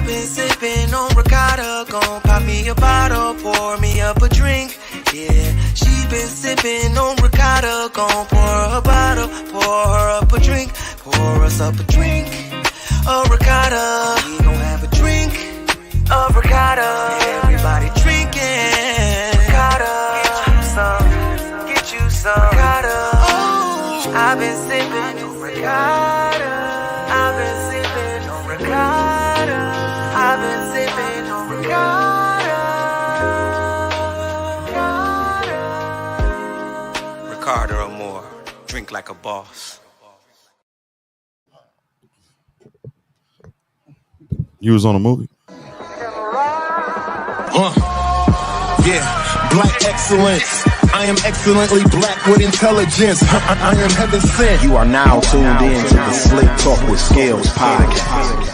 been sipping on ricotta, gon' pop me a bottle, pour me up a drink. Yeah, she been sipping on ricotta, gon' pour her a bottle, pour her up a drink, pour us up a drink. A ricotta, we gon' have a drink. A ricotta, everybody drinking. Ricotta, get you some ricotta. Oh, I've been sipping on ricotta. I've been sipping on ricotta. I've been sipping on ricotta. Ricotta or more. Drink like a boss. You was on a movie. Yeah, black excellence. I am excellently black with intelligence. I am heaven sent. You are now tuned in to the Slicktalk with Scalez podcast.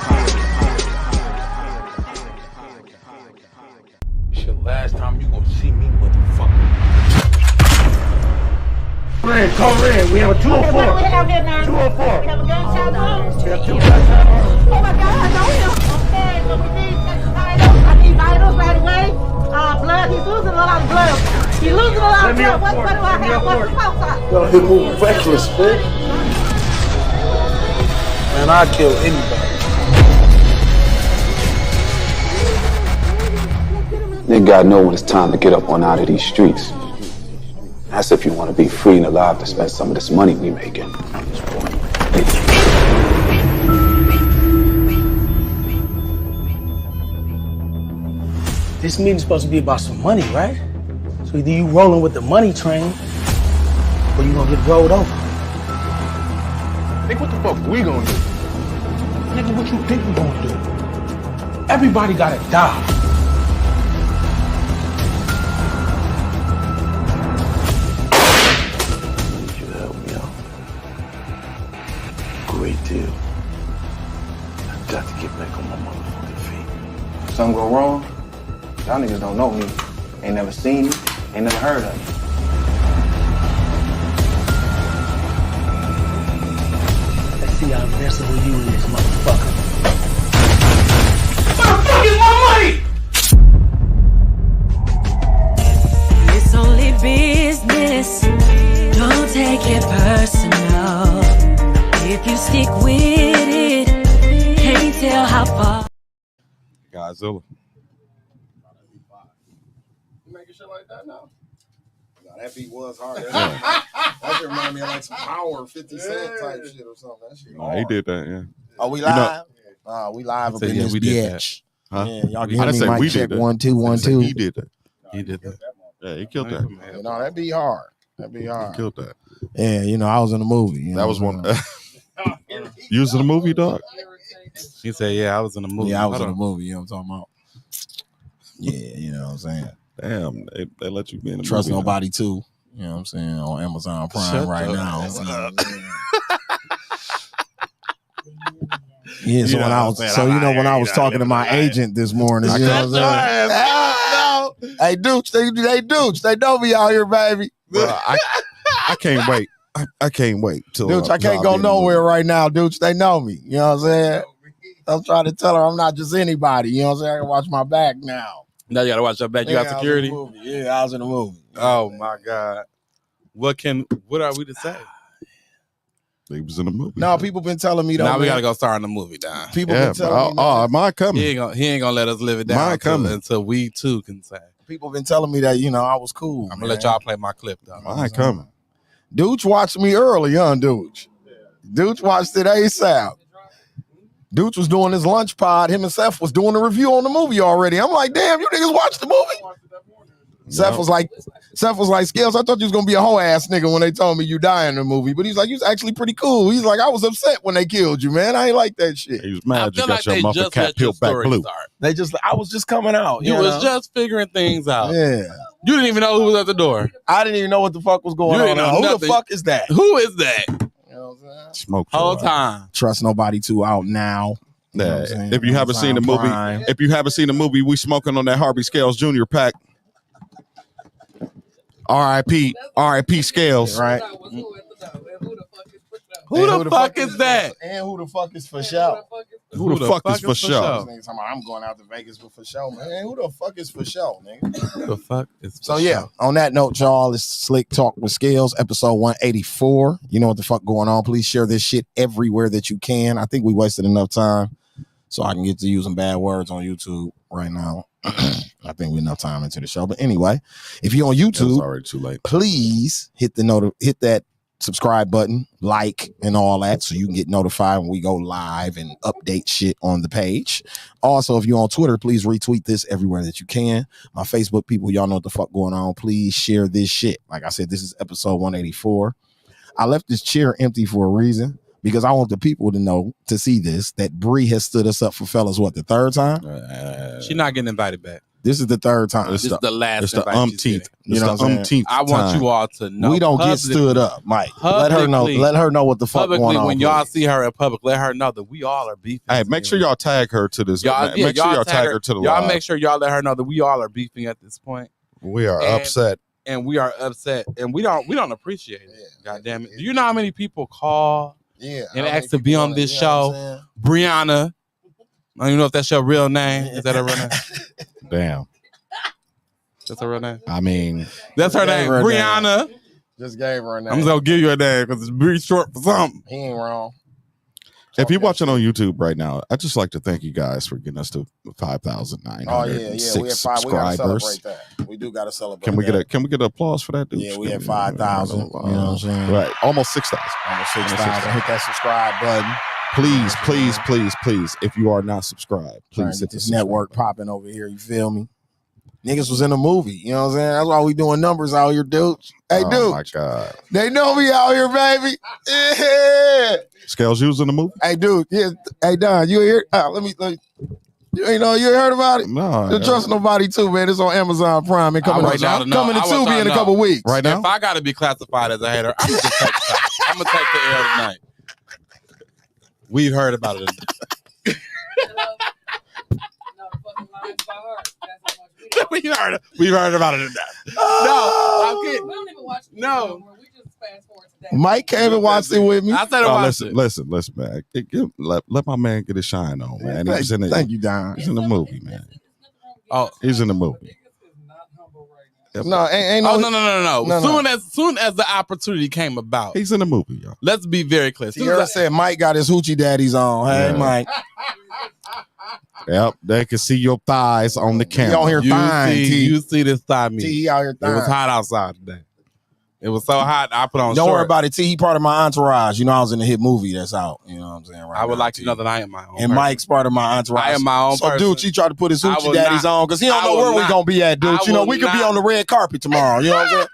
It's your last time you gonna see me, motherfucker. Red, call red. We have a 204. What do we have here now? 204. We have a gunshot wound? We have 2 gunshots. Oh my God, I know him. Okay, so we need Texas vitals. I need vitals right away. Blood, he's losing a lot of blood. He's losing a lot of blood. What do I have? What's the pulse on? Yo, he move reckless, bitch. Man, I'd kill anybody. Then God know when it's time to get up on out of these streets. That's if you want to be free and alive to spend some of this money we making. This meeting's supposed to be about some money, right? So either you rolling with the money train, or you gonna get rolled over. Think what the fuck we gonna do? Nigga, what you think we gonna do? Everybody gotta die. You help me out. Great deal. I got to get back on my motherfucking feet. Something go wrong? Y'all niggas don't know me. Ain't never seen me, ain't never heard of me. Let's see how invisible you is, motherfucker. What the fuck is my money? It's only business. Don't take it personal. If you stick with it, can't tell how far. Godzilla. Making shit like that now? No, that beat was hard. That shit remind me of like some Power 50 Cent type shit or something. That shit hard. He did that, yeah. Oh, we live? We live up in this bitch. Huh? Yeah, y'all can I hear didn't me. say we Mic check did that. 1 2 1 2. He did that. He did that. Yeah, he killed that. You know, that be hard. That be hard. He killed that. Yeah, you know, I was in the movie. You know That was what one. You was in the movie, dog? He said, yeah, I was in the movie. Yeah, I was in the movie. You know what I'm talking about? Yeah, you know what I'm saying? Damn, they let you be in the Trust movie. Nobody too. You know what I'm saying? On Amazon Prime Shut right up. now. Yeah, so You know when I what was I'm saying? so you know I'm when out I here, was you know, talking to my living agent this morning, you know what I'm saying? No. Hey Dooch, they know me out here, baby. Bro, I can't wait. I can't wait till Dooch, I can't go nowhere right now, Dooch. They know me. You know what I'm saying? I'm trying to tell her I'm not just anybody. You know what I'm saying? I can watch my back now. Now you gotta watch your back. You got security. Yeah, I was in the movie. Oh my God. What are we to say? They was in the movie. No, people been telling me though. Now we man. gotta go star in the movie now. People Yeah, been telling me. oh, man. mine coming. He ain't gonna let us live it down Mine coming. until we too can say. People been telling me that, you know, I was cool. I'm gonna let y'all play my clip though. Mine coming. Dooch watched me early, Dooch. Dooch watched it ASAP. Dooch was doing his lunch pod. Him and Seth was doing a review on the movie already. I'm like, damn, you niggas watched the movie? Seth was like, Scalez, I thought you was gonna be a whole ass nigga when they told me you die in the movie. But he's like, you was actually pretty cool. He's like, I was upset when they killed you, man. I ain't like that shit. He was mad you feel got like your they motherfucking just cat let your peeled back story blue. start. I was just coming out. You know? was just figuring things out. Yeah. You didn't even know who was at the door. I didn't even know what the fuck was going You on. didn't know Who nothing. the fuck is that? Who is that? You know what I'm saying? Smoke Whole time. Trust Nobody 2 out now. You know what I'm saying? If you haven't seen the movie, Prime. we smoking on that Harvey Scales Jr. pack. R.I.P. Scales. Right. Who the fuck is that? And who the fuck is for show? Who the fuck is for This show? nigga talking about I'm going out to Vegas for show, man. Who the fuck is for show, nigga? Who the fuck is for So yeah, on that note, y'all, it's Slick Talk with Scalez, episode 184. You know what the fuck going on. Please share this shit everywhere that you can. I think we wasted enough time so I can get to using bad words on YouTube right now. I think we enough time into the show. But anyway, if you're on YouTube, It's already too late. please hit that subscribe button, like, and all that, so you can get notified when we go live and update shit on the page. Also, if you're on Twitter, please retweet this everywhere that you can. My Facebook people, y'all know what the fuck going on. Please share this shit. Like I said, this is episode 184. I left this chair empty for a reason, because I want the people to know, to see this, that Bree has stood us up for fellas, what, the third time? She's not getting invited back. This is the third time. This is the last. It's the invite she's umpteenth. getting. You know what I'm saying? Umpteenth I want time. you all to know. We don't get publicly- stood up, Mike. Let her know. publicly- Let her know what the fuck Publicly, going on. when y'all please. see her in public, let her know that we all are beefing. Hey, make sure y'all tag her to this. Y'all, yeah, make sure y'all tag her to the Y'all live. make sure y'all let her know that we all are beefing at this point, We are And- upset. and we are upset, and we don't appreciate it. God damn it! Do you know how many people call Yeah, and how ask many to be people on wanna- this you know what show? I'm saying? Brianna, I don't even know if that's your real name. Is that her real name? Damn. That's her real name. I mean, That's her Gave name, her a name. Brianna. Just gave her a name. I'm just gonna give you a name because it's very short for something. He ain't wrong. if you're watching on YouTube right now, I'd just like to thank you guys for getting us to 5,906 Oh yeah, we had 5. We gotta subscribers. celebrate that. We do gotta celebrate. Can we that. get an applause for that, dude? Yeah, we had 5,000. You know what I'm saying? Right, almost 6,000. Almost 6,000. Hit that subscribe button. Please, please, please, please, if you are not subscribed, Trying please to hit get the this subscribe network button. popping over here. You feel me? Niggas was in a movie. You know what I'm saying? That's why we doing numbers out here, dude. Hey, Oh dude. my God. They know me out here, baby. Yeah. Scales, you was in the movie? Hey, dude. Yeah. Hey, Don, you here? Let me. You ain't know, you ain't heard about it? No. Don't trust nobody too, man. It's on Amazon Prime. It coming I want y'all to know. coming to I want y'all Tubi in to a know. couple weeks. Right now? If I gotta be classified as a hater, I'm gonna just take the time. I'm gonna take the L tonight. We've heard about it. We've heard about it enough. No, I'm kidding. We don't even watch it No. anymore. We just fast forward to that. Mike came and watched it with me. I said Oh, watch listen, it. listen, man. Let my man get his shine on, man. Thank, He's in thank you, Don. He's in the movie, man. Oh, He's in the movie. No, ain't no. No. Soon as the opportunity came about, He's in the movie, y'all. let's be very clear. Soon Sierra as said Mike got his hoochie daddies on. Hey, Yeah. Mike. Yep, they can see your thighs on the He camera. on here thigh, T. you see this thigh meat. T, he out here It was thigh. hot outside today. It was so hot. I put on Don't worry shorts. about it, T. He part of my entourage. You know, I was in the hit movie that's out. You know what I'm saying? Right I would now, like T. to know that I am my own. And person. Mike's part of my entourage. I am my own So, person. dude, he tried to put his I hoochie will daddies not- on because he don't I know will where we not- gonna be at, dude. I You know, will we could be not- on the red carpet tomorrow. You know what I'm saying?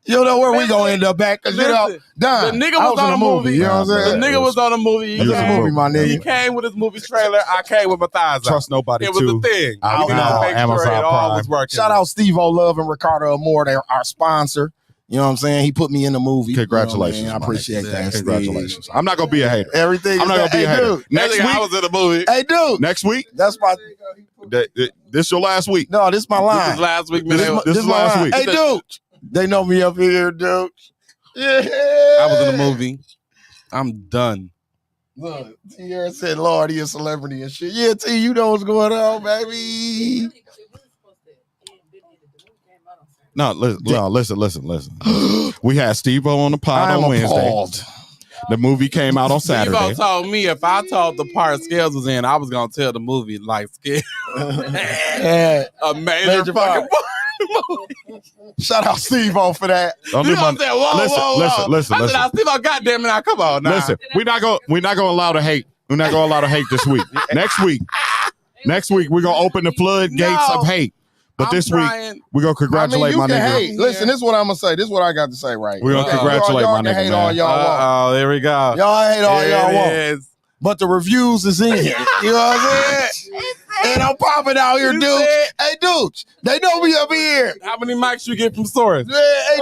You don't know where we gonna end up at because you know, Listen, Don. the nigga I was in on a movie. You know what I'm The saying? nigga was on a movie. It was a movie, my He nigga. came with his movie trailer. I came with my thighs out. Trust nobody, It was too. a thing. Out We now, had to make Amazon sure it all Prime. was working. Shout out Steve O Love and Ricardo Amore, they're our sponsor. You know what I'm saying? He put me in the movie. Congratulations, You know what I mean? I my appreciate nigga. that. Steve. Congratulations. I'm not gonna be a hater. Everything. I'm not gonna be a Hey, hater. dude. Next I week, was in the movie. Hey, dude. next week, That's my. this your last week. No, this my This line. is last week, This man. is- this is my last line. week. Hey, dude. They know me up here, dude. Yeah. I was in the movie. I'm done. Look, Tierra said, Lord, he a celebrity and shit. Yeah, T, you know what's going on, baby. No, listen. We had Steve-O on the pod I'm on Wednesday. appalled. The movie came out on Saturday. Steve-O told me if I told the part Scales was in, I was gonna tell the movie like Scales. Yeah. A major part. fucking part. Shout out Steve-O for that. Don't You do know my- what I'm saying? Whoa, listen, whoa, listen, whoa. listen, I said, listen. now, Steve-O, goddamn it, now come on now. Listen, we're not gonna allow the hate. We're not gonna allow the hate this week. Next week, we're gonna open the floodgates No. of hate. But I'm this trying. week, we're gonna congratulate you my can nigga. hate. Listen, this is what I'm gonna say. This is what I got to say right We're gonna Uh-oh. congratulate y'all my can nigga, hate all man. y'all want. Oh, there we go. Y'all hate all There y'all it want. is. But the reviews is in here. You know what I'm saying? And I'm popping out here, You dude. said- Hey, dudes, they know me up here. How many mics you get from Source? Yeah,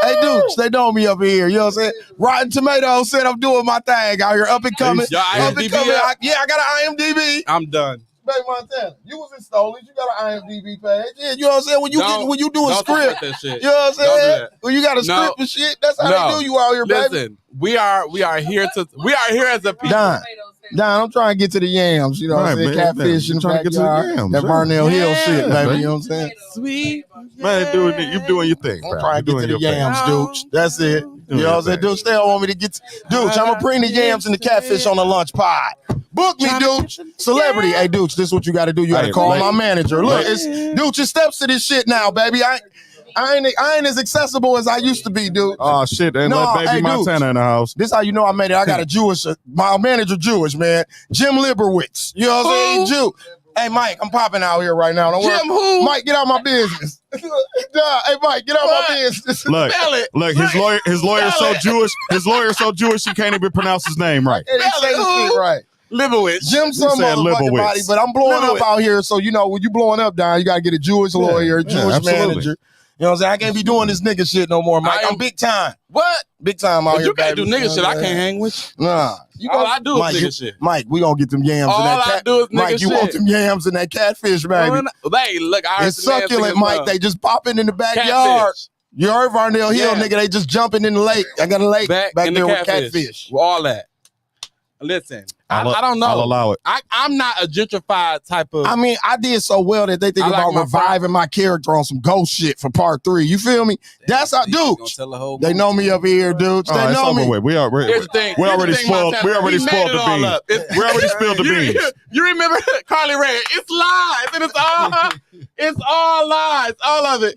hey, dudes, they know me up here. You know what I'm saying? Rotten Tomatoes said I'm doing my thing out here, up and coming. Your Up and IMDb coming. up? I got an IMDb. I'm done. Baby Montana, you was in Stoley's. You got an IMDb page. Yeah, you know what I'm saying? When you do a Don't script, support that shit. you know what I'm Don't do saying? that. When you got a No. script and shit, that's how No. they do you out here, baby. Listen, we are here as a people. Don, Don, I'm trying to get to the yams, you know what I'm saying? Catfish in the trying to get to the backyard. yams. That Barnell Hill shit, baby, you know what I'm saying? Sweet. Man, you doing your thing. I'm pal. trying to You get to doing the your thing. yams, Dooch. That's it. You know what I'm saying? Dooch, they don't want me to get to... Dooch, I'm going to bring the yams and the catfish on the lunch pod. Book me, Dooch. Celebrity. Hey, Dooch, this is what you got to do. You got to call my manager. Look, it's Dooch, it steps to this shit now, baby. I ain't as accessible as I used to be, dude. Oh, shit. And No, let baby hey, Montana dude. in the house. This how you know I made it. I got a Jewish, my manager Jewish, man. Jim Liberwitz. You know what I'm saying? Jew. Hey, Mike, I'm popping out here right now. Don't worry. Jim who? Mike, get out my business. Hey, Mike, get out my business. Look, his lawyer's so Jewish. His lawyer's so Jewish he can't even pronounce his name right. Hey, they say the shit right. Libowitz. Jim some said motherfucking Libowitz. body, but I'm blowing up out here. So, you know, when you blowing up down, you got to get a Jewish lawyer, a Jewish absolutely. manager. You know what I'm saying? I can't be doing this nigga shit no more, Mike. I'm big time. What? Big time out If here, you can't do baby. nigga shit, I can't hang with you. Nah. All I do is Mike, nigga shit. Mike, we gonna get them yams All in that I do is nigga Mike, you shit. want them yams and that catfish, baby. Hey, look, I heard It's the man succulent, singing, Mike. They just popping in the backyard. catfish. You heard Varnell Hill, Yeah. nigga. They just jumping in the lake. I got a lake back in there the with catfish. With all that. Listen, I don't know. I'll allow it. I'm not a gentrified type of. I mean, I did so well that they think I like about my reviving my character on some ghost shit for part 3. You feel me? That's how, dude. They know me up here, dude. They It's know over me. with. We already Here's the thing. spoiled. Montana, We already made spoiled it the all beans. up. We already spilled the beans. You remember Carly Rae? It's lies, and it's all lies, all of it.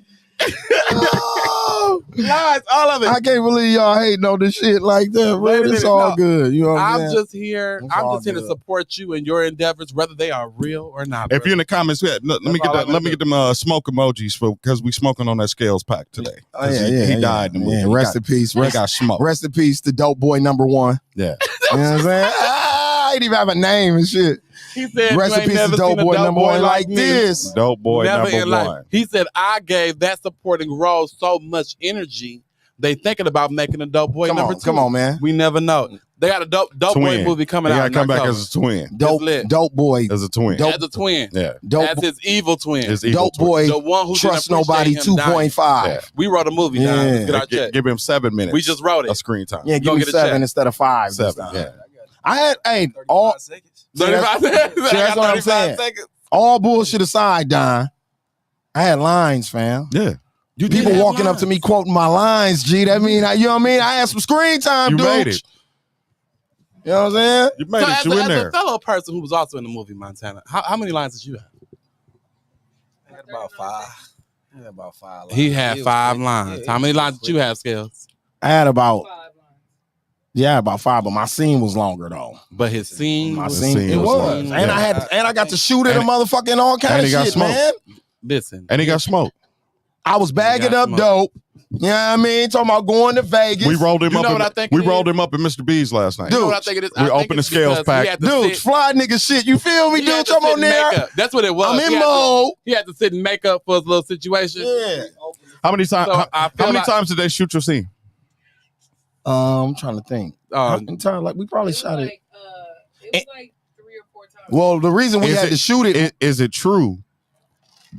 Lies, all of it. I can't believe y'all hating on this shit like that, Wait bro. a It's minute, all no. good. You know what I'm I'm saying? just here. It's I'm all just here to good. support you in your endeavors, whether they are real or not. If you're in the comments, let me get all that. I'm Let me gonna get them smoke emojis for because we smoking on that Scales pack today. Oh, yeah, he died in the movie. Yeah, He rest got- in peace. He got smoked. Rest in peace to Dope Boy number 1. Yeah. You know what I'm saying? I didn't even have a name and shit. He said, Rest you in ain't peace to never Dope seen a Boy dope number boy 1 like me. this. Dope boy Never in number life. 1. He said, I gave that supporting role so much energy. They thinking about making a dope boy number 2. Come on, man. We never know. They got a dope boy Twin. movie coming He out. gotta come in back October. as a twin. Dope Boy. As a twin. Dope- As a twin. Yeah. Dope, As his evil twin. His evil Dope twin. Boy. The one who Trust didn't appreciate Nobody him dying. 2.5. Yeah. We wrote a movie now. Let's get our check. Give him 7 minutes. We just wrote it. of screen time. Yeah, give gonna me get a 7 check. instead of 5. this 7. time. Yeah. I had, all. See, that's- 35 seconds. see, that's what I'm saying. Seconds. All bullshit aside, Don, I had lines, fam. Yeah. You did People have walking up to me quoting my lines, G. That mean, you know what I mean? I had some screen time, You dude. made it. You know what I'm saying? You made So it. as, You in as there. a fellow person who was also in the movie Montana, how many lines did you have? I had about 5. I had about 5 lines. He had It was 5 quick. lines. Yeah, it How was many quick. lines did you have, Scales? I had about, about 5, but my scene was longer though. But his scene, My was, scene, scene it was was. long. And Yeah. I got to shoot at a And- motherfucking all kind and of he got shit, smoked. man. listen. And he got smoked. I was bagging got up smoked. dope. You know what I mean? Talking about going to Vegas. We rolled him You up. know what I think We it rolled is? him up in Mr. B's last night. You know Dude, what I think it is? we I think opened the it's Scales because pack. he had to Dude, sit- fly nigga shit. You feel me, he had dude? to I'm sit on in there. makeup. That's what it was. I'm He in had to- mode. He had to sit in makeup for his little situation. Yeah. How many times? So I how feel many like- times did they shoot your scene? I'm trying to think. In time, like we probably shot it. It was like 3 or 4 times. Well, the reason we Is had it- to shoot it, Is it true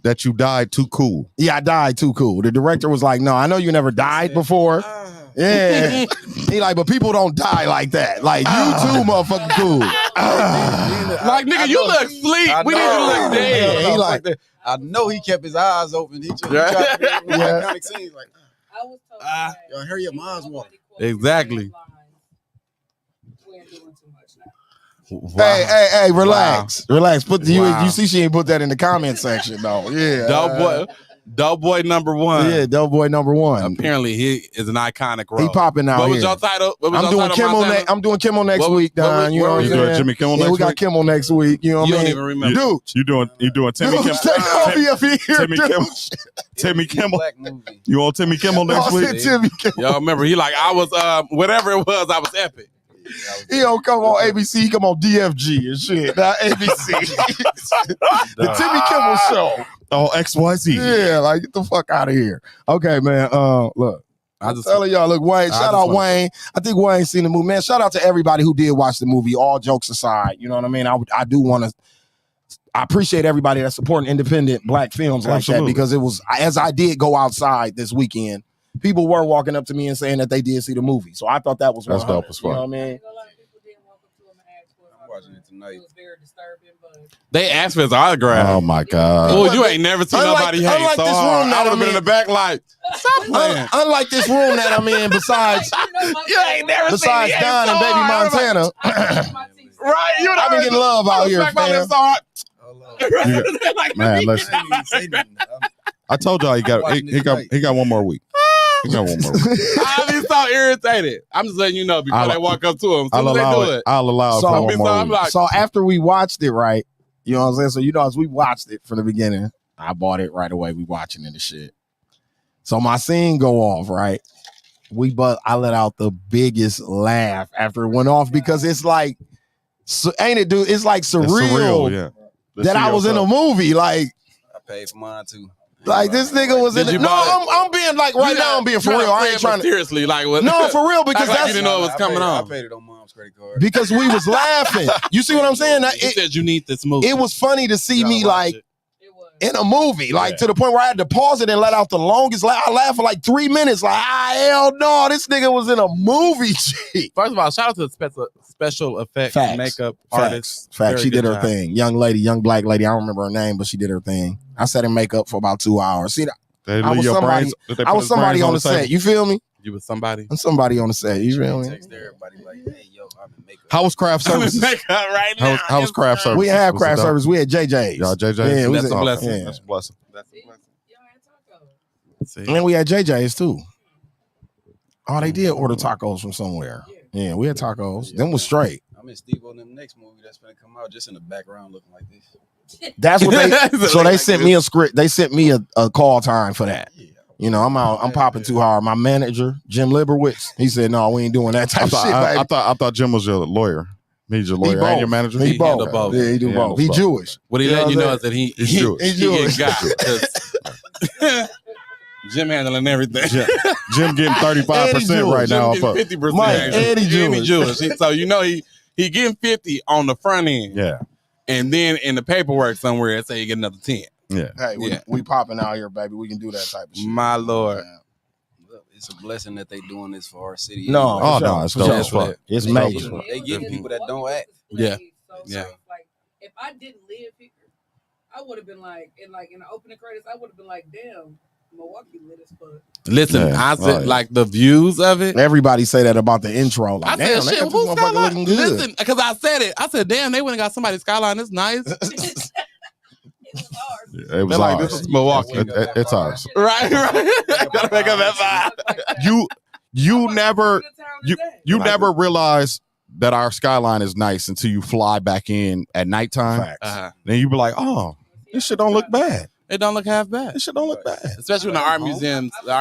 that you died too cool? yeah, I died too cool. The director was like, "No, I know you never died before." Yeah, he like, but people don't die like that. Like you too, motherfucking cool. Like, nigga, you look sleep. We need you to look dead. Yeah, he like, I know he kept his eyes open. He tried to create Yeah. iconic scenes like, I was told yo, hurry up, mom's walking. Exactly. We ain't doing too much now. hey, relax. Put you see she ain't put that in the comment section though. Yeah, Dope boy number 1. Yeah, Dope Boy number 1. Apparently, he is an iconic role. He popping out What here. was your title? What was I'm your doing title, Kimmel Montana? next. I'm doing Kimmel next What- week, what- Don. You know where what I'm you saying? doing Jimmy Kimmel Yeah, next we got week? Kimmel next week. You know what You I don't mean? even remember. Dude, You doing Timmy dude, Kimmel? stay off me up here, Timmy dude. Kimmel. Timmy Kimmel. Black movie. You on Timmy Kimmel next Oh, week? shit, Timmy Kimmel. Y'all remember, he like, I was, whatever it was, I was epic. He don't come on ABC, he come on DFG and shit. Not ABC. The Timmy Kimmel Show. Oh, XYZ. Yeah, like get the fuck out of here. Okay, man. Look. I'm telling y'all, look, Wayne, shout out Wayne. I think Wayne seen the movie. Man, shout out to everybody who did watch the movie, all jokes aside. You know what I mean? I do want to, I appreciate everybody that's supporting independent black films like that, because it was, as I did go outside this weekend, people were walking up to me and saying that they did see the movie. So I thought that was That's 100, dope as fuck. You know what I mean? watching it tonight. They asked for his autograph. Oh my god! Oh, you ain't never seen nobody hate unlike so this hard. room I that would have I'm been in the back like, stop playing. Unlike this room that I'm in, besides You ain't never besides seen me Don hate and so Baby hard. Montana, Right? You I've been getting love out here, fam. Man, listen. I told y'all he got one more week. He got one more week. I'll be so irritated. I'm just letting you know before they walk up to him. I'll allow it. I'll allow it for one more week. So after we watched it, right? You know what I'm saying? So you know, as we watched it from the beginning, I bought it right away. We watching it and shit. So my scene go off, right? I let out the biggest laugh after it went off because it's like, ain't it, dude? It's like surreal, yeah. That I was in a movie. Like, I paid for mine too. Like this nigga was in it. No, I'm being like right now. I'm being for real. I ain't trying to seriously like what? No, for real because like that's you didn't know it was coming on. I paid it on mom's credit card because we was laughing. You see what I'm saying? You said you need this movie. It was funny to see me like in a movie, like to the point where I had to pause it and let out the longest laugh. I laughed for like 3 minutes. Like, hell no, this nigga was in a movie. First of all, shout out to the special effects makeup artist. Facts. She did her thing. Young lady, young black lady. I don't remember her name, but she did her thing. I sat in makeup for about 2 hours. See, I was somebody on the set. You feel me? You was somebody. I'm somebody on the set. You feel me? Text everybody like, hey, yo, I'm in makeup. How was craft services? Right now. How was craft services? We didn't have craft service. We had JJ's. Y'all JJ's? Yeah, That's a blessing. Yeah. That's a blessing. And then we had JJ's too. Oh, they did order tacos from somewhere. Yeah, we had tacos. Them was straight. I'm in Steve on them next movie that's gonna come out just in the background looking like this. That's what they. So they sent me a script. They sent me a call time for that. You know, I'm out. I'm popping too hard. My manager, Jim Liberwitz, he said, "No, we ain't doing that type of shit." I thought Jim was your lawyer. He's your lawyer and your manager. He both. Yeah, he do both. He Jewish. What he letting you know is that he's Jewish. He's Jewish. Jim handling everything. Jim getting 35% right now. 50%. Mike, Eddie Jewish. So you know he getting 50 on the front end. Yeah. And then in the paperwork somewhere it say you get another 10. Yeah. Hey, we popping out here, baby. We can do that type of shit. My Lord. It's a blessing that they doing this for our city. No, no, it's dope as fuck. It's major. They getting people that don't act. Yeah. Yeah. Like if I didn't live here, I would have been like in the opening credits, I would have been like, damn, Milwaukee lit as fuck. Listen, I said like the views of it. Everybody say that about the intro. Like, I damn, said, shit, who's Skyline? Listen, because I said it. I said, damn, they went and got somebody's Skyline. It's nice. It was like, ours. this is Milwaukee. It's ours. Right. Gotta make up that vibe. You never realize that our skyline is nice until you fly back in at nighttime. Then you be like, oh, this shit don't look bad. It don't look half bad. This shit don't look bad. Especially when the art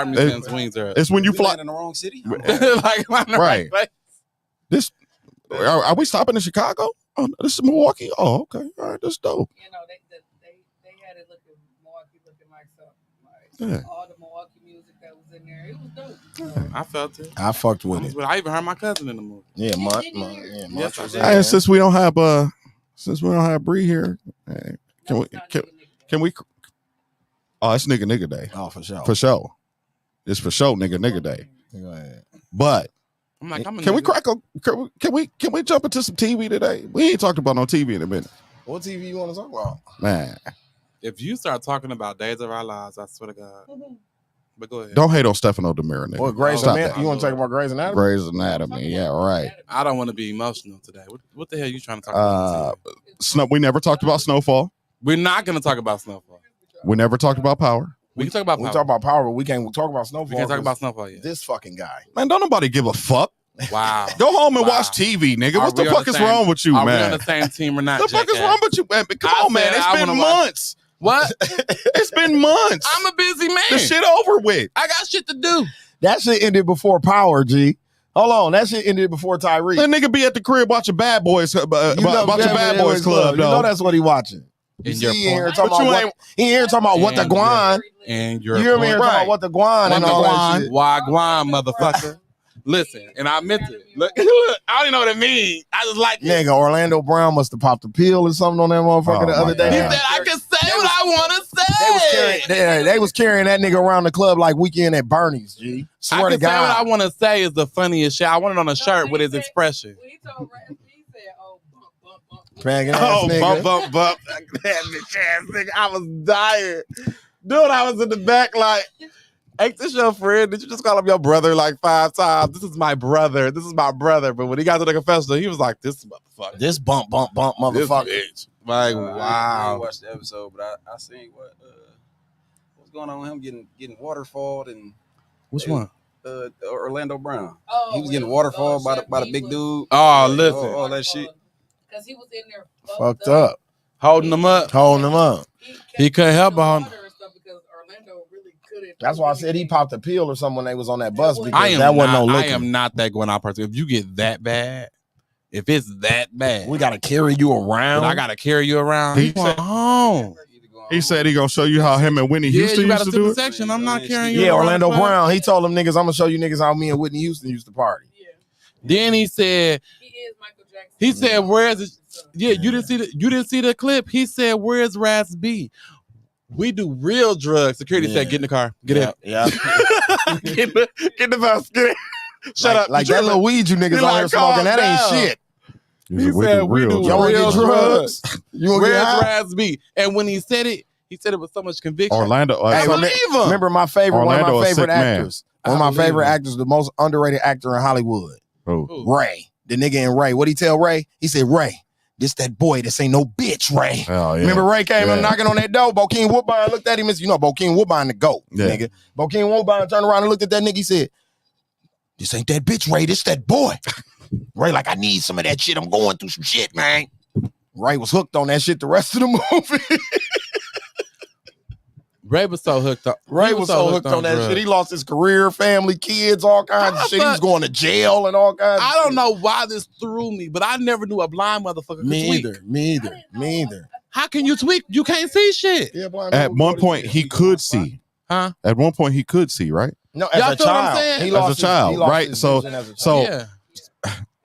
museum's wings are. It's when you fly in the wrong city. Like, right. This are we stopping in Chicago? Oh, this is Milwaukee. Oh, okay. All right, that's dope. You know, they had it looking like something. Like all the Milwaukee music that was in there. It was dope. I felt it. I fucked with it. But I even heard my cousin in the movie. Yeah, Hey, since we don't have Bree here, can we? Oh, it's nigga day. Oh, for sure. For sure. It's for sure nigga day. Go ahead. But I'm like, can we jump into some TV today? We ain't talked about no TV in a minute. What TV you want to talk about? Man. If you start talking about Days of Our Lives, I swear to God. But go ahead. Don't hate on Stefano DeMira, nigga. What, Grey's Anatomy? You want to talk about Grey's Anatomy? Grey's Anatomy, yeah, right. I don't want to be emotional today. What the hell are you trying to talk about? We never talked about Snowfall. We're not going to talk about Snowfall. We never talked about Power. We can talk about Power. We talk about Power, but we can't talk about Snowfall. We can't talk about Snowfall yet. This fucking guy. Man, don't nobody give a fuck. Wow. Go home and watch TV, nigga. What the fuck is wrong with you, man? Are we on the same team or not? What the fuck is wrong with you, man? Come on, man. It's been months. What? It's been months. I'm a busy man. The shit over with. I got shit to do. That shit ended before Power, G. Hold on, that shit ended before Tyrese. That nigga be at the crib watching Bad Boys, watching Bad Boys Club, though. You know that's what he watching. In he your ain't here talking about what the guan. And your you hear me here talking about what the guan and all that shit. Why guan, motherfucker? Listen, and I meant it. Look, I don't even know what it means. I just like it. Nigga, Orlando Brown must have popped a pill or something on that motherfucker the other day. He said I can say what I want to say. They was carrying that nigga around the club like weekend at Bernie's, G. Swear to God. Say what I want to say is the funniest shit. I want it on a shirt with his expression. When he told Rasmus, he said, oh, Faggot ass Oh, nigga. bump. That bitch ass nigga. I was dying. Dude, I was in the back like, ain't this your friend? Did you just call him your brother like 5 times? This is my brother. This is my brother. But when he got to the confessional, he was like, this motherfucker. This bump, motherfucker. This bitch. Like, I wow. ain't watched the episode, but I seen what's going on with him getting waterfalled and Which one? Orlando Brown. Oh, He was getting waterfalled by the big dude. Oh, listen. All that shit. Because he was in there Fucked up. Holding him up. He couldn't help on. because Orlando really couldn't. That's why I said he popped a pill or something when they was on that bus because I am that wasn't not, no I liquor. am not that going out person. If you get that bad, if it's that bad, We gotta carry you around. I gotta carry you around. He He going home. He said he gonna show you how him and Whitney Houston you used gotta to sit do the it. section. I'm not carrying you. Yeah, around Orlando the club. Brown. He told them niggas, I'm gonna show you niggas how me and Whitney Houston used to party. Then he said, He is Michael Jackson. he said, where's it? Yeah, you didn't see the clip. He said, where's Raz B? We do real drugs. Security said, get in the car. Get in. Yeah. Get in the bus. Get in. Shut up. Like You that little tripping. weed you niggas He on like, here smoking, that ain't calm down. shit. He said, we do Y'all wanna real get drugs? drugs. You gonna get Where's high? Raz B? And when he said it with so much conviction. Orlando. I believe him. Remember my favorite, one of Orlando my a favorite sick man. actors. One of my favorite actors, the most underrated actor in Hollywood. Oh. Ray. The nigga in Ray. What'd he tell Ray? He said, Ray, this that boy, this ain't no bitch, Ray. Oh, yeah. Remember Ray came and knocking on that door. Bokeem Woodbine looked at him and said, you know, Bokeem Woodbine the GOAT, nigga. Bokeem Woodbine turned around and looked at that nigga. He said, this ain't that bitch, Ray. This that boy. Ray, like, I need some of that shit. I'm going through some shit, man. Ray was hooked on that shit the rest of the movie. Ray was so hooked up. Ray was so hooked on that shit. He lost his career, family, kids, all kinds of shit. He was going to jail and all kinds of I shit. don't know why this threw me, but I never knew a blind motherfucker could tweak. Me either. How can you tweak? You can't see shit. Yeah, At one point, he could see. Huh? At one point, he could see, right? No, as Y'all a feel what I'm child. saying? He As lost a his- child, he lost right? his So, vision as a child.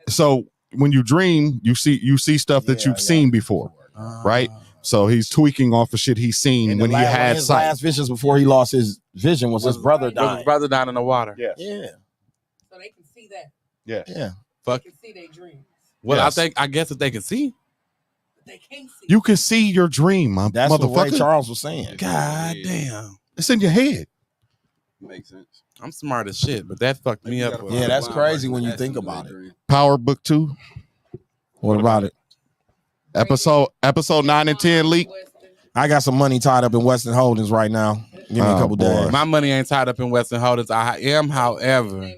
so when you dream, you see stuff that you've seen before, right? So he's tweaking off of shit he's seen And when he had his sight. last visions before he lost his vision was his brother dying. His brother down in the water. Yeah. Yeah. So they can see that. Yeah. Yeah. Fuck. They can see their dreams. Well, Yes. I guess if they can see. They can't see. You can see your dream, my That's what Ray motherfucker. Charles was saying. God damn. It's in your head. Makes sense. I'm smart as shit, but that fucked me up. Yeah, that's crazy when you think about it. Power Book 2. What about it? Episode 9 and 10 leak. I got some money tied up in Western Holdings right now. Give me a couple days. My money ain't tied up in Western Holdings. I am, however,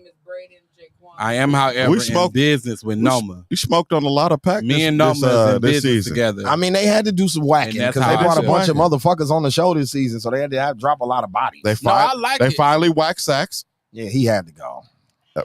We smoked- in business with Noma. You smoked on a lot of packs. Me and Noma is in this business season. together. I mean, they had to do some whacking And that's because they how brought I a feel. bunch of motherfuckers on the show this season, so they had to drop a lot of bodies. They, I like they it. finally whacked Sacks. Yeah, he had to go.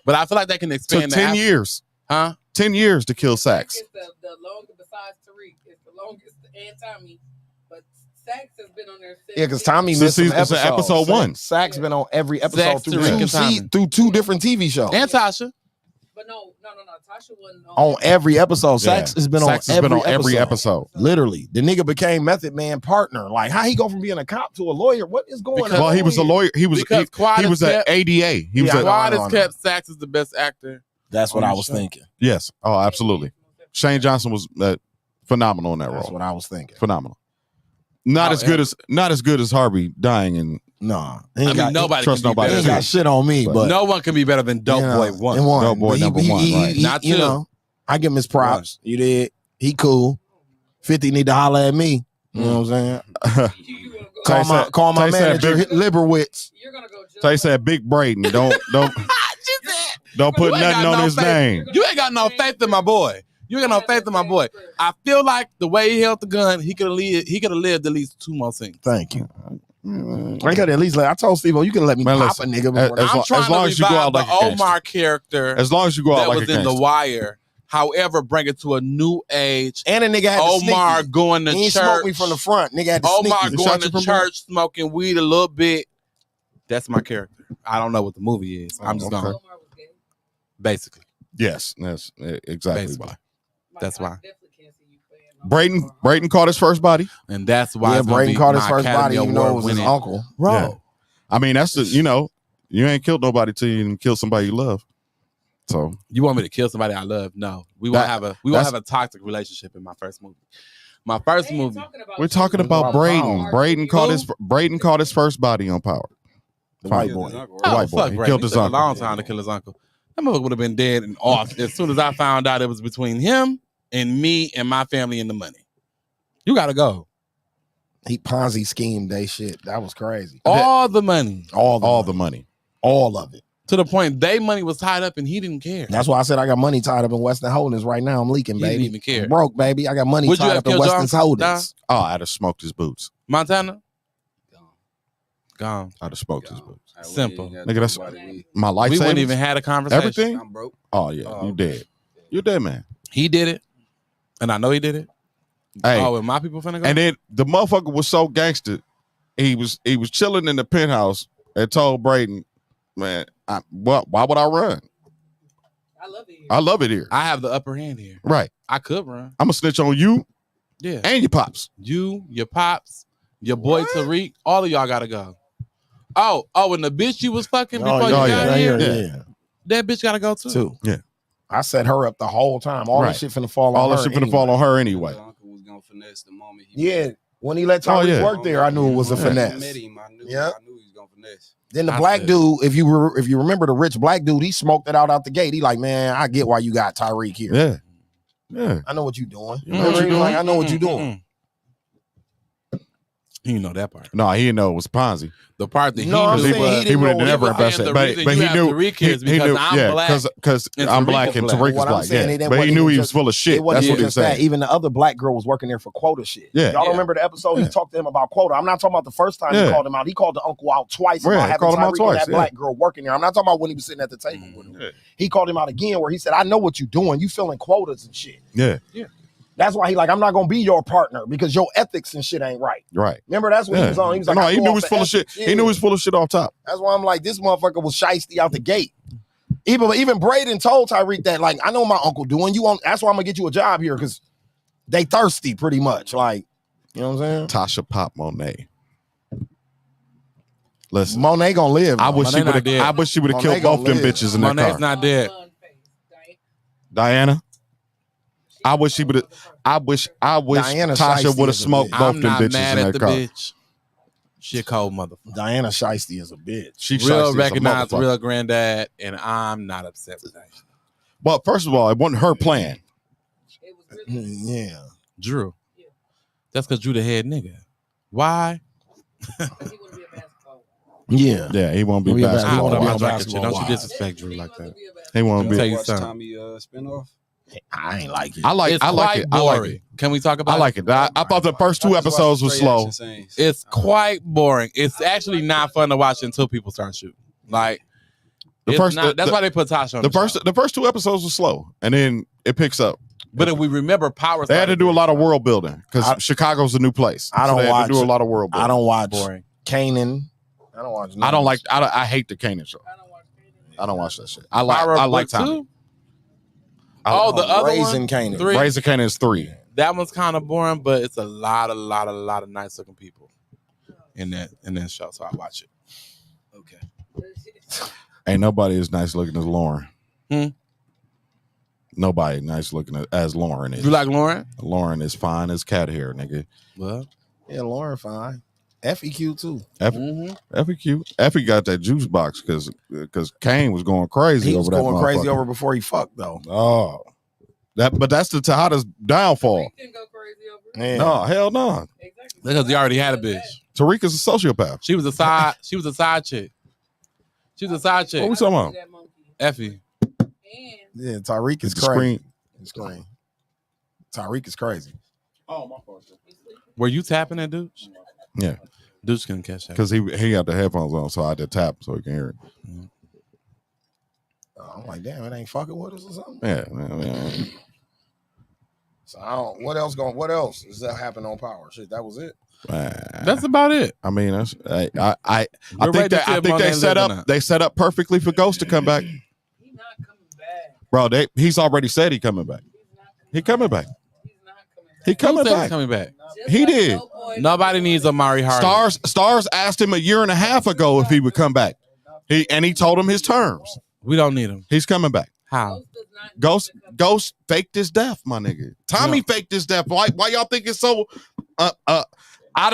But I feel like they can Took expand 10 years. Huh? 10 years to kill Sacks. It's the longest besides Tariq. It's the longest and Tommy. But Sax has been on there since. Yeah, because Tommy Since missed some it's episodes. episode 1. Sack's been on every episode Sax, through Tariq, and Tommy. through 2 different TV shows. And Tasha. But no. Tasha wasn't On every episode. Yeah. Sax has been Sax on has been every on every episode. episode. Literally. The nigga became Method Man partner. Like, how he go from being a cop to a lawyer? What is going on? Well, he was a lawyer. He was Because Quad he is was at kept- ADA. He was Yeah, at Quad no. has kept Sax as the best actor. That's what on I the was show. thinking. Yes. Oh, absolutely. Shane Johnson was phenomenal in that That's role. what I was thinking. Phenomenal. Not as good as Harvey dying and Nah. I mean, nobody trust can be nobody. He better ain't than got shit on me, but no one can be better than Dope you know, Boy 1. and one. Dope Boy But number 1, right. Not you two. know, I give him his props. You did. He cool. 50 need to holler at me. You know what I'm saying? Call my Tay said manager, big- Liberwitz. You're gonna go. Tay said Big Braden. Don't put You ain't nothing got on no his faith. name. You ain't got no faith in my boy. You ain't got no faith in my boy. I feel like the way he held the gun, he could have lived at least 2 more scenes. Thank you. I got at least I told Steve, you can let me Man, pop listen, a nigga before as I'm long- trying to as you go revive out like the a gangster. Omar character As long as you go out that like was a in The gangster. Wire. However, bring it to a new age. and a nigga had to Omar sneak me. going to He ain't church. smoke me from the front. Nigga had to Omar sneak me. going shot you to from church, smoking weed a little bit. That's my character. I don't know what the movie is. I'm just okay. going. Basically, Yes, that's exactly Basically. why. that's why, Braden caught his first body. and that's why. Yeah, it's gonna Braden be caught his my first Academy body, even though it was his Award-winning uncle. role. Yeah. I mean, that's the you ain't killed nobody till you didn't kill somebody you love. So you want me to kill somebody I love? No, we won't have a toxic relationship in my first movie. My first movie. We're talking about Braden. Braden caught his first body on Power. The white boy. The white boy. He killed his uncle. A long time to kill his uncle. That motherfucker would have been dead and off as soon as I found out it was between him and me and my family and the money. You gotta go. He Ponzi schemed they shit. That was crazy. All the money. All the money. All of it. To the point they money was tied up and he didn't care. That's why I said I got money tied up in Western Holdings right now. I'm leaking, baby. He didn't even care. I'm broke, baby. I got money tied up in Western Holdings. Oh, I'd have smoked his boots. Montana? Gone. I'd have smoked his boots. Simple. Nigga, that's my life. We wouldn't even had a conversation. Everything? I'm broke. Oh, yeah. You dead. You're dead, man. He did it. And I know he did it. Hey. Oh, and my people finna go? And then the motherfucker was so gangster. He was chilling in the penthouse and told Braden, man, why would I run? I love it here. I love it here. I have the upper hand here. Right. I could run. I'm going to snitch on you. Yeah. And your pops. You, your pops, your boy Tariq, all of y'all gotta go. Oh, and the bitch you was fucking before you got here? Yeah. That bitch gotta go too. Yeah. I set her up the whole time. All this shit finna fall on her. All this shit finna fall on her anyway. Uncle was gonna finesse the moment when he let Tariq work there, I knew it was a finesse. I knew he was gonna finesse. Then the black dude, if you remember the rich black dude, he smoked it out the gate. He like, man, I get why you got Tariq here. Yeah. Yeah. I know what you doing. You know what you doing? Like, I know what you doing. He didn't know that part. No, he didn't know it was Ponzi. The part that he knew, he would have never invested. But he knew he knew, because I'm black and Tariq is black. Yeah. But he knew he was full of shit. That's what he was saying. Even the other black girl was working there for quota shit. Yeah. Y'all remember the episode he talked to him about quota? I'm not talking about the first time he called him out. He called the uncle out twice about having Tariq and that black girl working there. I'm not talking about when he was sitting at the table with him. He called him out again where he said, I know what you're doing. You filling quotas and shit. Yeah. That's why he like, I'm not gonna be your partner because your ethics and shit ain't right. Right. Remember that's what he was on. He was like, no, he knew he was full of shit. Yeah. He knew he was full of shit off top. That's why I'm like, this motherfucker was shiesty out the gate. Even Braden told Tariq that, like, I know my uncle doing you on. That's why I'm gonna get you a job here because they thirsty pretty much. Like, you know what I'm saying? Tasha Pop Monet. Listen, Monet gonna live. I wish she would have killed both them bitches in that car. Monet's not dead. Diana. I wish she would have. I wish Tasha would have smoked both them bitches in that car. Bitch. She a cold motherfucker. Diana Shiesty is a bitch. She real recognized real granddad, and I'm not upset with that. Well, first of all, it wasn't her plan. Yeah, Drew. That's because Drew the head nigga. Why? Yeah, he won't be basketball. Don't you disrespect Drew like that. He won't be. Tell you something. Spinoff. I ain't like it. I like it. Can we talk about it? I like it. I thought the first two episodes were slow. It's quite boring. It's actually not fun to watch until people start shooting. Like that's why they put Tasha on the first two episodes were slow, and then it picks up. But if we remember Power, they had to do a lot of world building because Chicago's a new place. I don't watch. Do a lot of world building. I don't watch Kanan. I don't watch. I don't like. I hate the Kanan show. I don't watch that shit. I like Tommy. The other Raising one, Kanan. Raising Kanan is 3. That one's kind of boring, but it's a lot of nice looking people in that show. So I watch it. Okay. Ain't nobody as nice looking as Lauren. Nobody nice looking as Lauren is. You like Lauren? Lauren is fine as cat hair, nigga. Well, yeah, Lauren fine. Effie cute too. Effie cute. Effie got that juice box because Kane was going crazy over that. He was going crazy over before he fucked though. Oh, but that's the Tejada's downfall. Didn't go crazy over. No, hell no. Exactly. Because he already had a bitch. Tariq is a sociopath. She was a side. She was a side chick. She was a side chick. What we talking about? Effie. Yeah, Tariq is crazy. Tariq is crazy. Oh, my fault. Were you tapping that dude? Yeah. Dude's couldn't catch that. Because he had the headphones on, so I had to tap so he can hear it. I'm like, damn, it ain't fucking with us or something. Yeah, man. So I don't. What else does that happen on Power? Shit, that was it. That's about it. I mean, I think they set up perfectly for Ghost to come back. He's not coming back. Bro, he's already said he's coming back. He coming back. He coming back. Coming back. He did. Nobody needs Amari Harden. Stars asked him a year and a half ago if he would come back. He told him his terms. We don't need him. He's coming back. How? Ghost faked his death, my nigga. Tommy faked his death. Why y'all think it's so out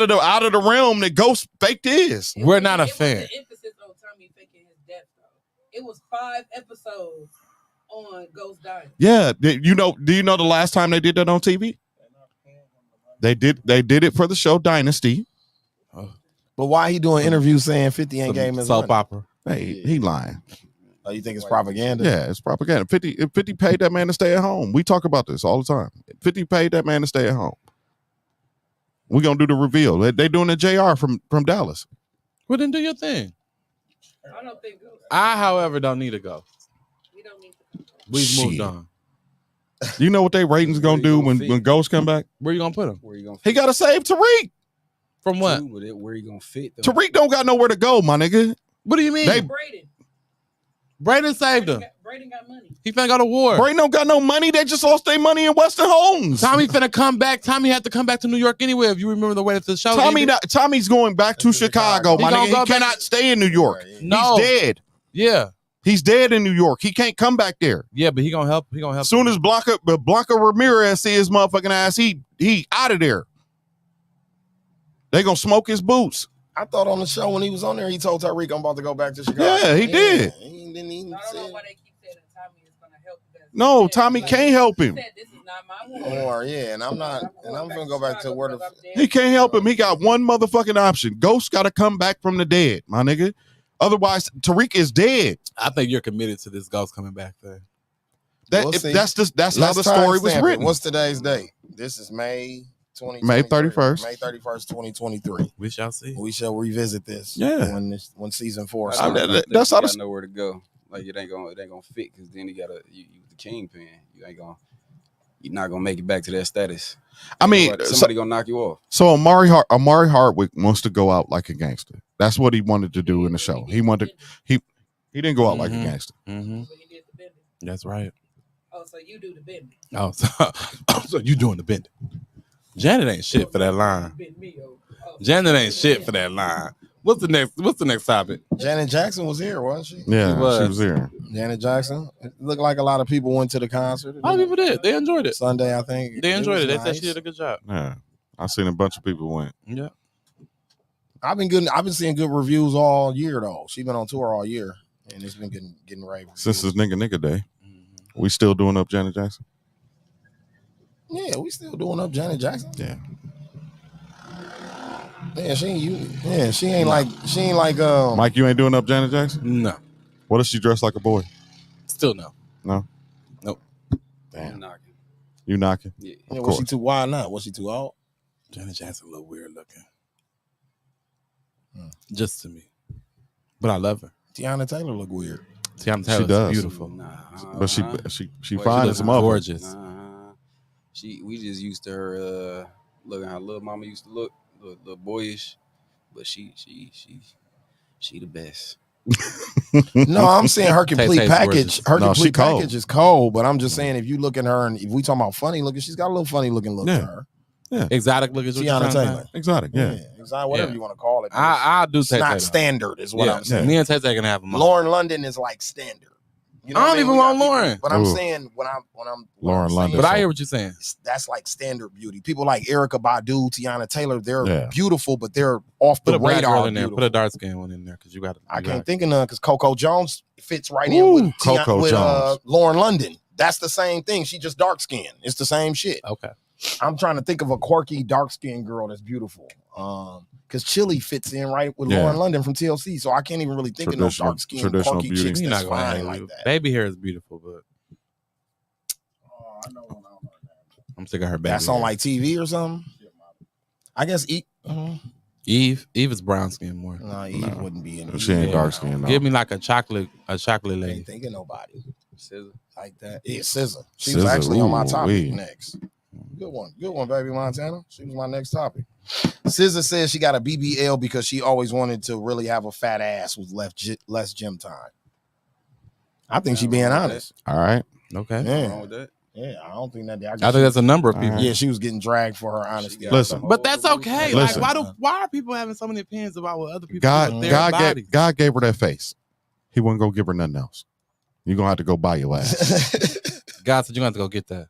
of the realm that Ghost faked his? We're not a fan. The emphasis on Tommy faking his death, though. It was 5 episodes on Ghost dying. Yeah, do you know the last time they did that on TV? They did it for the show Dynasty. But why he doing interviews saying 50 ain't gave him his soap money? opera? Hey, he lying. Oh, you think it's propaganda? Yeah, it's propaganda. 50 paid that man to stay at home. We talk about this all the time. 50 paid that man to stay at home. We're gonna do the reveal. They doing the JR from Dallas. Well, then do your thing. I don't think Ghost. I, however, don't need to go. We don't need to. We've moved on. You know what they ratings gonna do when Ghost come back? Where you gonna put him? Where you gonna? He gotta save Tariq. From what? Where you gonna fit? Though? Tariq don't got nowhere to go, my nigga. What do you mean? Braden saved him. Braden got money. He finna go to war. Braden don't got no money. They just lost their money in Western Homes. Tommy finna come back. Tommy had to come back to New York anyway. If you remember the way that the show ended. Tommy's going back to Chicago, my nigga. He cannot stay in New York. No. He's dead. Yeah. He's dead in New York. He can't come back there. Yeah, but he gonna help. As soon as Blanca Ramirez see his motherfucking ass, he out of there. They gonna smoke his boots. I thought on the show when he was on there, he told Tyreek I'm about to go back to Chicago. Yeah, he did. He didn't even say it. No, Tommy can't help him. Or and I'm gonna go back to where the He can't help him. He got one motherfucking option. Ghost got to come back from the dead, my nigga. Otherwise, Tariq is dead. I think you're committed to this Ghost coming back there. That's how the story was written. What's today's date? This is May 2023. May 31st. May 31st, 2023. We shall see. We shall revisit this. Yeah. When season 4 I starts. that's how. Nowhere to go. Like it ain't gonna fit because then you the kingpin. You're not gonna make it back to that status. I mean, somebody gonna knock you off. So Amari Hardwick wants to go out like a gangster. That's what he wanted to do in the show. He didn't go out like a gangster. Mm-hmm. That's right. Oh, so you do the bending. Oh, so you doing the bending. Janet ain't shit for that line. Janet ain't shit for that line. What's the next topic? Janet Jackson was here, wasn't she? Yeah, she was here. Janet Jackson. It looked like a lot of people went to the concert. A lot of people did. They enjoyed it. Sunday, I think. They enjoyed it. They nice. said she did a good job. Yeah. I seen a bunch of people went. Yeah. I've been seeing good reviews all year though. She's been on tour all year. And it's been getting rave reviews. Since it's nigga day. We still doing up Janet Jackson? Yeah, we still doing up Janet Jackson. Yeah. Yeah, she ain't like Mike, you ain't doing up Janet Jackson? No. What if she dressed like a boy? Still no. No? Nope. Damn. I'm knocking. You knocking? Yeah. Was she too why not? Was she too old? Janet Jackson a little weird looking. Just to me. But I love her. Tiana Taylor look weird. Tiana Taylor does. beautiful. But she Boy, fine she as a looks mother. gorgeous. We just used to her looking how little mama used to look, little boyish, but she the best. No, I'm saying her complete package. Her complete cold. package is cold, but I'm just saying if you look at her and if we talking about funny looking, she's got a little funny looking look to her. Yeah. Exotic look is what Tiana Taylor. Exotic, yeah. Exotic, whatever you want to call it. I do it's Tay not Taylor. standard, is what I'm saying. Me and Tay Tay gonna have a moment. Lauren London is like standard. You know I what don't mean? even want Lauren. But I'm saying when I'm Lauren London. But I hear what you're saying. That's like standard beauty. People like Erykah Badu, Tiana Taylor, they're Yeah. beautiful, but they're off Put the a black radar. girl in there. beautiful. Put a dark skin one in there because you got. I can't think of none because Coco Jones fits right Ooh, in with, Coco Jones. Lauren London. That's the same thing. She just dark skinned. It's the same shit. Okay. I'm trying to think of a quirky dark skinned girl that's beautiful. Because Chili fits in right with Yeah. Lauren London from TLC, so I can't even really think of no dark skinned traditional quirky beauty. chicks You're that's not gonna fine have like it. that. Baby hair is beautiful, but I'm sick of her baby. That's on hair. like TV or something. I guess Eve is brown skin more. No, Eve wouldn't be in it. She ain't dark skinned. Give me like a chocolate I lady. ain't thinking nobody Scissor. like that. Yeah, SZA. She SZA, was actually on my ooh, topic wee. next. Good one, baby Montana. She was my next topic. SZA says she got a BBL because she always wanted to really have a fat ass with less gym time. I think she being honest. All right. Okay. Yeah. Wrong with that? Yeah, I don't think that. I think that's a number of people. All Yeah, she was getting dragged for her honesty. Listen. But that's okay. Listen. Like, why are people having so many opinions about what other people do with their bodies? God gave her that face. He wasn't gonna give her nothing else. You're gonna have to go buy your ass. God said you're gonna have to go get that.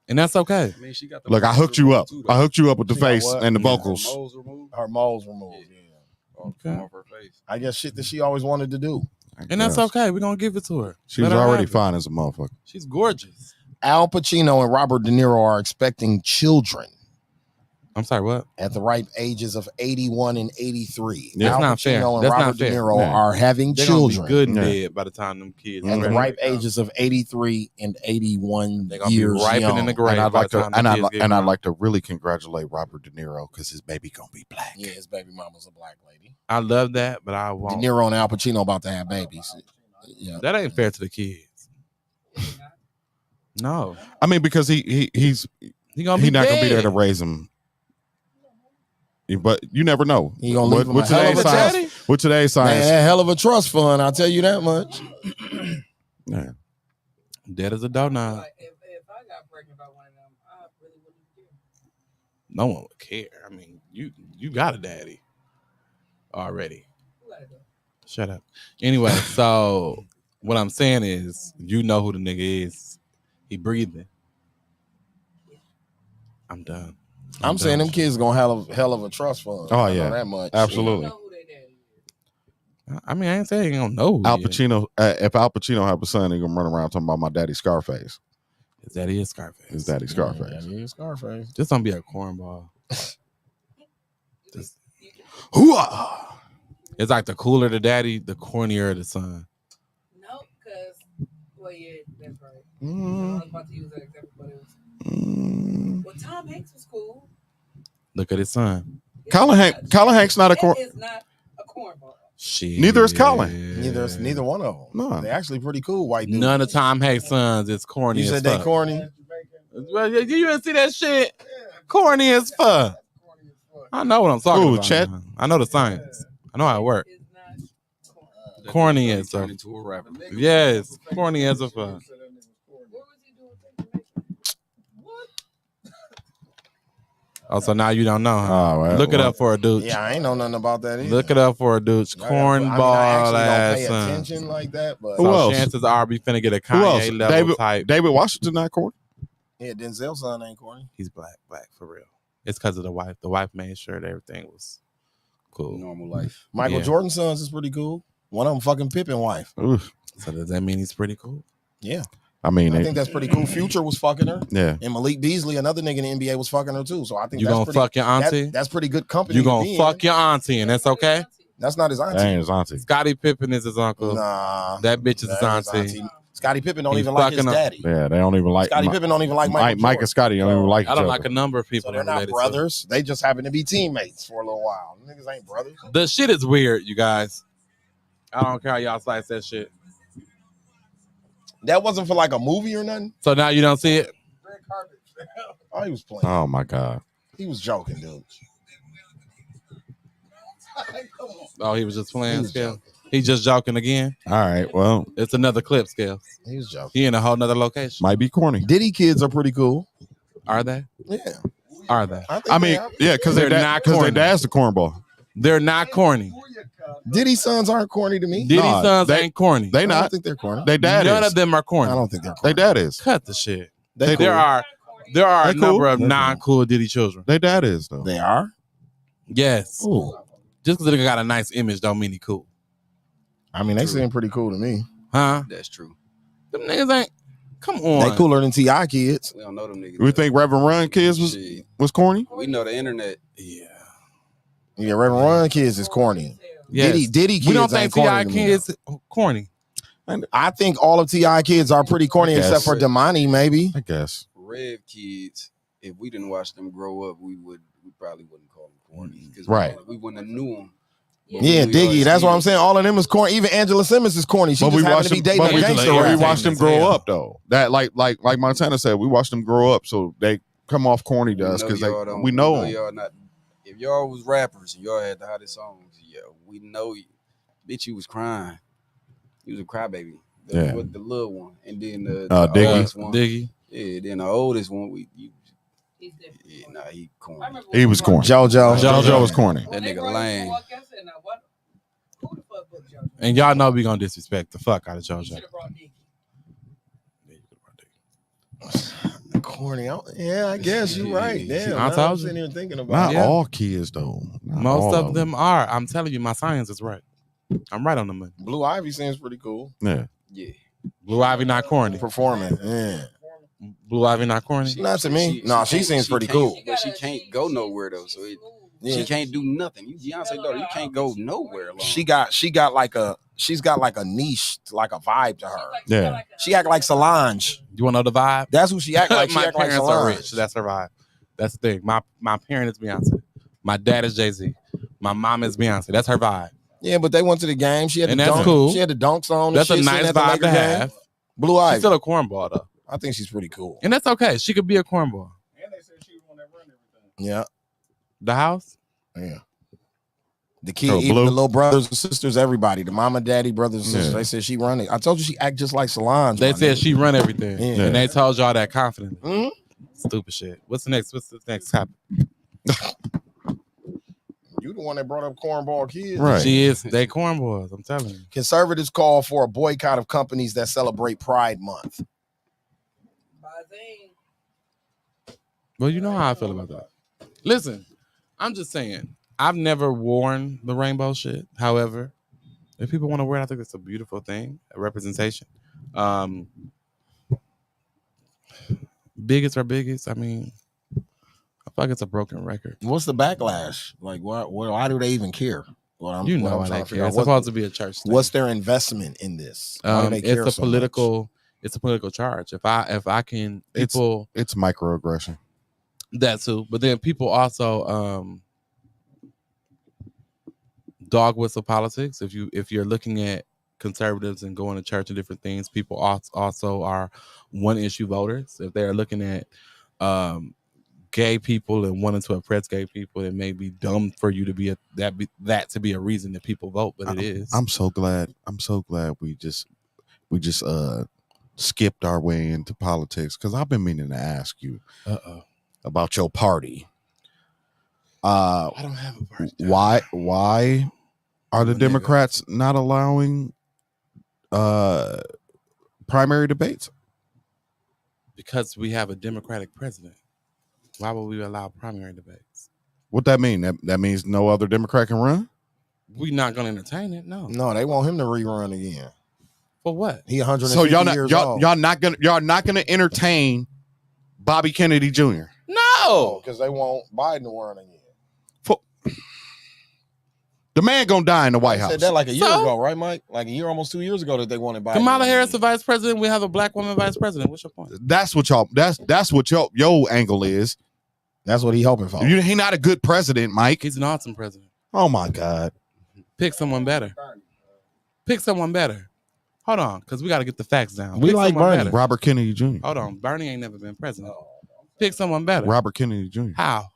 And that's okay. I mean, she got the Look, I hooked you up. I hooked you up with the face and the vocals. Her moles removed. Yeah. Okay. Off her face. I guess shit that she always wanted to do. And that's okay. We're gonna give it to her. She was already fine as a motherfucker. She's gorgeous. Al Pacino and Robert De Niro are expecting children. I'm sorry, what? At the ripe ages of 81 and 83. Yeah. Al That's not fair. Pacino and That's Robert not De fair. Niro are having They're children. gonna be good and dead by the time them kids. At the ripe ages of 83 and 81 They're gonna years be ripening young. in the grave. And I'd by like the to, time and the I'd, kids li- get and I'd grown. like to really congratulate Robert De Niro because his baby gonna be black. Yeah, his baby mama's a black lady. I love that, but I De won't. Niro and Al Pacino about to have babies. Yeah. That ain't fair to the kids. No, I mean, because he's gonna be not gonna be there dead. to raise him. But you never know. He gonna leave him with a hell of today's a science, trust. with today's Man, science, that hell of a trust fund, I'll tell you that much. yeah. Dead as a doorknob. If I got pregnant by one of them, I really wouldn't care. No one would care. I mean, you got a daddy already. Shut up. Anyway, so what I'm saying is, you know who the nigga is. He breathing. I'm done. I'm saying them kids gonna have hell of a trust fund. Oh I know yeah, that much. absolutely. I mean, I ain't saying you don't know. Al Pacino, if Al Pacino have a son, he gonna run around talking about my daddy Scarface. His daddy is Scarface. His daddy Scarface. Yeah, he is Scarface. Just don't be a cornball. Just, hooah! It's like the cooler the daddy, the cornier the son. No, because, well, yeah, that's right. I Mm. was about to use that example, but it was. Well, Tom Hanks was cool. Look at his son. Colin Hanks not a corn. That is not a cornball. Shit. Neither is Colin. Neither one of them. No. They're actually pretty cool white dudes. None of Tom Hanks' sons is corny. You as said they fuck. corny? Well, you didn't see that shit? Corny as fuck. I know what I'm talking Ooh, about. Chet. man. I know the science. I know how it works. Corny as Turn fuck. into a rapper. Yes, corny as a fuck. Oh, so now you don't know, huh? Oh, well, Look it well. up for a dude. Yeah, I ain't know nothing about that either. Look it up for a dude. Cornball I ass actually don't pay son. attention like that, but Who So else? chances are we finna get a Who else? Kanye level type. David Washington not corny. yeah, Denzel's son ain't corny. He's black for real. It's because of the wife. The wife made sure that everything was cool. Normal life. Michael Yeah. Jordan's sons is pretty cool. One of them fucking Pippen wife. Oof. So does that mean he's pretty cool? Yeah, I mean, I think that's pretty cool. Future was fucking her. yeah. And Malik Beasley, another nigga in the NBA, was fucking her too. So I think You that's gonna pretty, fuck your auntie? That's pretty good company. You to gonna be in. fuck your auntie, and that's okay? That's not his That auntie. ain't his auntie. Scottie Pippen is his uncle. Nah, That bitch is his that ain't auntie. Scottie Pippen don't He even like his fucking up. daddy. Yeah, they don't even like Scottie Pippen don't even like Michael Mike Jordan. and Scotty don't even like each I don't other. like a number of people. So they're not related to. brothers. They just happen to be teammates for a little while. Niggas ain't brothers. The shit is weird, you guys. I don't care how y'all slice that shit. That wasn't for like a movie or nothing. So now you don't see it? Oh, he was playing. Oh my god. He was joking, dude. Oh, he was just playing He was Scale. joking. He just joking again. All right. Well, It's another clip, Scale. He was joking. He in a whole nother location. might be corny. Diddy kids are pretty cool. Are they? Yeah. Are they? think I mean, they are. yeah, because They're their not because their corny. dad's the cornball. They're not corny. Diddy's sons aren't corny to me. Diddy's Nah, sons they- ain't corny. They I don't not. think they're corny. They dad None is. of them are corny. I don't think they're They corny. dad is. Cut the shit. They There are a They number cool. of non-cool Diddy children. They dad is though. They are. Yes. Ooh. Just because they got a nice image don't mean he cool. I mean, they seem pretty cool to me. Huh? That's true. Them niggas ain't. Come on. They cooler than T.I. kids. We don't know them niggas. We think Reverend Run kids Shit. was corny. We know the internet. Yeah. Yeah, Reverend Run kids is corny. Yes. Diddy kids We don't ain't think corny T.I. to me, kids corny. I think all of T.I. kids are pretty corny I guess. except for Damani, maybe. I guess. Rev kids, if we didn't watch them grow up, we probably wouldn't call them corny. Because Right. we wouldn't have knew them. Yeah, Diggy. That's what I'm saying. All of them is corny. Even Angela Simmons is corny. She But we just happened watched to be them. dating But a we, gangster we rapper. watched them as grow hell. up though. That like Montana said, we watched them grow up, so they come off corny to us because we know them. y'all not. If y'all was rappers and y'all had the hottest songs, yeah, we know you. Bitch, you was crying. You was a crybaby. Yeah. With the little one, and then the Diggy. oldest one. Diggy. Yeah, then the oldest one, He's different. he corny. I remember He was corny. JoJo. JoJo was corny. That nigga lame. Now, what? Who the fuck booked JoJo? And y'all know we gonna disrespect the fuck out of Should JoJo. have brought Nicki. Corny. Yeah, I guess you're right. Damn, I now told I'm you. sitting here thinking about Not it. all kids though. Not Most all of them are. I'm telling you, my science is right. I'm right on the money. Blue Ivy seems pretty cool. Yeah. Yeah. Blue Ivy not corny. Performing. Yeah. Blue Ivy not corny. Not to me. She seems pretty can't- cool. But she can't go nowhere though. So she can't do nothing. You Beyonce daughter, you can't go nowhere alone. She's got like a niche, like a vibe to her. Yeah. She act like Solange. You want to know the vibe? That's who she act like. She My act like parents are Solange. rich. That's her vibe. That's the thing. My parent is Beyonce. My dad is Jay-Z. My mom is Beyonce. That's her vibe. Yeah, but they went to the game. She had And the that's dunk. cool. She had the dunks on. That's a and shit, nice sitting at the vibe Laker to game. have. Blue Ivy. She's still a cornball though. I think she's pretty cool. And that's okay. She could be a cornball. Yeah. The house? Yeah. The kid, Oh, even Blue? the little brothers and sisters, everybody, the mama, daddy, brothers and sisters. Yeah. They said she run it. I told you she act just like Solange. They my said nigga. she run everything. Yeah. And they told y'all that confidently. Mhm. Stupid shit. What's the next topic? You the one that brought up cornball kids. Right. She is. They cornballs. I'm telling you. Conservatives call for a boycott of companies that celebrate Pride Month. Well, you know how I feel about that. Listen, I'm just saying, I've never worn the rainbow shit. However, if people want to wear it, I think it's a beautiful thing, a representation. Biggest are biggest. I mean, I feel like it's a broken record. What's the backlash? Like, why do they even care? You know why they care. It's supposed to be a church thing. What's their investment in this? Why do they care It's a so political. It's a political charge. If I can, people. It's microaggression. That too, but then people also dog whistle politics. If you're looking at conservatives and going to church and different things, people also are one issue voters. If they're looking at gay people and wanting to oppress gay people, it may be dumb for you to be that to be a reason that people vote, but it is. I'm so glad we just skipped our way into politics because I've been meaning to ask you about your party. I don't have a party. Why are the Democrats not allowing primary debates? Because we have a Democratic president. Why would we allow primary debates? What that mean? That means no other Democrat can run? We're not going to entertain it. No. No, they want him to rerun again. For what? He 150 So years old. y'all not gonna entertain Bobby Kennedy Jr. No, because they want Biden to run again. The man gonna die in the White House. Said that like a year ago, right, Mike? Like a year, almost 2 years ago, that they wanted Biden. Kamala Harris, the vice president. We have a black woman vice president. What's your point? That's what y'all. That's what your angle is. That's what he hoping for. He not a good president, Mike. He's an awesome president. Oh my God. Pick someone better. Pick someone better. Hold on, because we got to get the facts down. We Pick like someone Bernie. better. Robert Kennedy Jr. Hold on, Bernie ain't never been president. Pick someone better. Robert Kennedy Jr. How?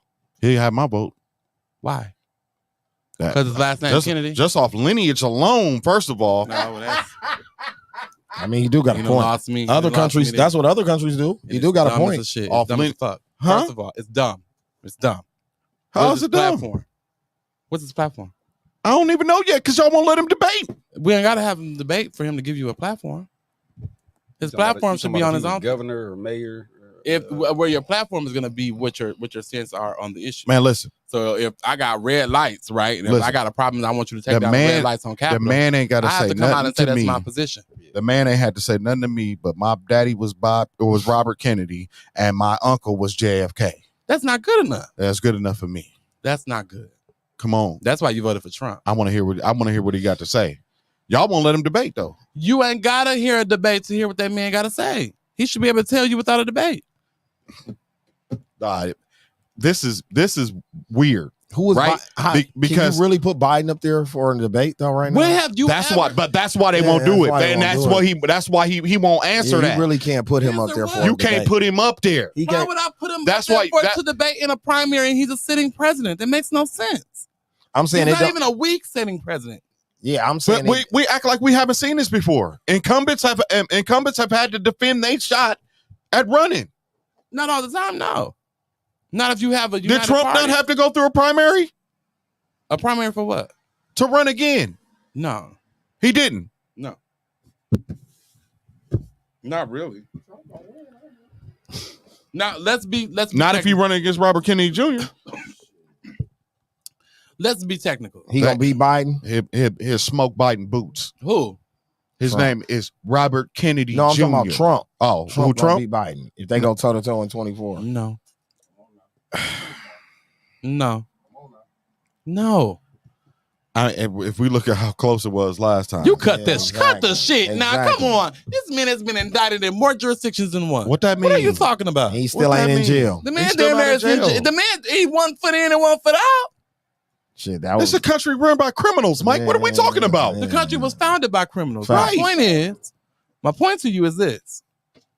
He had my vote. Why? Because his last name Kennedy. Just off lineage alone, first of all. No, that's. I mean, he do got a You point. done lost me. Other You done lost countries, me that's what other countries do. He do got a dumb point. As a shit. Off It's dumb as lin- fuck. Huh? First of all, it's dumb. It's dumb. How's What's his it dumb? platform? What's his platform? I don't even know yet because y'all won't let him debate. We ain't got to have him debate for him to give you a platform. His platform should be on his own. Governor or mayor. If where your platform is going to be what your stance are on the issue. Man, listen. So if I got red lights, right, and if Listen. I got a problem, I want you to take The down man- the red lights on Capitol. The man ain't got to I have say to come out nothing and say to that's me. my position. The man ain't had to say nothing to me, but my daddy was Robert Kennedy and my uncle was JFK. That's not good enough. That's good enough for me. That's not good. Come on. That's why you voted for Trump. I want to hear what he got to say. Y'all won't let him debate though. You ain't gotta hear a debate to hear what that man got to say. He should be able to tell you without a debate. This is weird. Who was right? because can you really put Biden up there for a debate though? Right now, When have you? That's ever, why, but that's why they won't do it. And that's why he won't answer that. You really can't put him up there for. You can't put him up there. Why would I put him That's up there why to debate in a primary and he's a sitting president? That makes no sense. I'm saying he's it not don't- even a weak sitting president. Yeah, I'm saying But we act like we haven't seen this before. Incumbents have had to defend their shot at running. Not all the time, no. Not if you have a Did united Trump party. not have to go through a primary? A primary for what? To run again. No. He didn't. No. Not really. Now let's be Not if you running against Robert Kennedy Jr. Let's be technical. He gonna beat Biden? He'll smoke Biden boots. Who? His Trump. name is Robert Kennedy Jr. No, I'm talking about Trump. Oh, Trump Trump? beat Biden if they go toe to toe in 24. No. No. No. If we look at how close it was last time, You cut this. Cut the shit. Now, Exactly. come on. This man has been indicted in more jurisdictions than one. What that mean? What are you talking about? He still ain't in jail. The man He's still damn not near in is in jail. jail. The man, he 1 foot in and 1 foot out. Shit, that This was is a country run by criminals, Mike. What are we talking about? The country was founded by criminals. Facts. My point to you is this.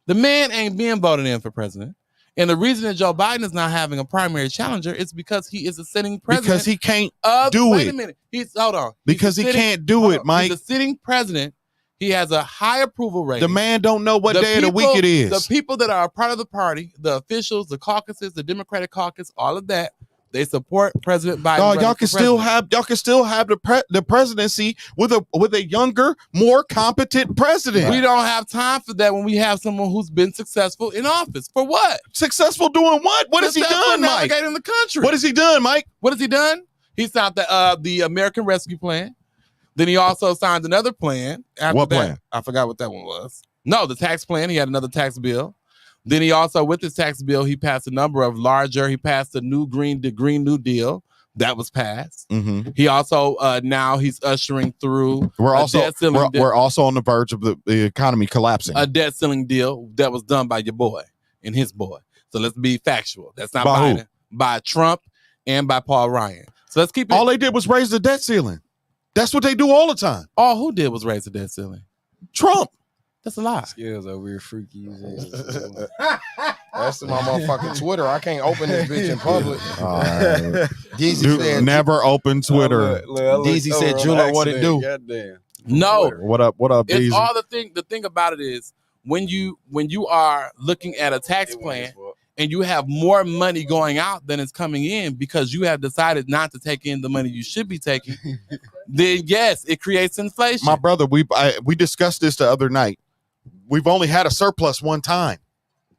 The man ain't being voted in for president. And the reason that Joe Biden is not having a primary challenger is because he is a sitting president. Because he can't do wait it. a minute. Hold on. Because he can't do it, Mike. He's a sitting president. He has a high approval rating. The man don't know what day of the week it is. The people that are a part of the party, the officials, the caucuses, the Democratic caucus, all of that, they support President Biden. Dog, y'all can still have the presidency with a younger, more competent president. We don't have time for that when we have someone who's been successful in office. For what? Successful doing what? What has he Successful done, Mike? navigating the country. What has he done, Mike? What has he done? He signed the American Rescue Plan. Then he also signed another plan. After What that, plan? I forgot what that one was. No, the tax plan. He had another tax bill. Then he also, with his tax bill, he passed a number of larger. He passed the Green New Deal that was passed. Mm-hmm. He also now he's ushering through. We're also debt on the verge of the economy collapsing. A debt ceiling deal that was done by your boy and his boy. So let's be factual. That's not By who? Biden. By Trump and by Paul Ryan. So let's keep it. All they did was raise the debt ceiling. That's what they do all the time. All who did was raise the debt ceiling. Trump. That's a lie. Scales over here freaky. That's my motherfucking Twitter. I can't open this bitch in public. Deezy Dude, said, never open Twitter. Deezy said, Julo, what it do? Goddamn. No. What up, It's Deezy? all the thing about it is when you are looking at a tax plan and you have more money going out than is coming in because you have decided not to take in the money you should be taking, then yes, it creates inflation. My brother, we discussed this the other night. We've only had a surplus one time.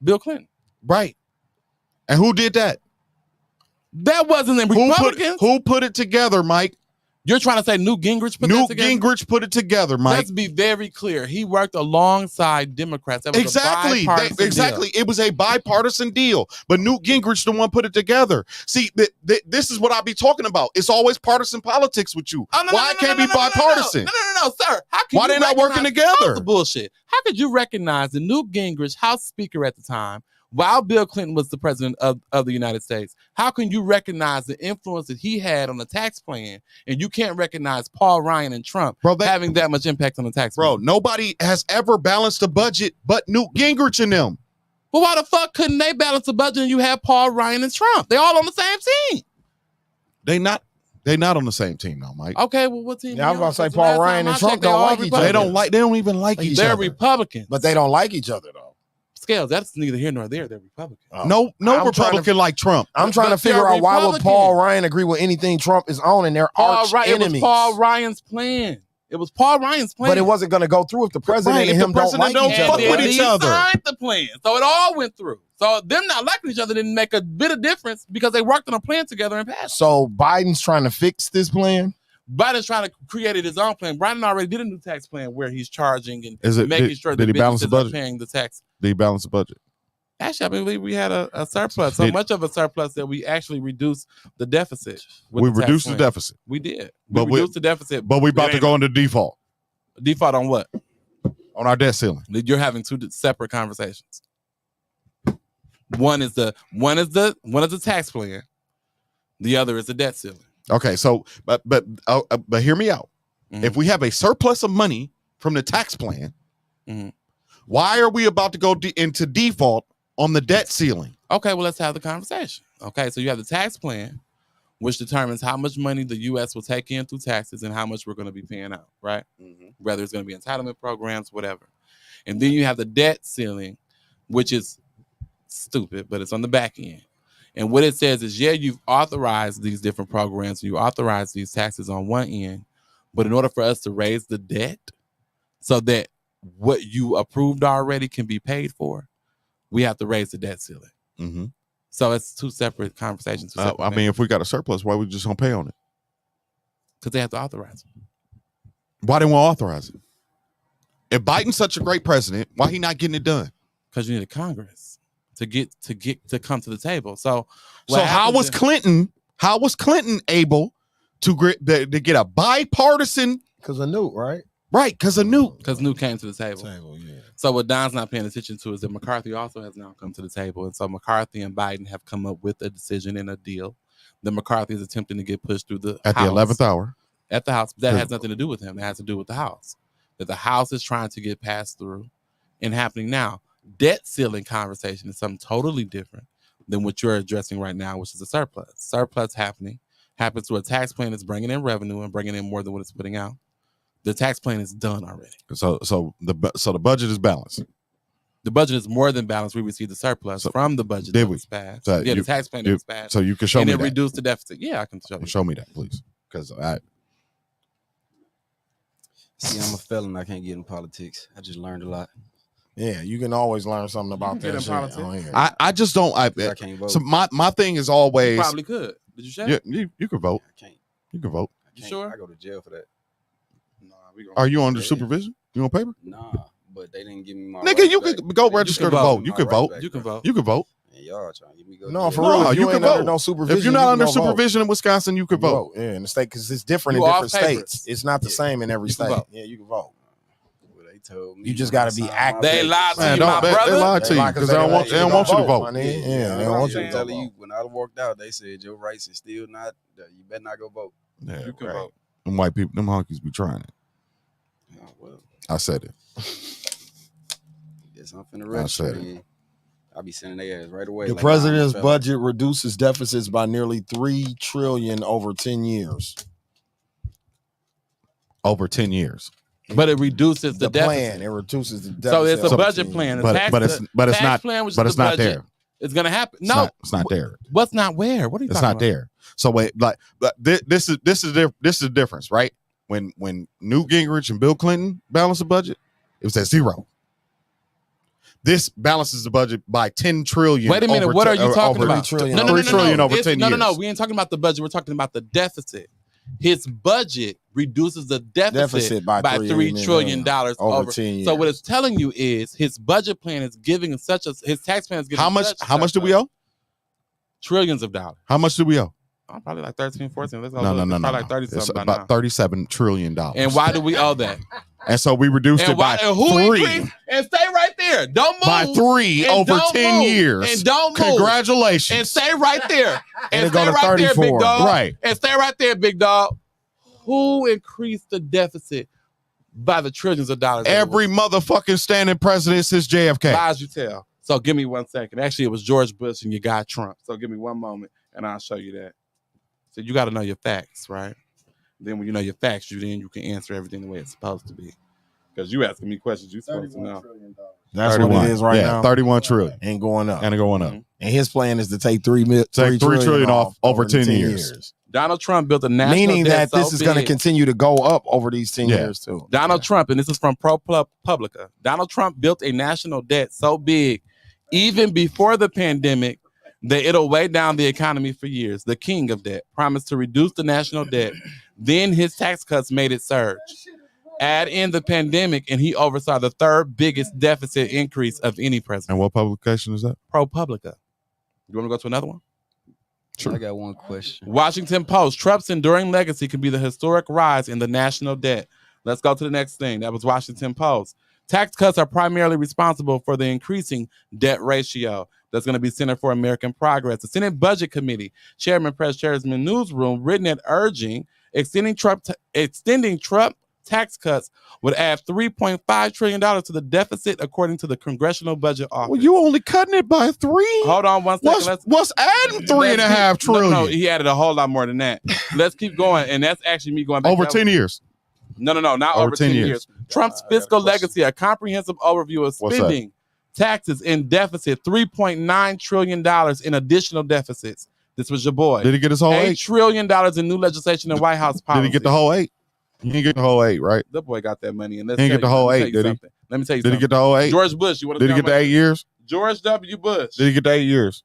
Bill Clinton. Right. And who did that? That wasn't the Republicans. Who put it together, Mike? You're trying to say Newt Gingrich put that together? Newt Gingrich put it together, Mike. Let's be very clear. He worked alongside Democrats. That was Exactly. a bipartisan Exactly. deal. It was a bipartisan deal, but Newt Gingrich the one put it together. See, this is what I be talking about. It's always partisan politics with you. Why it can't be bipartisan? No, sir. How can Why they not working together? That's the bullshit. How could you recognize that Newt Gingrich, House Speaker at the time, while Bill Clinton was the president of the United States, how can you recognize the influence that he had on the tax plan and you can't recognize Paul Ryan and Trump having that much impact on the tax plan? Bro, nobody has ever balanced a budget but Newt Gingrich and them. Well, why the fuck couldn't they balance the budget and you have Paul Ryan and Trump? They all on the same team. They not on the same team though, Mike. Okay, well, what team? Yeah, I was gonna say Paul Ryan and Trump don't like each other. They don't even like each other. They're Republicans. But they don't like each other though. Scales, that's neither here nor there. They're Republicans. No Republican like Trump. I'm trying to figure out why would Paul Ryan agree with anything Trump is on and they're arch enemies. It was Paul Ryan's plan. It was Paul Ryan's plan. But it wasn't going to go through if the president and him don't like each other. He signed the plan. So it all went through. So them not liking each other didn't make a bit of difference because they worked on a plan together and passed. So Biden's trying to fix this plan? Biden's trying to create his own plan. Biden already did a new tax plan where he's charging and making sure that businesses are paying the tax. Did he balance the budget? Actually, I believe we had a surplus. So much of a surplus that we actually reduced the deficit. We reduced the deficit. We did. But we reduced the deficit. But we about to go into default. Default on what? On our debt ceiling. You're having two separate conversations. One is the tax plan. The other is the debt ceiling. Okay, so but hear me out. Mm-hmm. If we have a surplus of money from the tax plan, why are we about to go into default on the debt ceiling? Okay, well, let's have the conversation. Okay, so you have the tax plan, which determines how much money the U.S. will take in through taxes and how much we're going to be paying out, right? Whether it's going to be entitlement programs, whatever. And then you have the debt ceiling, which is stupid, but it's on the back end. And what it says is, yeah, you've authorized these different programs, you authorize these taxes on one end, but in order for us to raise the debt so that what you approved already can be paid for, we have to raise the debt ceiling. Mm-hmm. So it's two separate conversations. I mean, if we got a surplus, why we just gonna pay on it? Because they have to authorize it. Why didn't we authorize it? If Biden's such a great president, why he not getting it done? Because you need a Congress to come to the table. So how was Clinton able to get a bipartisan? Because of Newt, right? Right, because of Newt. Because Newt came to the table. Yeah. So what Don's not paying attention to is that McCarthy also has now come to the table. And so McCarthy and Biden have come up with a decision and a deal that McCarthy is attempting to get pushed through the At House. the 11th hour. At the House. That has nothing to do with him. It has to do with the House. That the House is trying to get passed through and happening now. Debt ceiling conversation is something totally different than what you're addressing right now, which is a surplus. Surplus happens through a tax plan that's bringing in revenue and bringing in more than what it's putting out. The tax plan is done already. So the budget is balanced. The budget is more than balanced. We received the surplus from the budget that was passed. So the tax plan was passed. So you can show me that. And it reduced the deficit. Yeah, I can show you. Show me that, please. Because See, I'm a felon. I can't get in politics. I just learned a lot. Yeah, you can always learn something about that shit on here. I just don't. I can't vote. So my thing is always. You probably could. Did you check? Yeah, you can vote. I can't. You can vote. I can't. Sure? I go to jail for that. Are you under supervision? You on paper? Nah, but they didn't give me my nigga, rights you back. can go register to vote. You can vote. You can vote. You can vote. And y'all trying to get me go. No, to for jail. real. If you can ain't under vote. no supervision. If you're not you under can go vote. supervision in Wisconsin, you can vote. Yeah, in the state because it's different You in off different papers. states. It's not the same in every You can state. vote. Yeah, you can vote. Well, they told me You just got to be sign my active. They papers. lied to Man, you, my brother. they lied to you because they don't want you to vote. My nigga. Yeah, they don't want you to telling vote. you when I walked out, they said your rights is still not. You better not go vote. Yeah, You can right. vote. Them white people, them honkies be trying it. Oh, well, I said it. guess I'm finna I said register. it. I'll be sending their ass right away. The like, president's nah, budget reduces deficits by nearly $3 trillion over 10 years. Over 10 years. But it reduces the deficit. plan. It reduces the deficit. So it's a over budget 10 plan. years. But it's tax not. plan, which But is it's the not budget, there. It's gonna happen. It's No, not, it's not there. What's not where? What are you It's talking not about? there. So wait, but this is the difference, right? When Newt Gingrich and Bill Clinton balanced the budget, it was at zero. This balances the budget by 10 trillion. Wait a minute, what are you talking about? No, $3 trillion over 10 years. No. We ain't talking about the budget. We're talking about the deficit. His budget reduces the deficit by $3 trillion over 10 years. So what it's telling you is his budget plan is giving his tax plan is giving How much do we owe? Trillions of dollars. How much do we owe? Oh, probably like 13, 14. Let's go No. probably like 30 It's something about $37 trillion. And why do we owe that? And so we reduced it by and who 3. increased? And stay right there. Don't move. By 3 And over don't 10 move. years. And don't move. Congratulations. And stay right there. And it go stay to right there, 34. big dog. Right. And stay right there, big dog. Who increased the deficit by the trillions of dollars? Every motherfucking standing president since JFK. Lies you tell. So give me 1 second. Actually, it was George Bush and your guy Trump. So give me one moment and I'll show you that. So you got to know your facts, right? Then when you know your facts, you can answer everything the way it's supposed to be. Because you asking me questions you're supposed to know. That's what it is right now. 31 trillion. And going up. And going up. And his plan is to take $3 trillion off over 10 years. Donald Trump built a national Meaning debt that this is going to continue to go up over these 10 years too. Donald Trump, and this is from ProPublica. Donald Trump built a national debt so big, even before the pandemic, that it'll weigh down the economy for years. The king of debt promised to reduce the national debt. Then his tax cuts made it surge. Add in the pandemic, and he oversaw the third biggest deficit increase of any president. And what publication is that? ProPublica. You want to go to another one? Sure. I got one question. Washington Post. Trump's enduring legacy could be the historic rise in the national debt. Let's go to the next thing. That was Washington Post. Tax cuts are primarily responsible for the increasing debt ratio. That's going to be Center for American Progress. The Senate Budget Committee Chairman Press Chairman Newsroom written it urging extending Trump tax cuts would add $3.5 trillion to the deficit, according to the Congressional Budget Office. Well, you only cutting it by 3? Hold on 1 second. What's adding $3.5 trillion? No, he added a whole lot more than that. Let's keep going. And that's actually me going back. Over 10 years. No, not over 10 years. Trump's fiscal legacy, a comprehensive overview of spending, taxes, and deficit, $3.9 trillion in additional deficits. This was your boy. Did he get his whole $8 8? trillion in new legislation and White House policy. Did he get the whole 8? He didn't get the whole 8, right? The boy got that money. And He didn't get the whole 8, did he? Let me tell you something. Did he get the whole 8? George Bush, you want to Did he get the 8 years? George W. Bush. Did he get the 8 years?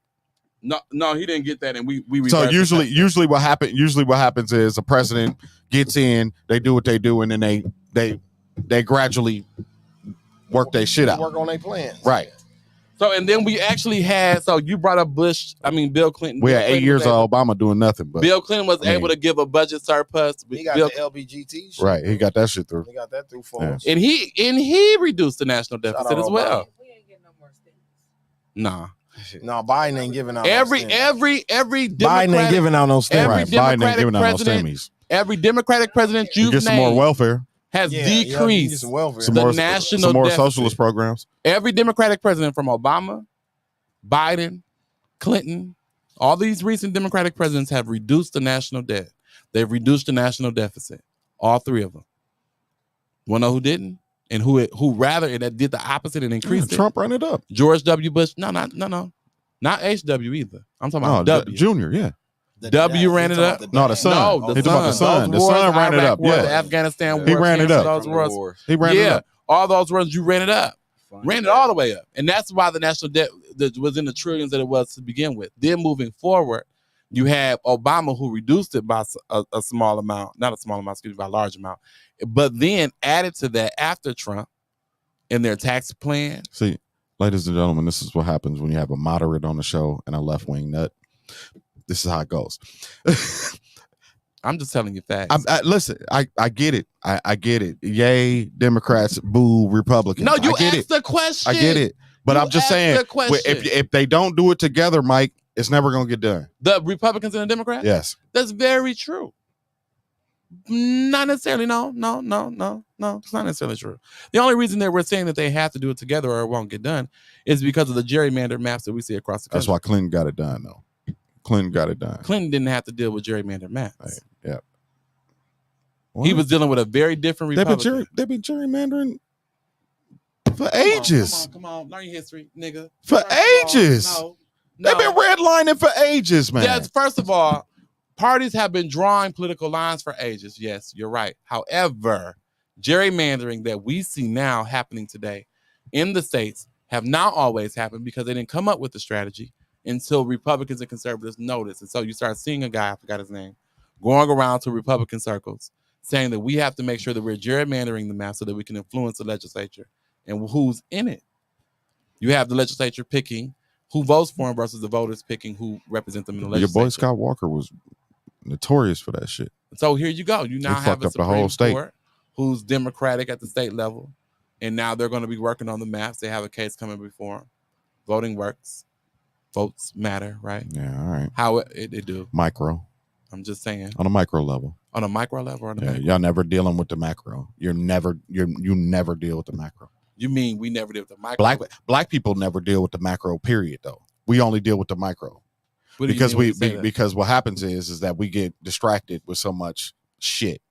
No, he didn't get that, and we So reversed it. usually what happens is a president gets in, they do what they do, and then they gradually work their shit out. Work on their plans. Right. So and then we actually had. So you brought up Bill Clinton. We had 8 years of Obama doing nothing, but Bill Clinton was able to give a budget surplus. He got the LBGT shit. Right, he got that shit through. He got that through for us. And he reduced the national deficit as well. Nah. No, Biden ain't giving out every Biden ain't giving out no stimulus. Biden ain't giving out no stimmies. Every Democratic president you've get some more welfare. Has decreased some the national more deficit. socialist programs. Every Democratic president from Obama, Biden, Clinton, all these recent Democratic presidents have reduced the national debt. They've reduced the national deficit. All three of them. Want to know who didn't? And who rather that did the opposite and increased it? Trump ran it up. George W. Bush. No. Not HW either. I'm talking about W. Junior, yeah. W ran it up. No, the son. No, He's talking about the son. The son ran it up. The Yeah. Afghanistan war. He ran it up. Those wars. He ran it up. All those runs, you ran it up. Ran it all the way up. And that's why the national debt was in the trillions that it was to begin with. Then moving forward, you have Obama who reduced it by a small amount. Not a small amount, excuse me, by a large amount. But then added to that after Trump in their tax plan. See, ladies and gentlemen, this is what happens when you have a moderate on the show and a left-wing nut. This is how it goes. I'm just telling you facts. Listen, I get it. I get it. Yay, Democrats, boo, Republicans. No, you I get asked the question. I get it. But I'm just saying, if they don't do it together, Mike, it's never going to get done. The Republicans and the Democrats? Yes. That's very true. Not necessarily. No. It's not necessarily true. The only reason that we're saying that they have to do it together or it won't get done is because of the gerrymandered maps that we see across the country. That's why Clinton got it done, though. Clinton got it done. Clinton didn't have to deal with gerrymandered maps. Right. Yeah. He was dealing with a very different Republican. They've been gerrymandering for ages. Come on. Learn your history, nigga. For ages. No. They've been redlining for ages, man. Yes, first of all, parties have been drawing political lines for ages. Yes, you're right. However, gerrymandering that we see now happening today in the states have not always happened because they didn't come up with the strategy until Republicans and conservatives noticed. And so you start seeing a guy, I forgot his name, going around to Republican circles saying that we have to make sure that we're gerrymandering the map so that we can influence the legislature and who's in it. You have the legislature picking who votes for him versus the voters picking who represent them in the legislature. Your boy Scott Walker was notorious for that shit. So here you go. You now have a Supreme the whole state Court who's Democratic at the state level, and now they're going to be working on the maps. They have a case coming before them. Voting works. Votes matter, right? Yeah, all right. How it do. Micro. I'm just saying. On a micro level. On a micro level or on a macro? Y'all never dealing with the macro. You never deal with the macro. You mean we never deal with the micro? Black people never deal with the macro, period, though. We only deal with the micro. Because what happens is that we get distracted with so much shit.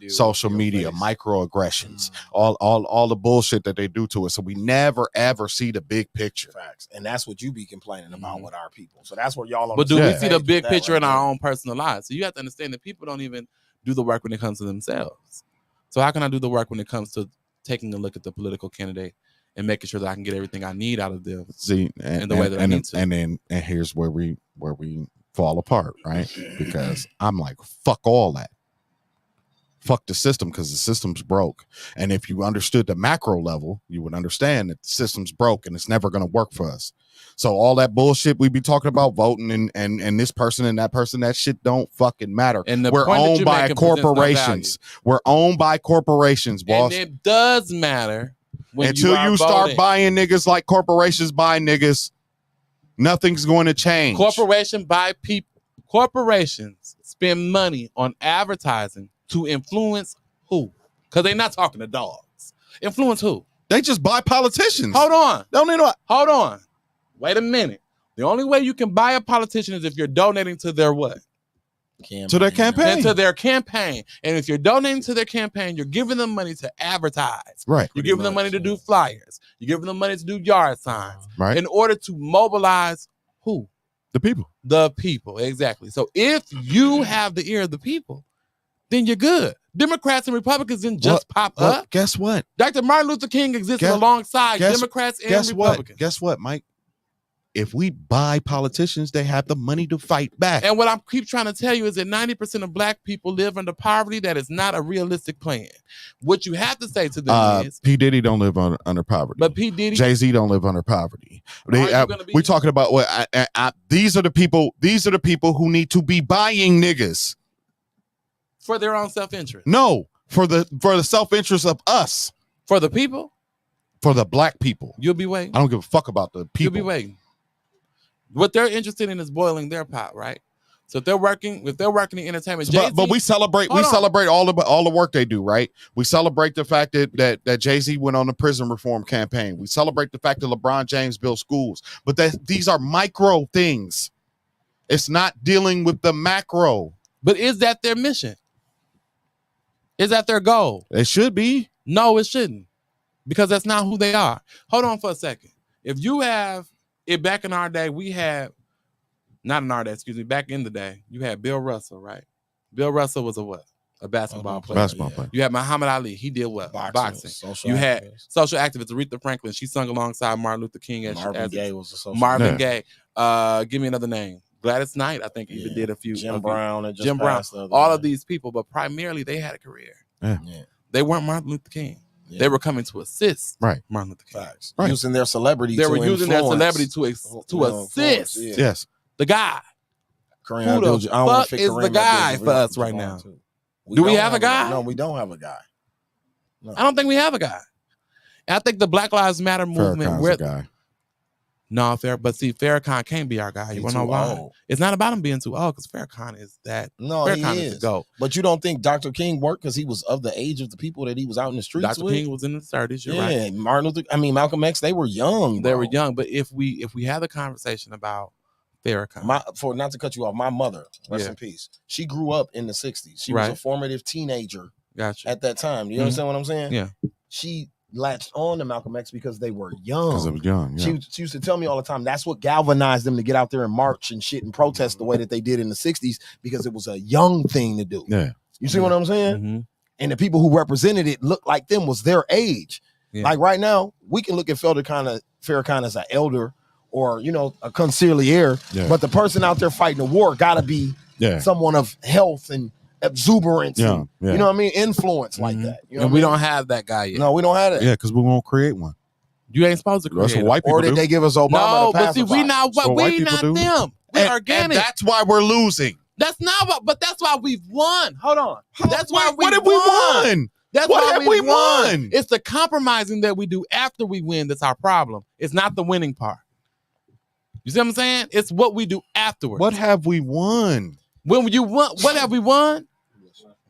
Social media, microaggressions, all the bullshit that they do to us. So we never ever see the big picture. Facts. And that's what you be complaining about with our people. So that's what y'all But do we see the big picture in our own personal lives? So you have to understand that people don't even do the work when it comes to themselves. So how can I do the work when it comes to taking a look at the political candidate and making sure that I can get everything I need out of them? See, in the way that I need to. And here's where we fall apart, right? Because I'm like, fuck all that. Fuck the system, because the system's broke. And if you understood the macro level, you would understand that the system's broke and it's never going to work for us. So all that bullshit we be talking about voting and this person and that person, that shit don't fucking matter. And we're owned by corporations. We're owned by corporations, boss. And it does matter when until you start voting. buying niggas like corporations buy niggas. Nothing's going to change. Corporations buy people. Corporations spend money on advertising to influence who? Because they're not talking to dogs. Influence who? They just buy politicians. Hold on. Don't need no. Hold on. Wait a minute. The only way you can buy a politician is if you're donating to their what? To their campaign. And to their campaign. And if you're donating to their campaign, you're giving them money to advertise. Right. You're giving them money to do flyers. You're giving them money to do yard signs. Right. In order to mobilize who? The people. The people. Exactly. So if you have the ear of the people, then you're good. Democrats and Republicans didn't just pop up. Guess what? Dr. Martin Luther King existed alongside Democrats and Republicans. Guess what, Mike? If we buy politicians, they have the money to fight back. And what I keep trying to tell you is that 90% of black people live under poverty. That is not a realistic plan. What you have to say to them is, P. Diddy don't live under poverty. But P. Diddy, Jay-Z don't live under poverty. We're talking about what these are the people. These are the people who need to be buying niggas for their own self-interest. No, for the self-interest of us, for the people, for the black people. You'll be waiting. I don't give a fuck about the people. You'll be waiting. What they're interested in is boiling their pot, right? So if they're working in entertainment, but we celebrate all the work they do, right? We celebrate the fact that Jay-Z went on the prison reform campaign. We celebrate the fact that LeBron James built schools. But these are micro things. It's not dealing with the macro. But is that their mission? Is that their goal? It should be. No, it shouldn't. Because that's not who they are. Hold on for a second. If you have it back in our day, back in the day, you had Bill Russell, right? Bill Russell was a basketball player. Player. You had Muhammad Ali. He did what? Boxing. You had social activist Aretha Franklin. She sung alongside Martin Luther King. Marvin Gaye was a social Marvin Gaye. Give me another name. Gladys Knight, I think, even did a few. Jim Brown. All of these people, but primarily they had a career. Yeah. They weren't Martin Luther King. Yeah. They were coming to assist Martin Luther King. Facts. Right. Using their celebrity to assist yes. the guy. Who the fuck is the guy for us right now? Do we have a guy? No, we don't have a guy. No. I don't think we have a guy. And I think the Black Lives Matter movement. Farrakhan's a guy. No, Farrakhan can't be our guy. You want to know why? Old. It's not about him being too old, because Farrakhan is that. No, Farrakhan he is the GOAT. But you don't think Dr. King worked because he was of the age of the people that he was out in the streets Dr. with? King was in the 30s. You're right. Malcolm X, they were young. They were young. But if we have a conversation about Farrakhan, not to cut you off, my mother, rest in peace, she grew up in the 60s. She was a formative teenager at that time. You understand what I'm saying? Yeah. She latched on to Malcolm X because they were young. Because they were young. Yeah. She used to tell me all the time that's what galvanized them to get out there and march and shit and protest the way that they did in the 60s, because it was a young thing to do. Yeah. You see what I'm saying? Mm-hmm. And the people who represented it looked like them, was their age. Yeah. Like right now, we can look at Farrakhan as an elder or, a conciliaire, but the person out there fighting the war gotta be someone of health and exuberance and, you know what I mean, influence like that. You know and we don't have that guy yet. No, we don't have that. Yeah, because we won't create one. You ain't supposed to create That's what white people or did do. they give us Obama? No, to but see, pacify? we not them. We're organic. And that's why we're losing. That's not what, but that's why we've won. Hold on. That's why what have we won? That's what why have we won? It's the compromising that we do after we win that's our problem. It's not the winning part. You see what I'm saying? It's what we do afterwards. What have we won? When you won, what have we won?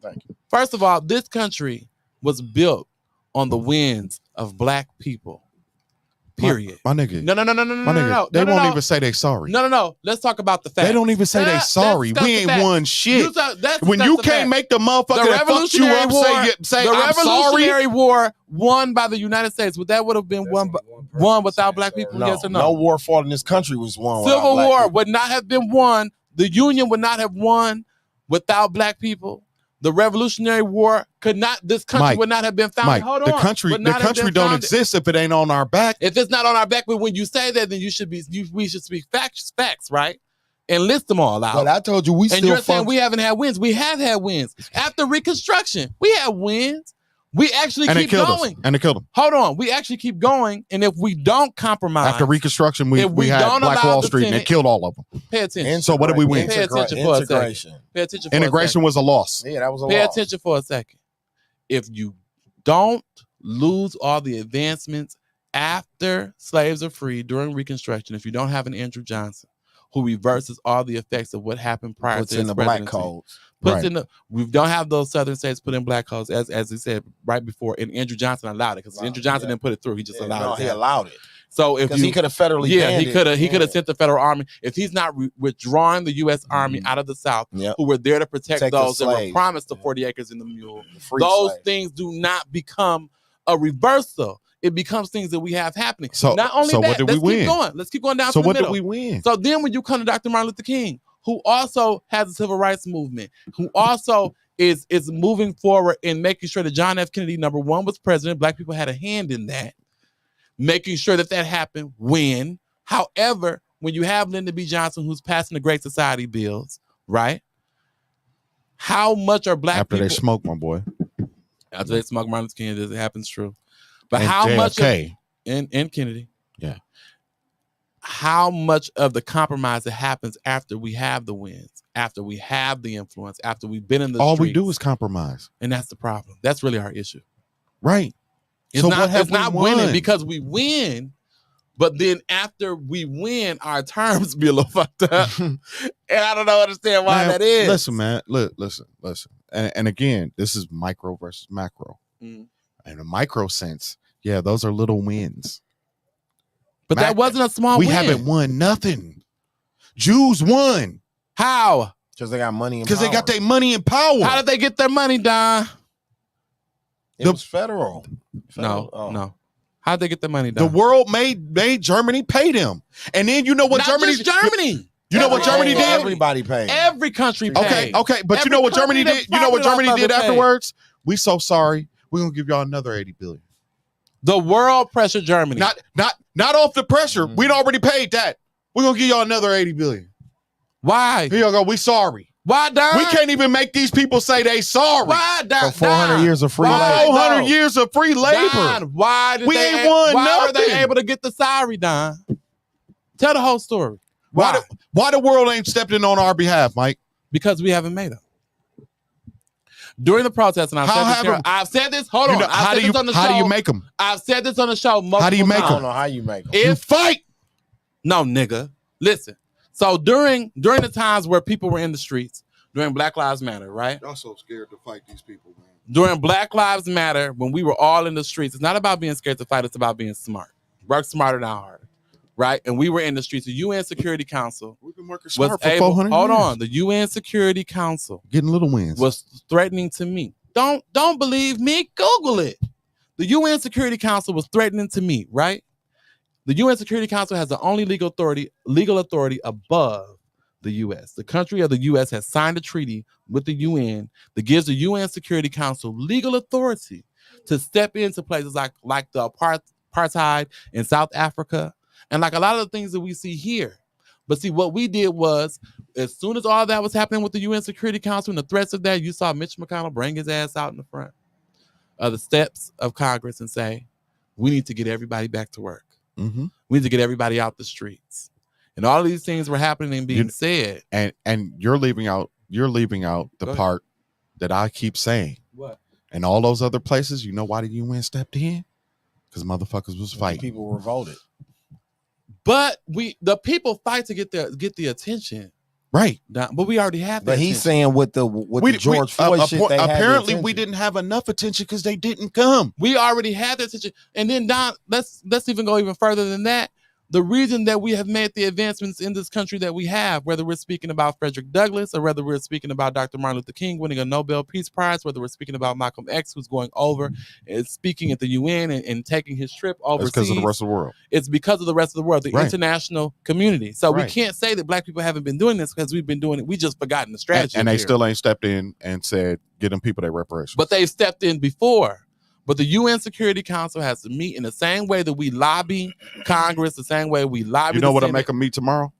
Thank you. First of all, this country was built on the wins of black people. Period. My nigga. No. My nigga. They won't even say they sorry. No. Let's talk about the facts. They don't even say they sorry. We ain't won shit. When you can't make the motherfucker that fucked you up say the I'm sorry. Revolutionary War won by the United States. Would that have been won without black people? No, yes or no? No war fought in this country was won. Civil without War black people. would not have been won. The Union would not have won without black people. The Revolutionary War could not. This country would not have been founded. Mike, Hold the on. country don't exist if it ain't on our back. If it's not on our back, but when you say that, then we should speak facts, right? And list them all out. But I told you and you're saying we haven't had wins. We have had wins after Reconstruction. We had wins. We actually keep going. And they killed them. Hold on. We actually keep going. And if we don't compromise. After Reconstruction, we had Black Wall Street and they killed all of them. Pay attention. So what did we win? Pay attention for a second. Pay attention for Integration was a loss. Yeah, that was a loss. Pay attention for a second. If you don't lose all the advancements after slaves are free during Reconstruction, if you don't have an Andrew Johnson who reverses all the effects of what happened prior to his the black codes. We don't have those Southern states put in black codes, as he said right before, and Andrew Johnson allowed it, because Andrew Johnson didn't put it through. He just allowed it. He allowed it. So if he could have federally banned he could have sent the federal army. If he's not withdrawing the U.S. Army out of the South, who were there to protect those that were promised the 40 acres in the mule, those things do not become a reversal. It becomes things that we have happening. So not only that, what did we win? Let's keep going down so to the middle. So what did we win? So then when you come to Dr. Martin Luther King, who also has a civil rights movement, who also is moving forward and making sure that John F. Kennedy, number one, was president. Black people had a hand in that, making sure that happened. However, when you have Lyndon B. Johnson, who's passing the Great Society bills, right? How much are black After people... they smoke, my boy. After they smoke Martin Luther King, it happens true. But And how much... JFK. And Kennedy. Yeah. How much of the compromise that happens after we have the wins, after we have the influence, after we've been in the All streets, we do is compromise. and that's the problem. That's really our issue. Right. It's So not, what have it's we not won? winning because we win, but then after we win, our terms be a little fucked up. And I don't understand why Man, that is. Listen, man. Listen. And again, this is micro versus macro. Mm. In a micro sense, yeah, those are little wins. But that wasn't a small we win. haven't won nothing. Jews won. How? Because they got money and Because they got their money and power. How did they get their money, Don? It was federal. No. How did they get their money, Don? The world made Germany pay them. And then you know what Not Germany... just Germany. You know what Germany did? Everybody paid. Every country paid. Okay, but Every you know what country Germany that did? You know what profited Germany off of did it paid. afterwards? We so sorry. We're gonna give y'all another 80 billion. The world pressured Germany. Not off the pressure. We'd already paid that. We're gonna give y'all another 80 billion. Why? Here you go. We sorry. Why, Don? We can't even make these people say they sorry. Why, Don? For 400 years of free labor. 400 years of free labor. Don, why did We they, ain't won why were they nothing. able to get the sorry, Don? Tell the whole story. Why the world ain't stepped in on our behalf, Mike? Because we haven't made them. During the protest, and I've said this. Hold on. You know, I've said this on the show. how do you make them? I've said this on the show multiple How do you make times. I don't know how you make them. You fight. No, nigga. Listen. So during the times where people were in the streets, during Black Lives Matter, right? Y'all so scared to fight these people, man. During Black Lives Matter, when we were all in the streets, it's not about being scared to fight. It's about being smart. Work smarter, not harder. Right? And we were in the streets. The UN Security Council We've been working was smart for able, 400 hold years. on. The UN Security Council Getting little wins. was threatening to me. Don't believe me? Google it. The UN Security Council was threatening to me, right? The UN Security Council has the only legal authority above the U.S. The country of the U.S. has signed a treaty with the UN that gives the UN Security Council legal authority to step into places like the apartheid in South Africa and like a lot of the things that we see here. But see, what we did was, as soon as all that was happening with the UN Security Council and the threats of that, you saw Mitch McConnell bring his ass out in the front of the steps of Congress and say, we need to get everybody back to work. Mm-hmm. We need to get everybody out the streets. And all of these things were happening and being said. And you're leaving out the part that I keep saying. What? And all those other places, you know why the UN stepped in? Because motherfuckers was fighting. People revolted. But the people fight to get the attention. Right. But we already have that. But he's saying with the George Floyd shit, they apparently had we didn't have enough attention because they didn't come. We already had that attention. And then Don, let's even go even further than that. The reason that we have made the advancements in this country that we have, whether we're speaking about Frederick Douglass or whether we're speaking about Dr. Martin Luther King winning a Nobel Peace Prize, whether we're speaking about Malcolm X who's going over and speaking at the UN and taking his trip overseas. It's because of the rest of the world. It's because of the rest of the world, the international community. So we Right. can't say that Black people haven't been doing this because we've been doing it. We just forgotten the strategy. And they here. still ain't stepped in and said, get them people their reparations. But they've stepped in before. But the UN Security Council has to meet in the same way that we lobby Congress, the same way we lobby. You know the what'll Senate. make them meet tomorrow?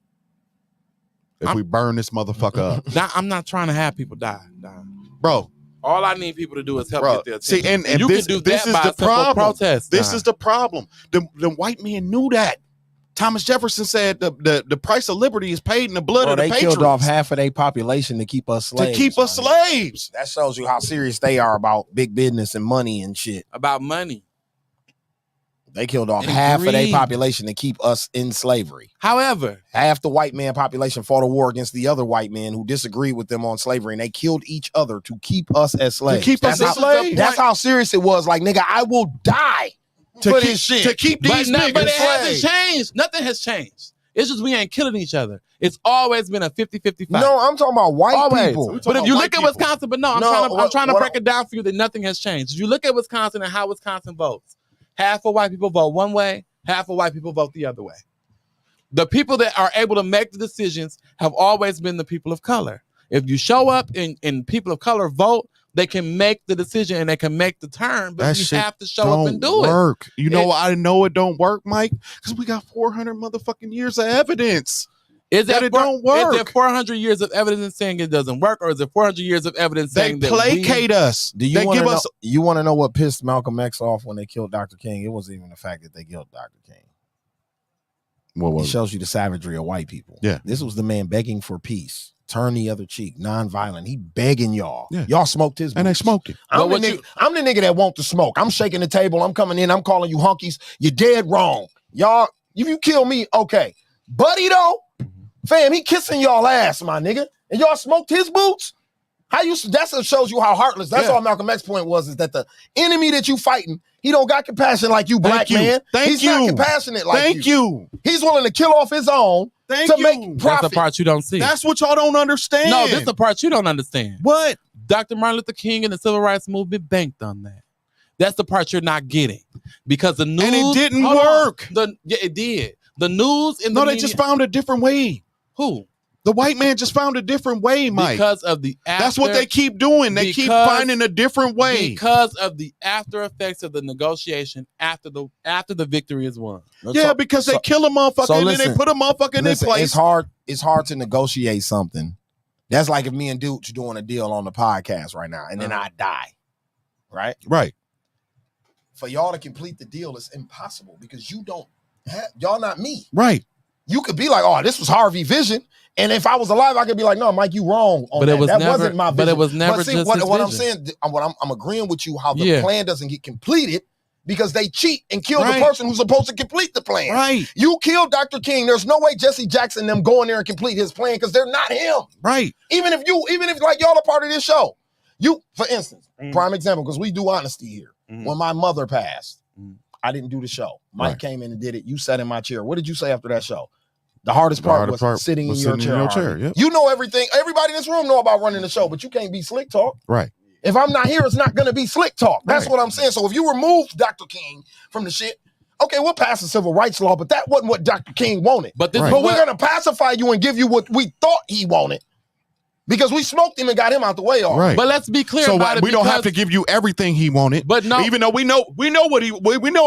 If we burn this motherfucker up. Nah, I'm not trying to have people die. Bro. All I need people to do is help get their attention. See, and you this, can do this that is by the simple problem. protest. This is the problem. The white men knew that. Thomas Jefferson said the price of liberty is paid in the blood of the they patriots. killed off half of their population to keep us slaves. slaves. That shows you how serious they are about big business and money and shit. About money. They killed off And half of their greed. population to keep us in slavery. However, half the white man population fought a war against the other white men who disagreed with them on slavery, and they killed each other to keep us as slaves. That's how serious it was. Like, nigga, I will die for this shit. To keep but these it niggas hasn't slaves. changed. Nothing has changed. It's just we ain't killing each other. It's always been a 50-50 fight. No, I'm talking about white people. But if you look at Wisconsin, I'm trying to what- break it down for you that nothing has changed. If you look at Wisconsin and how Wisconsin votes, half of white people vote one way, half of white people vote the other way. The people that are able to make the decisions have always been the people of color. If you show up and people of color vote, They can make the decision and they can make the turn, but That you shit have to show up and do work. it. You know why I know it don't work, Mike? Because we got 400 motherfucking years of evidence. Is that it don't work? Is it 400 years of evidence saying it doesn't work, or is it 400 years of evidence saying They that placate us. Do you They want give to know? us. You want to know what pissed Malcolm X off when they killed Dr. King? It wasn't even the fact that they killed Dr. King. What It was it? shows you the savagery of white people. Yeah. This was the man begging for peace. Turn the other cheek, non-violent. He begging y'all. Yeah. Y'all smoked his And they boots. smoked it. I'm the nigga that want to smoke. I'm shaking the table. I'm coming in. I'm calling you hunkies. You're dead wrong. Y'all, if you kill me, okay. Buddy, though, fam, he kissing y'all ass, my nigga. And y'all smoked his boots? That's what shows you how heartless. That's all Malcolm X's point was, is that the enemy that you fighting, he don't got compassion like you, black man. He's not compassionate like you. He's willing to kill off his own to make profit. That's the part you don't see. That's what y'all don't understand. No, this is the part you don't understand. What? Dr. Martin Luther King and the Civil Rights Movement banked on that. That's the part you're not getting. Because the news... And it didn't work. Yeah, it did. The news in the they media, just found a different way. Who? The white man just found a different way, Mike. Because of the That's what they keep doing. They keep finding a different way. Because of the after effects of the negotiation after the victory is won. Yeah, because they kill a motherfucker and then they put a motherfucker in their place. It's hard to negotiate something. That's like if me and Dooch doing a deal on the podcast right now, and then I die. Right? Right. For y'all to complete the deal is impossible because y'all not me. Right. You could be like, oh, this was Harvey Vision. And if I was alive, I could be like, no, Mike, you wrong on that. That wasn't my vision. But it was never but see, just what his I'm vision. saying, I'm agreeing with you how the plan doesn't get completed because they cheat and kill the person who's supposed to complete the plan. Right. You killed Dr. King. There's no way Jesse Jackson and them go in there and complete his plan because they're not him. Right. Even if like y'all are part of this show. You, for instance, prime example, because we do honesty here. When my mother passed, I didn't do the show. Mike came in and did it. You sat in my chair. What did you say after that show? The hardest part was sitting in your chair. Yep. You know everything. Everybody in this room know about running the show, but you can't be Slick Talk. Right. If I'm not here, it's not going to be Slick Talk. That's what I'm saying. So if you remove Dr. King from the shit, okay, we'll pass the civil rights law, but that wasn't what Dr. King wanted. But we're going to pacify you and give you what we thought he wanted. Because we smoked him and got him out the way. Right. But let's be clear so about it. We don't have to give you everything he wanted. But no. Even though we know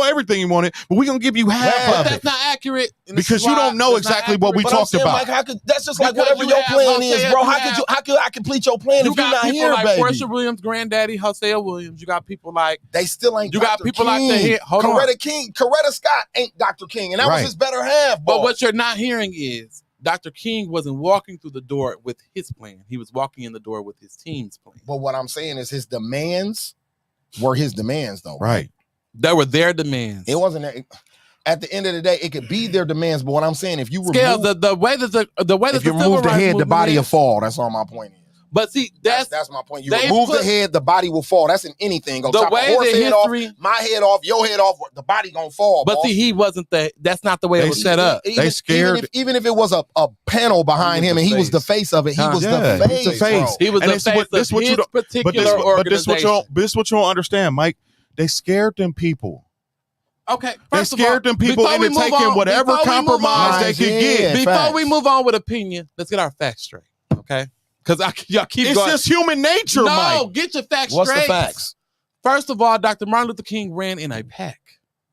everything he wanted, but we're going to give you half of that's it. not accurate. Because you don't know exactly what we talked about. Mike, that's just like whatever your plan is, bro. How could I complete your plan if you're not here, like baby? Portia Williams' granddaddy, Hosea Williams. You got people like... They still ain't You Dr. got people King. like the hit. Hold on. Coretta Scott ain't Dr. King, and that was his better half, But what you're not hearing is Dr. King wasn't walking through the door with his plan. He was walking in the door with his team's plan. But what I'm saying is his demands were his demands, though. Right. They were their demands. It wasn't. At the end of the day, it could be their demands. But what I'm saying, if you remove Scalez, the way that if you remove the head, the body will fall. That's all my point is. But see, that's my point. You remove the head, the body will fall. That's in anything. Go chop a horse head off, my head off, your head off, the body gonna fall. But see, he wasn't that's not the way it was set up. They scared. Even if it was a panel behind him and he was the face of it, he was the face. He was the face of his particular organization. This is what you don't understand, Mike. They scared them people. Okay, they scared them people into taking whatever compromise they could get. Before we move on with opinion, let's get our facts straight, okay? Because y'all keep it's going. just human nature, Mike. No, get your facts What's straight. the facts? First of all, Dr. Martin Luther King ran in a pack.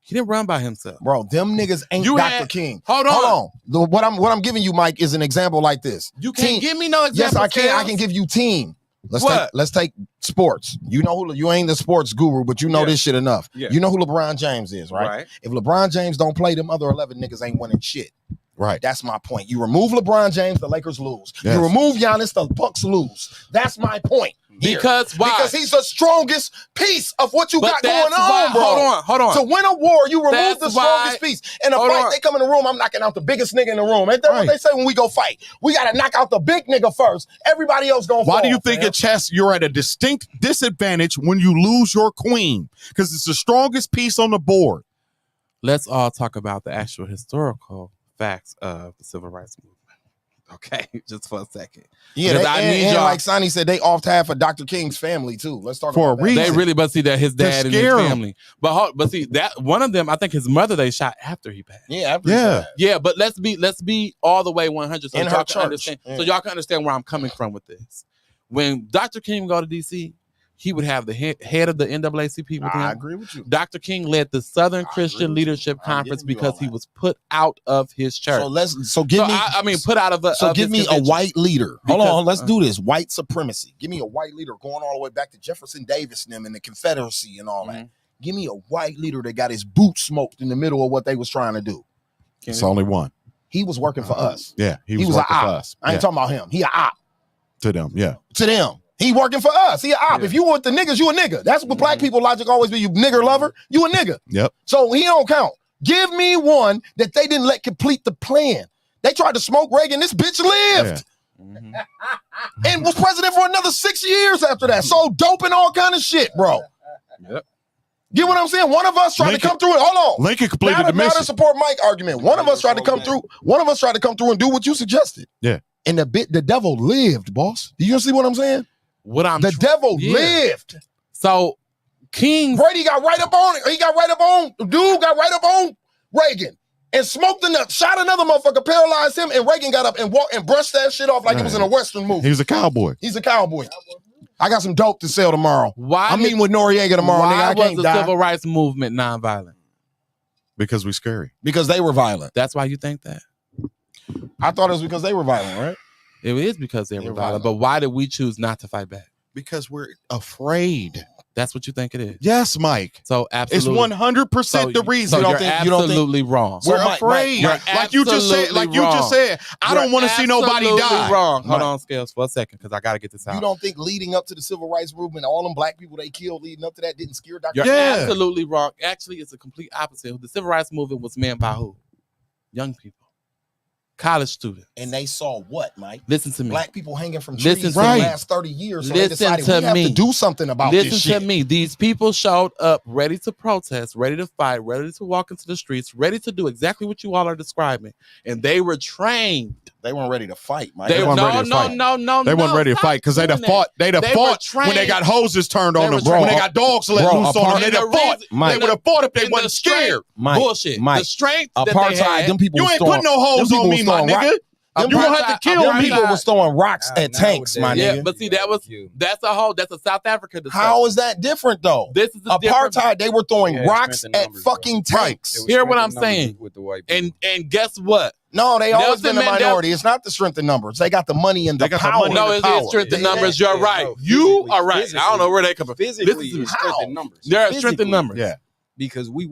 He didn't run by himself. Bro, them niggas ain't Dr. King. Hold on. What I'm giving you, Mike, is an example like this. You can't give me no example. Yes, I can. I can give you team. Let's take sports. You know who you ain't the sports guru, but you know this shit enough. Yeah. You know who LeBron James is, right? If LeBron James don't play, them other 11 niggas ain't winning shit. Right. That's my point. You remove LeBron James, the Lakers lose. Yes. You remove Giannis, the Bucks lose. That's my point. Here. Because why? Because he's the strongest piece of what you got going on, bro. Hold on. To win a war, you remove the strongest piece. In a fight, they come in the room, I'm knocking out the biggest nigga in the room. Ain't that what they say when we go fight? We got to knock out the big nigga first. Everybody else gonna fall. Why do you think at chess you're at a distinct disadvantage when you lose your queen? Because it's the strongest piece on the board. Let's all talk about the actual historical facts of the civil rights movement. Okay, just for a second. Yeah, and like Sonny said, they offed half of Dr. King's family too. Let's talk about that. They really, but see that his dad and his family. But see that one of them, I think his mother they shot after he passed. Yeah, after he passed. Yeah. But let's be all the way 100. So in her church. So y'all can understand where I'm coming from with this. When Dr. King go to DC, he would have the head of the NAACP with him. I agree with you. Dr. King led the Southern Christian Leadership Conference because he was put out of his church. Put out of a. Give me a white leader. Hold on, let's do this. White supremacy. Give me a white leader going all the way back to Jefferson Davis and them and the Confederacy and all that. Give me a white leader that got his boots smoked in the middle of what they was trying to do. It's only one. He was working for us. Yeah, he was an working for op. us. I ain't talking about him. He an op. To them, yeah. To them. He working for us. He an op. If you with the niggas, you a nigga. That's what black people logic always be. You nigger lover, you a nigga. Yep. So he don't count. Give me one that they didn't let complete the plan. They tried to smoke Reagan. This bitch lived. And was president for another 6 years after that. So dope and all kind of shit, bro. Yep. Get what I'm saying? One of us tried to come through it. Hold on. Lincoln completed the mission. Not a support Mike argument. One of us tried to come through. One of us tried to come through and do what you suggested. Yeah. And the devil lived, boss. Do you see what I'm saying? The devil lived. So King Brady got right up on it. He got right up on. Dude got right up on Reagan and smoked the nut, shot another motherfucker, paralyzed him, and Reagan got up and walked and brushed that shit off like it was in a Western movie. He was a cowboy. He's a cowboy. I got some dope to sell tomorrow. I'm meeting with Noriega tomorrow, nigga. I can't was the civil rights movement nonviolent? Because we scary. Because they were violent. That's why you think that? I thought it was because they were violent, right? It is because they were violent. But why did we choose not to fight back? Because we're afraid. That's what you think it is? Yes, Mike. So absolutely. It's 100% the reason. So you're absolutely wrong. We're afraid. Like you just said, I don't want to see nobody die. Wrong. Hold on, Scales, for a second, because I got to get this out. You don't think leading up to the civil rights movement, all them black people they killed leading up to that didn't scare Dr. You're absolutely wrong. Actually, it's a complete opposite. The civil rights movement was manned by who? Young people. College students. And they saw what, Mike? Listen to me. Black people hanging from trees for the last 30 years. So they decided we have to do something about this shit. Listen to me. These people showed up ready to protest, ready to fight, ready to walk into the streets, ready to do exactly what you all are describing. And they were trained. They weren't ready to fight, Mike. They weren't ready to fight. No. They weren't ready to fight because they'd have fought. They'd have fought when they got hoses turned on them, bro. When they got dogs let loose on them, they'd have fought. They would have fought if they wasn't scared. Bullshit. The strength that they had. Them people you ain't putting no hose on me, my nigga. You don't have to kill me. People was throwing rocks at tanks, my nigga. Yeah, but see, that's a South Africa discussion. How is that different though? This is apartheid. They were throwing rocks at fucking tanks. Hear what I'm saying? With the white and guess what? No, they always been a minority. It's not the strength in numbers. They got the money and the power. No, it's strength in numbers. You're right. You are right. I don't know where they come from. Physically, strength in numbers. There are strength in numbers. Yeah. Because we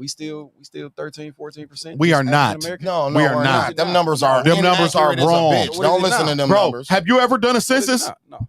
still 13, 14%. We are not. No, we are not. Them numbers are wrong. Don't listen to them numbers. Have you ever done a census? No.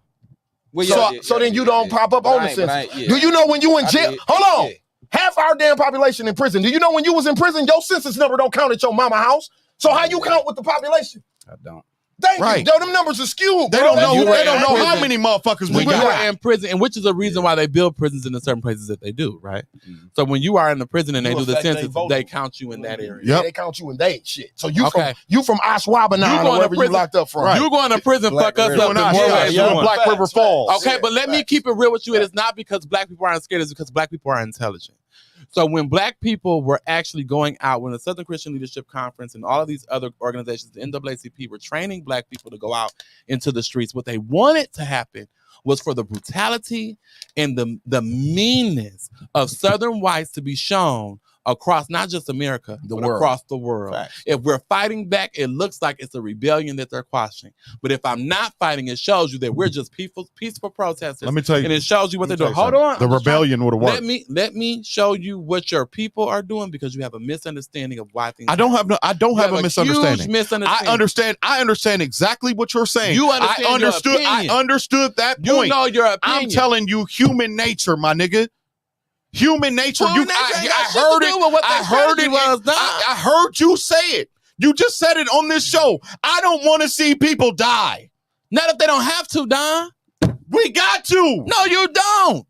Well, so then you don't pop up on the census. Do you know when you in jail? Hold on. Half our damn population in prison. Do you know when you was in prison, your census number don't count at your mama house? So how you count with the population? I don't. Thank you. Yo, them numbers are skewed. They don't know how many motherfuckers we got. You are in prison, and which is the reason why they build prisons in the certain places that they do, right? Mm-hmm. So when you are in the prison and they do the census, they count you in that area. Yeah, they count you in that shit. So you from Ashwaubenon or wherever you locked up from. You going to prison, fuck us up. Black River Falls. Okay, but let me keep it real with you. It is not because black people aren't scared. It's because black people are intelligent. So when black people were actually going out, when the Southern Christian Leadership Conference and all of these other organizations, the NAACP, were training black people to go out into the streets, what they wanted to happen was for the brutality and the meanness of Southern whites to be shown across not just America, but across the world. Facts. If we're fighting back, it looks like it's a rebellion that they're quashing. But if I'm not fighting, it shows you that we're just peaceful protesters. Let me tell you, and it shows you what they're doing. Hold on. The rebellion would have worked. Let me show you what your people are doing because you have a misunderstanding of why things. I don't have a misunderstanding. Huge misunderstanding. I understand exactly what you're saying. You understand I understood that point. You know your opinion. I'm telling you, human nature, my nigga. Human nature. I heard you say it. You just said it on this show. I don't want to see people die. Not if they don't have to, Don. We got to. No, you don't.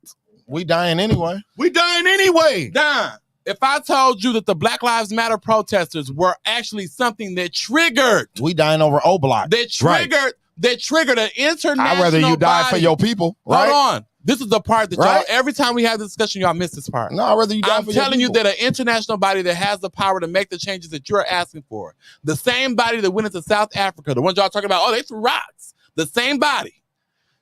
We dying anyway. Don, if I told you that the Black Lives Matter protesters were actually something that triggered. We dying over O-Block. That triggered an international I'd rather you die for your people. Right? Hold on. This is the part that y'all, every time we have this discussion, y'all miss this part. No, I'd rather you die for your people. I'm telling you that an international body that has the power to make the changes that you're asking for, the same body that went into South Africa, the ones y'all talking about, they threw rocks, the same body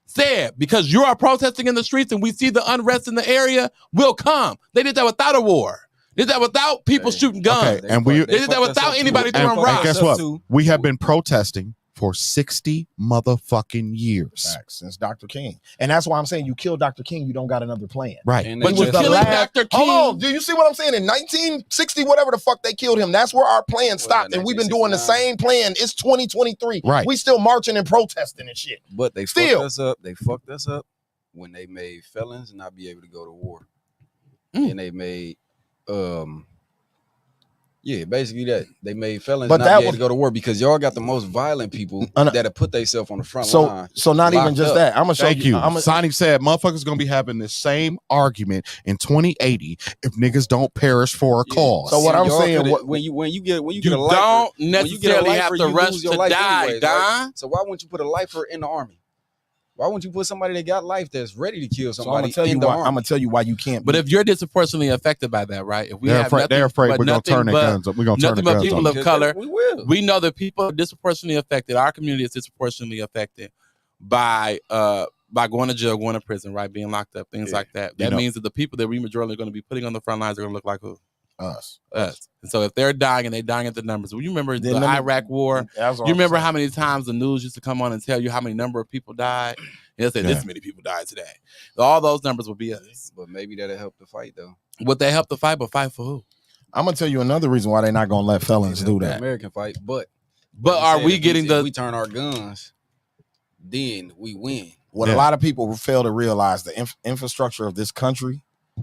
said, because you are protesting in the streets and we see the unrest in the area, we'll come. They did that without a war. They did that without people shooting guns. Okay, and they did that without anybody throwing and rocks. guess what? We have been protesting for 60 motherfucking years. Facts, since Dr. King. And that's why I'm saying you kill Dr. King, you don't got another plan. Right. But you're killing Dr. King. Hold on, do you see what I'm saying? In 1960, whatever the fuck they killed him, that's where our plan stopped. And we've been doing the same plan. It's 2023. Right. We still marching and protesting and shit. But they fucked us up. They fucked us up when they made felons not be able to go to war. And they made basically that. They made felons not be able to go to war because y'all got the most violent people that have put themselves on the front line. So not even just that. I'm gonna show Thank you. Sonny said motherfuckers gonna be having the same argument in 2080 if niggas don't perish for a cause. So what I'm saying, when you get a lifer, don't necessarily have to rush to die, anyways, Don. Right? So why wouldn't you put a lifer in the army? Why wouldn't you put somebody that got life that's ready to kill somebody in the army? I'm gonna tell you why you can't. But if you're disproportionately affected by that, right? If we they're have afraid, nothing, they're afraid but we're gonna turn their guns up. We're gonna turn the nothing but guns people up. of color. We will. We know that people are disproportionately affected. Our community is disproportionately affected by going to jail, going to prison, right? Being locked up, things like that. That means that the people that we majority are going to be putting on the front lines are going to look like who? Us. And so if they're dying and they're dying at the numbers, well, you remember the Iraq War? You remember how many times the news used to come on and tell you how many number of people died? And they'll say this many people died today. All those numbers will be us. But maybe that'll help the fight though. Would they help the fight, but fight for who? I'm gonna tell you another reason why they're not gonna let felons do that. American fight, but are we getting if we turn our guns, then we win. What a lot of people fail to realize, the infrastructure of this country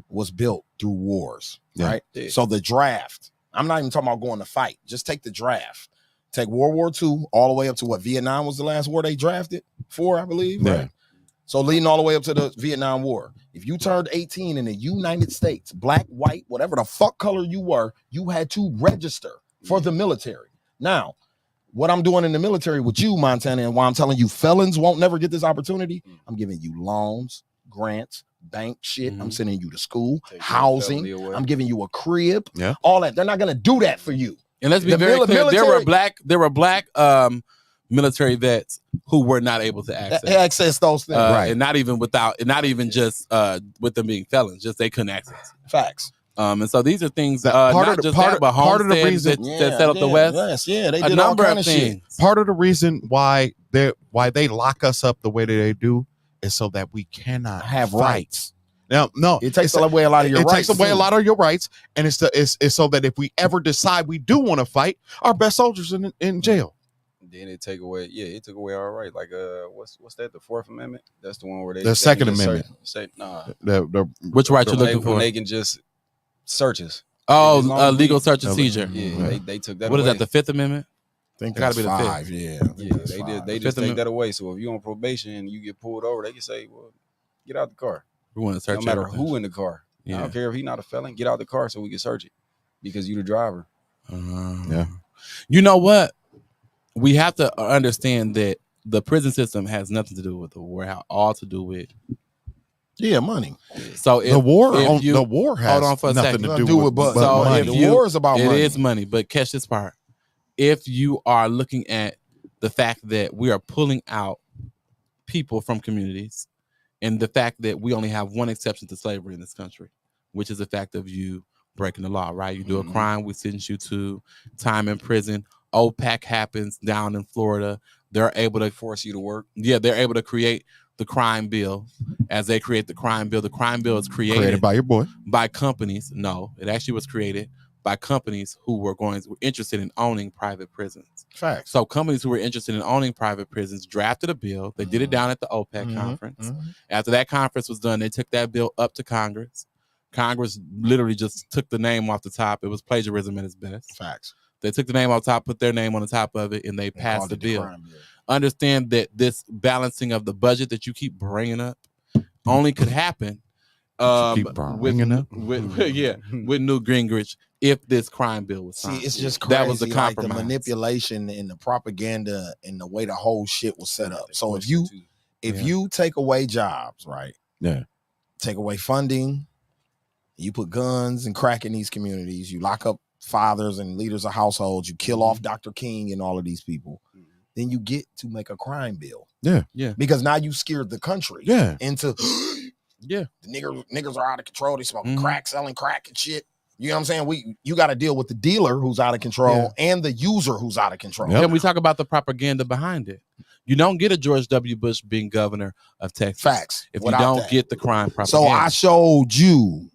was built through wars, right? Yeah. So the draft, I'm not even talking about going to fight. Just take the draft. Take World War II all the way up to what? Vietnam was the last war they drafted for, I believe, right? So leading all the way up to the Vietnam War. If you turned 18 in the United States, black, white, whatever the fuck color you were, you had to register for the military. Now, what I'm doing in the military with you, Montana, and why I'm telling you felons won't never get this opportunity, I'm giving you loans, grants, bank shit. I'm sending you to school, housing. I'm giving you a crib, all that. They're not going to do that for you. And let's be very clear, there were black military vets who were not able to access those things, right? And not even just with them being felons, just they couldn't access. Facts. And so these are things that part of the reason that set up the West. They did a number all kind of things. things. Part of the reason why they lock us up the way that they do is so that we cannot have fight. rights. Now, no, it takes away a lot of your rights. It takes away a lot of your rights, and it's so that if we ever decide we do want to fight, our best soldiers in jail. Then it took away our right. Like what's that? The Fourth Amendment? That's the one where the Second Amendment. Which right you're looking for? When they can just search us. Oh, legal search and seizure. Yeah, they took that. What away. is that? The Fifth Amendment? I think gotta be the 5. Yeah, they just take that away. So if you're on probation and you get pulled over, they can say, "Well, get out the car." We want to search. No matter who in the car. I don't care if he's not a felon. Get out the car so we can search it because you the driver. You know what? We have to understand that the prison system has nothing to do with the war. All to do with money. So the war has nothing to do with money. The war is about money. It is money, but catch this part. If you are looking at the fact that we are pulling out people from communities, and the fact that we only have one exception to slavery in this country, which is the fact of you breaking the law, right? You do a crime, we sentence you to time in prison. OPEC happens down in Florida. They're able to force you to work. Yeah, they're able to create the crime bill. As they create the crime bill is created by your boy. By companies. No, it actually was created by companies who were interested in owning private prisons. Facts. So companies who were interested in owning private prisons drafted a bill. They did it down at the OPEC conference. After that conference was done, they took that bill up to Congress. Congress literally just took the name off the top. It was plagiarism at its best. Facts. They took the name off top, put their name on the top of it, and they passed the bill. Understand that this balancing of the budget that you keep bringing up only could happen with Newt Gingrich if this crime bill was signed. See, it's just crazy. That was the compromise. Like the manipulation and the propaganda and the way the whole shit was set up. So if you take away jobs, right? Yeah. Take away funding, you put guns and crack in these communities, you lock up fathers and leaders of households, you kill off Dr. King and all of these people. then you get to make a crime bill. Yeah. Yeah. Because now you scared the country into the niggas are out of control. They smoking crack, selling crack and shit. You know what I'm saying? You got to deal with the dealer who's out of control and the user who's out of control. Can we talk about the propaganda behind it? You don't get a George W. Bush being governor of Texas. Facts. If you don't get the crime propaganda. So I showed you.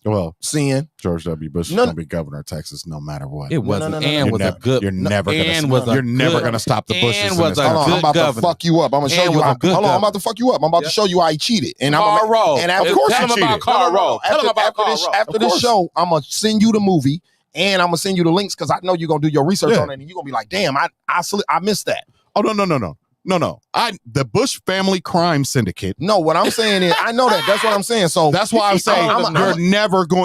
Well, seeing George W. Bush is going to be governor of Texas no matter what. It wasn't. And was a good. You're never going to stop the Bushes. Hold on, I'm about to fuck you up. I'm going to show you how. Hold on, I'm about to fuck you up. I'm about to show you how he cheated. And Carl Roll. And of course tell him about Carl Roll. Tell him about Carl Roll. After this show, I'm going to send you the movie and I'm going to send you the links because I know you're going to do your research on it and you're going to be like, damn, I missed that. Oh, no. The Bush family crime syndicate. No, what I'm saying is, I know that. That's what I'm saying. So that's why I'm saying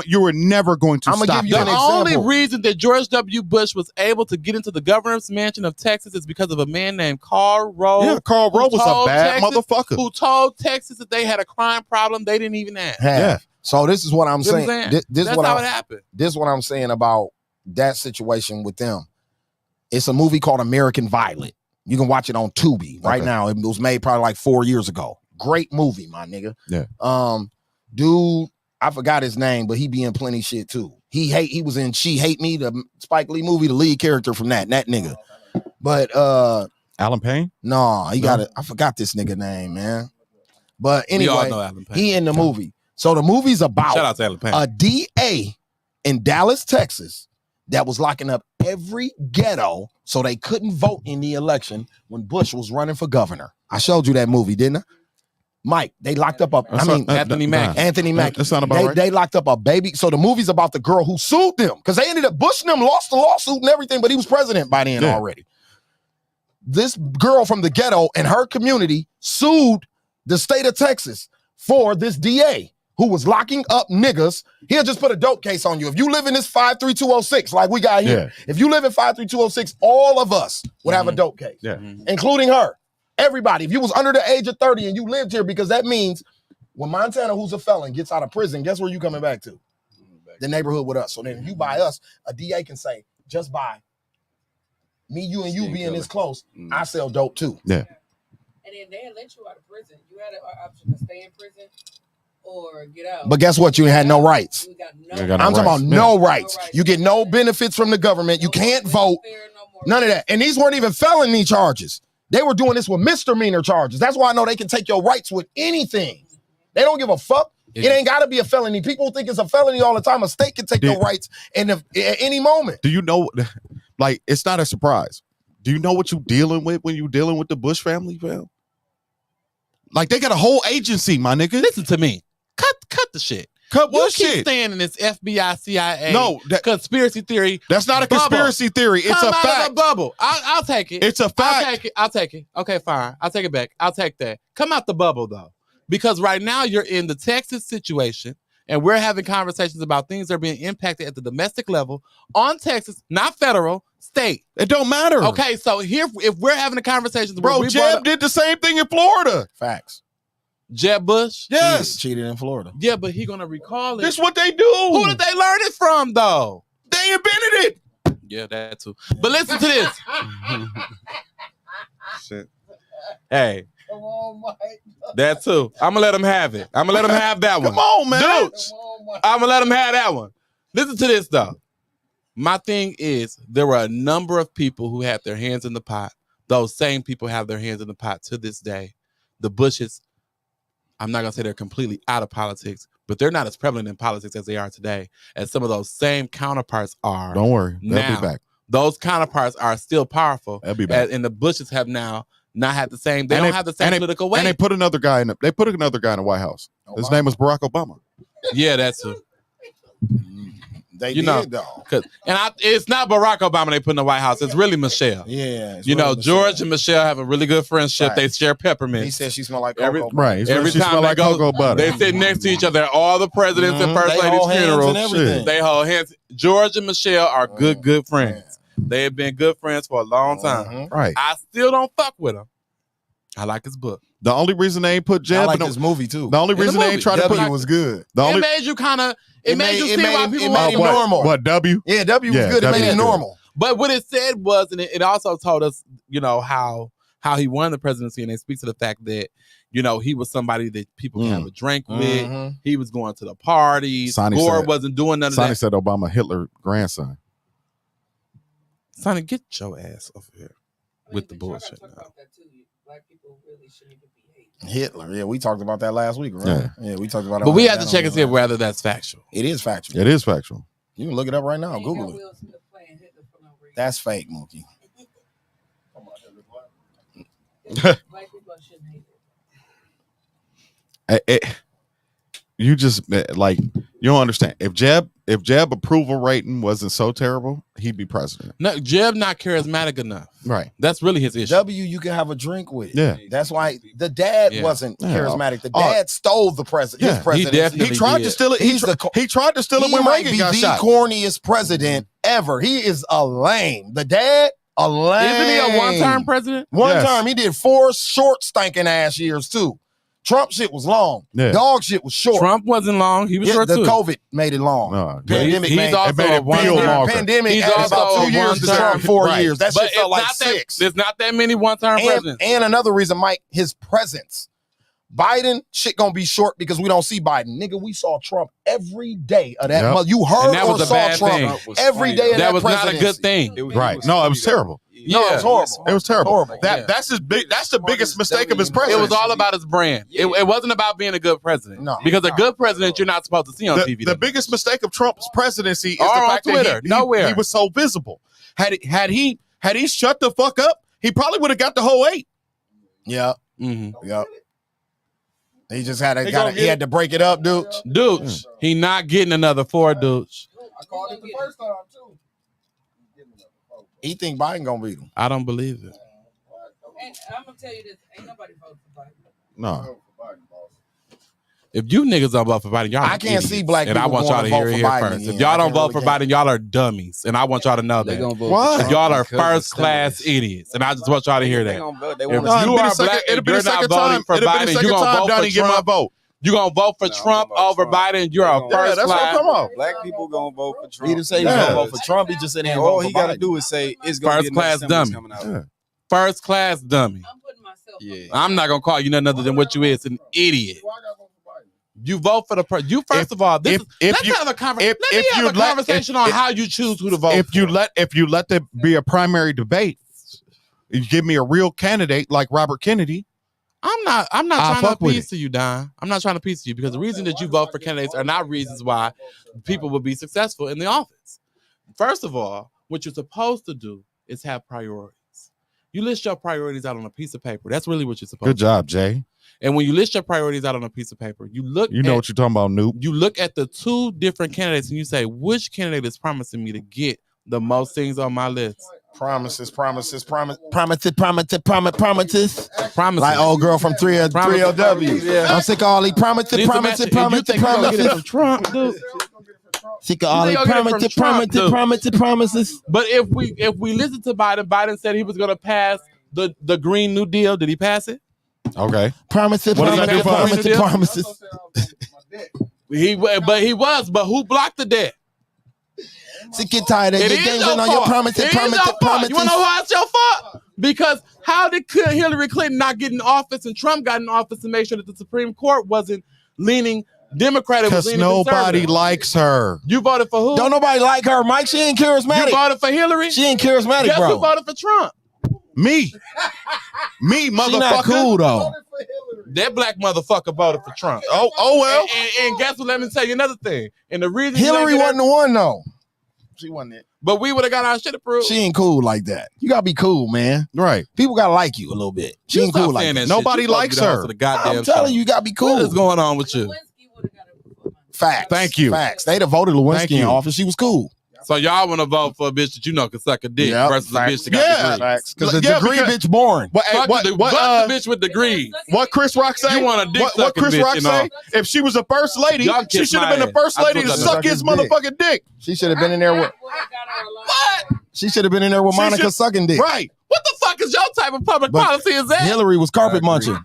you were never going to stop. The only reason that George W. Bush was able to get into the governor's mansion of Texas is because of a man named Carl Rowe. Yeah, Carl Rowe was a bad motherfucker who told Texas that they had a crime problem they didn't even have. Yeah. So this is what I'm saying. That's how it happened. This is what I'm saying about that situation with them. It's a movie called American Violet. You can watch it on Tubi right now. It was made probably like 4 years ago. Great movie, my nigga. Yeah. Dude, I forgot his name, but he be in plenty shit too. He was in She Hate Me, the Spike Lee movie, the lead character from that nigga. But Alan Payne? No, I forgot this nigga name, man. But anyway, we all know Alan Payne. He in the movie. So the movie's about shout out to Alan Payne. A DA in Dallas, Texas, that was locking up every ghetto so they couldn't vote in the election when Bush was running for governor. I showed you that movie, didn't I? Mike, they locked up Anthony Mackie. Anthony Mackie. That's not about right. They locked up a baby. So the movie's about the girl who sued them because they ended up, Bush and them lost the lawsuit and everything, but he was president by then already. This girl from the ghetto and her community sued the state of Texas for this DA who was locking up niggas. He'll just put a dope case on you. If you live in this 53206, like we got here, if you live in 53206, all of us would have a dope case, including her. Everybody. If you was under the age of 30 and you lived here, because that means when Montana, who's a felon, gets out of prison, guess where you coming back to? The neighborhood with us. So then if you buy us, a DA can say, just by me, you, and you being this close, I sell dope too. Yeah. And then they let you out of prison. You had an option to stay in prison or get out. But guess what? You had no rights. I'm talking about no rights. You get no benefits from the government. You can't vote. None of that. And these weren't even felony charges. They were doing this with misdemeanor charges. That's why I know they can take your rights with anything. They don't give a fuck. It ain't got to be a felony. People think it's a felony all the time. A state can take your rights at any moment. Do you know, like, it's not a surprise. Do you know what you're dealing with when you're dealing with the Bush family, fam? Like, they got a whole agency, my nigga. Listen to me. Cut the shit. Cut what you shit? Keep staying in this FBI, CIA, no conspiracy theory. That's not a conspiracy theory. It's Come a out fact. Of the bubble. I'll take it. It's a fact. I'll take it. Okay, fine. I'll take it back. I'll take that. Come out the bubble though, because right now you're in the Texas situation, and we're having conversations about things that are being impacted at the domestic level on Texas, not federal, state. It don't matter. Okay, so here, if we're having a conversation, bro, Jeb did the same thing in Florida. Facts. Jeb Bush? Yes. Cheated in Florida. Yeah, but he gonna recall it. This is what they do. Who did they learn it from, though? They invented it. Yeah, that too. But listen to this. Shit. Hey. Come on, Mike. That too. I'm gonna let him have it. I'm gonna let him have that one. Come on, man. Dude, I'm gonna let him have that one. Listen to this, though. My thing is, there were a number of people who had their hands in the pot. Those same people have their hands in the pot to this day. The Bushes, I'm not going to say they're completely out of politics, but they're not as prevalent in politics as they are today, as some of those same counterparts are. Don't worry. They'll now. be back. Those counterparts are still powerful. They'll be back. And the Bushes have now not had the same, they don't have the same political weight. And they put another guy in the White House. His name was Barack Obama. Yeah, that's who. They did, though. It's not Barack Obama they put in the White House. It's really Michelle. Yeah. George and Michelle have a really good friendship. Right. They share peppermint. He said she smelled like cocoa butter. Right. Every time they go, cocoa butter. they sit next to each other at all the presidents and first ladies' funerals. They hold hands. George and Michelle are good friends. They have been good friends for a long time. Right. I still don't fuck with him. I like his book. The only reason they ain't put Jeb I like this movie too. The only reason they ain't try to put it was good. It made you kind of. It made you see why people made him normal. What W? Yeah, W was good. It made him normal. But what it said was, and it also told us, you know, how he won the presidency, and they speak to the fact that, you know, he was somebody that people can have a drink with. He was going to the parties. Gore wasn't doing none of that. Sonny said Obama Hitler grandson. Sonny, get your ass over here with the bullshit now. Black people really shouldn't even be hated. Hitler, yeah, we talked about that last week, right? Yeah, we talked about it. But we have to check and see whether that's factual. It is factual. It is factual. You can look it up right now. Google it. That's fake, Mookie. Black people shouldn't hate it. You just like, you don't understand. If Jeb approval rating wasn't so terrible, he'd be president. No, Jeb not charismatic enough. Right. That's really his issue. You can have a drink with. Yeah. That's why the dad wasn't charismatic. The dad stole the president. Yeah. His presidency. He tried to steal it. He tried to steal it when Reagan got shot. He might be the corniest president ever. He is a lame. The dad, a lame. Isn't he a one-term president? One term. He did 4 short stinking ass years too. Trump shit was long. Yeah. Dog shit was short. Trump wasn't long. He was short the too. COVID made it long. Pandemic he's also a one-term. Pandemic added about 2 years to Trump, 4 years. That shit felt like 6. There's not that many one-term presidents. And another reason, Mike, his presence. Biden, shit gonna be short because we don't see Biden. Nigga, we saw Trump every day of that month. You heard or saw Trump every day of that presidency. That was not a good thing. Right. No, it was terrible. No, it was horrible. It was terrible. Horrible. That's the biggest mistake of his presidency. It was all about his brand. It wasn't about being a good president. No. Because a good president you're not supposed to see on TV. The biggest mistake of Trump's presidency is or the on fact Twitter. that he was so visible. Had he shut the fuck up, he probably would have got the whole 8. Yeah. Mm-hmm. Yep. He just had to break it up, dude. He not getting another 4, dude. I called it the first time too. He think Biden gonna beat him. I don't believe it. And I'm gonna tell you this: ain't nobody voting for Biden. No. If you niggas don't vote for Biden, y'all I can't see black and people I want y'all to hear it here first. If y'all don't vote for Biden, y'all are dummies. And I want y'all to know that. What? Y'all are first-class idiots. And I just want y'all to hear that. If you are black and you're not voting for Biden, you're going to vote for Trump. You're going to vote for Trump over Biden. You're a first-class. Black people going to vote for Trump. He didn't say he's going to vote for Trump. He just said he's all he got to do is say it's going to be first-class dummy. First-class dummy. I'm not going to call you nothing other than what you is, an idiot. You vote for the person. You first of all, let's have a conversation on how you choose who to vote. If you let there be a primary debate, you give me a real candidate like Robert Kennedy. I'm not trying to appease to you, Don. I'm not trying to appease to you because the reason that you vote for candidates are not reasons why people will be successful in the office. First of all, what you're supposed to do is have priorities. You list your priorities out on a piece of paper. That's really what you're supposed to do. Good job, Jay. And when you list your priorities out on a piece of paper, you know what you're talking about, Noob. You look at the 2 different candidates and you say, which candidate is promising me to get the most things on my list? Promises. Like old girl from 3LW. Yeah. I'm sick of all these promises. Trump, dude. Sick of all these promises. But if we listen to Biden said he was going to pass the Green New Deal. Did he pass it? Okay. Promises. But who blocked the debt? Sick and tired of it your is on your your fault. promises. You want to know why it's your fault? Because how did Hillary Clinton not get in office and Trump got in office and make sure that the Supreme Court wasn't leaning Democrat? Because nobody likes her. You voted for who? Don't nobody like her, Mike. She ain't charismatic. You voted for Hillary? She ain't charismatic, Guess bro. who voted for Trump? Me, motherfucker. She not cool though. That black motherfucker voted for Trump. Oh well. And guess what? Let me tell you another thing. And the reason Hillary wasn't the one though. She wasn't it. But we would have got our shit approved. She ain't cool like that. You gotta be cool, man. Right. People gotta like you a little bit. She ain't cool like that. Nobody likes her. I'm telling you, you gotta be cool. What is going on with you? Facts. Thank you. Facts. They'd have voted Lewinsky in office. She was cool. So y'all want to vote for a bitch that you know can suck a dick versus a bitch that got degrees. Because the degree bitch boring. What the bitch with degrees. What Chris Rock say? You want a dick what Chris Rock say? If she was a first lady, she should have been the first lady to suck his motherfucking dick. She should have been in there with. What? She should have been in there with Monica sucking dick. Right. What the fuck is your type of public policy is that? Hillary was carpet munching.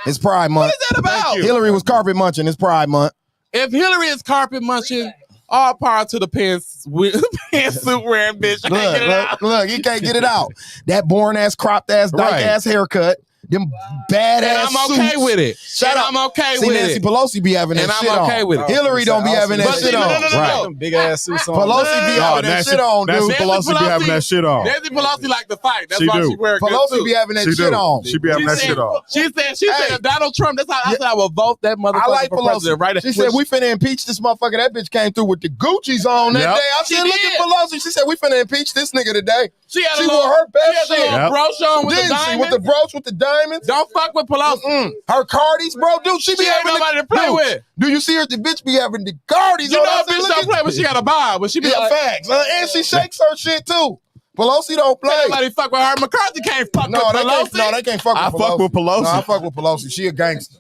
It's Pride Month. What is that about? Hillary was carpet munching. It's Pride Month. If Hillary is carpet munching, All power to the pantsuit wearing bitch. I can't get it out. Look, he can't get it out. That boring ass, cropped ass, dyke ass haircut. Them badass And I'm okay suits. with it. Shut up. I'm okay See, with Nancy it. Pelosi be having that And shit I'm on. okay with it. Hillary don't be having that shit on. No. Them big ass suits on. Pelosi be having that shit on, dude. Nancy Pelosi be having that shit on. Nancy Pelosi like to fight. That's She why do. she wear a good Pelosi suit. be having that shit on. She be having that shit on. She said if Donald Trump, that's how I said I will vote that motherfucker I like for president. Pelosi. Right? She said we finna impeach this motherfucker. That bitch came through with the Gucci's on that Yep. day. I said, look at Pelosi. She said we finna impeach this nigga today. She had a wore little, her best she had a shit. little brooch on with the Didn't she? diamonds. With the brooch with the diamonds. Don't fuck with Pelosi. Her Cardis, bro, dude. She be She ain't having nobody to play dude, with. Do you see her? The bitch be having the Cardis You on. know I a said, bitch look don't at- play, but she got a vibe. But she be Yeah, like, facts. And she shakes her shit too. Pelosi don't play. nobody fuck with her. McCarthy can't fuck with They Pelosi. can't fuck with I Pelosi. fuck with Pelosi. No, I fuck with Pelosi. She a gangster.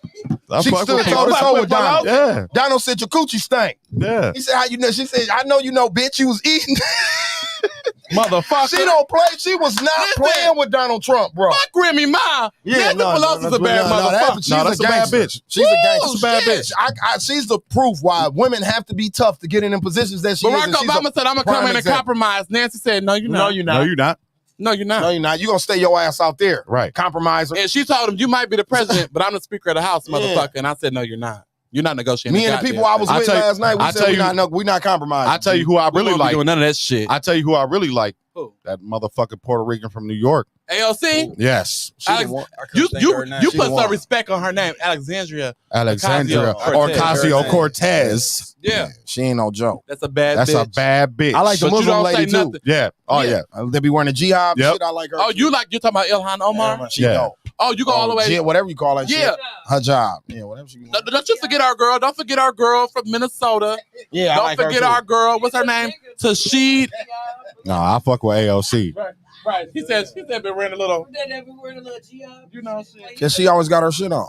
I She fuck stood with toe to Pelosi. toe with Donald. Yeah. Donald said your coochie stank. Yeah. He said, how you know? She said, I know you know, bitch. You was eating. Motherfucker. She don't play. She was not playing with Donald Trump, bro. Fuck Remy Ma. Nancy Pelosi's a bad motherfucker. That's a bad bitch. She's a gangster. She's a bad shit. bitch. She's the proof why women have to be tough to get in them positions that she is. Barack and she's a Obama said, I'm going to come prime in and example. compromise. Nancy said, no, you're not. No, you're not. No, you're not. No, you're not. No, you're not. You're going to stay your ass out there. Right. Compromiser. And she told him, you might be the president, but I'm the Speaker of the House, motherfucker. And I said, no, you're not. You're not negotiating. Me and the people I was with last night, we said we're not compromising. I tell you who I really like. doing none of that shit. I tell you who I really like. Who? That motherfucking Puerto Rican from New York. AOC? Yes. You put some respect on her name, Alexandria Ocasio-Cortez. Yeah. She ain't no joke. That's a bad That's bitch. a bad bitch. I like the But you Muslim don't lady say too. nothing. Yeah. Oh yeah. They be wearing a jihad Yep. shit. I like her. Oh, you're talking about Ilhan Omar? She Yeah. dope. Oh, you go all the way. Whatever you call that shit. Yeah. Her job. Yeah, whatever she Don't you forget our girl. Don't forget our girl from Minnesota. Yeah, I Don't like her forget too. our girl. What's her name? Tasheed. No, I fuck with AOC. Right. He said been wearing a little. You know shit. Cause she always got her shit on.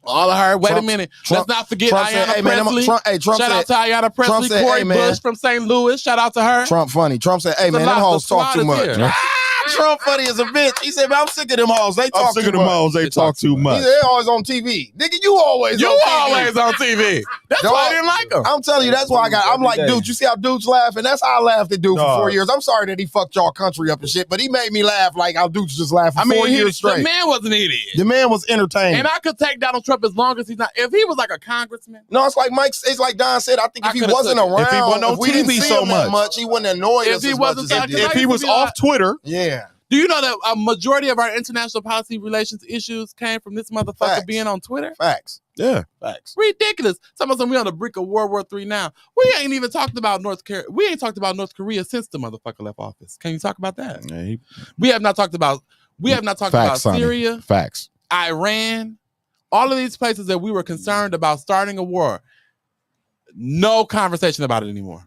All of her. Wait Trump- a minute. Trump- Let's not forget Trump said, Ayanna hey, man, Presley. Trump Shout out to said- Ayanna Presley. said, Corey hey, man. Bush from St. Louis. Shout out to her. Trump funny. Trump said, hey It's a man, lot. them hoes The talk too squad much. is here. Trump funny as a bitch. He said, man, I'm sick of them hoes. They I'm talk sick too of them much. hoes. They talk too He much. said, they always on TV. Nigga, you always You on TV. always on TV. That's Dog, why I didn't like him. I'm telling you, that's why I'm like, dude, you see how dudes laugh? And that's how I laughed at dude for Dog. 4 years. I'm sorry that he fucked y'all country up and shit, but he made me laugh like how dudes just laugh for 4 years the straight. man was an idiot. The man was entertaining. And I could take Donald Trump as long as he's not. If he was like a congressman, No, it's like it's like Don said. I think I if he could've wasn't took it. around, If he wasn't on we didn't TV see so him that much. much, he wouldn't annoy If us he as wasn't much as that- he did. If he was off Twitter, Yeah. do you know that a majority of our international policy relations issues came from this motherfucker Facts. being on Twitter? Facts. yeah. Facts. Ridiculous. Some of them we on the brink of World War III now. We ain't even talked about North Korea. We ain't talked about North Korea since the motherfucker left office. Can you talk about that? Yeah, We have not talked about. We have not talked about Facts, Sonny. Syria, Facts. Iran, all of these places that we were concerned about starting a war. No conversation about it anymore.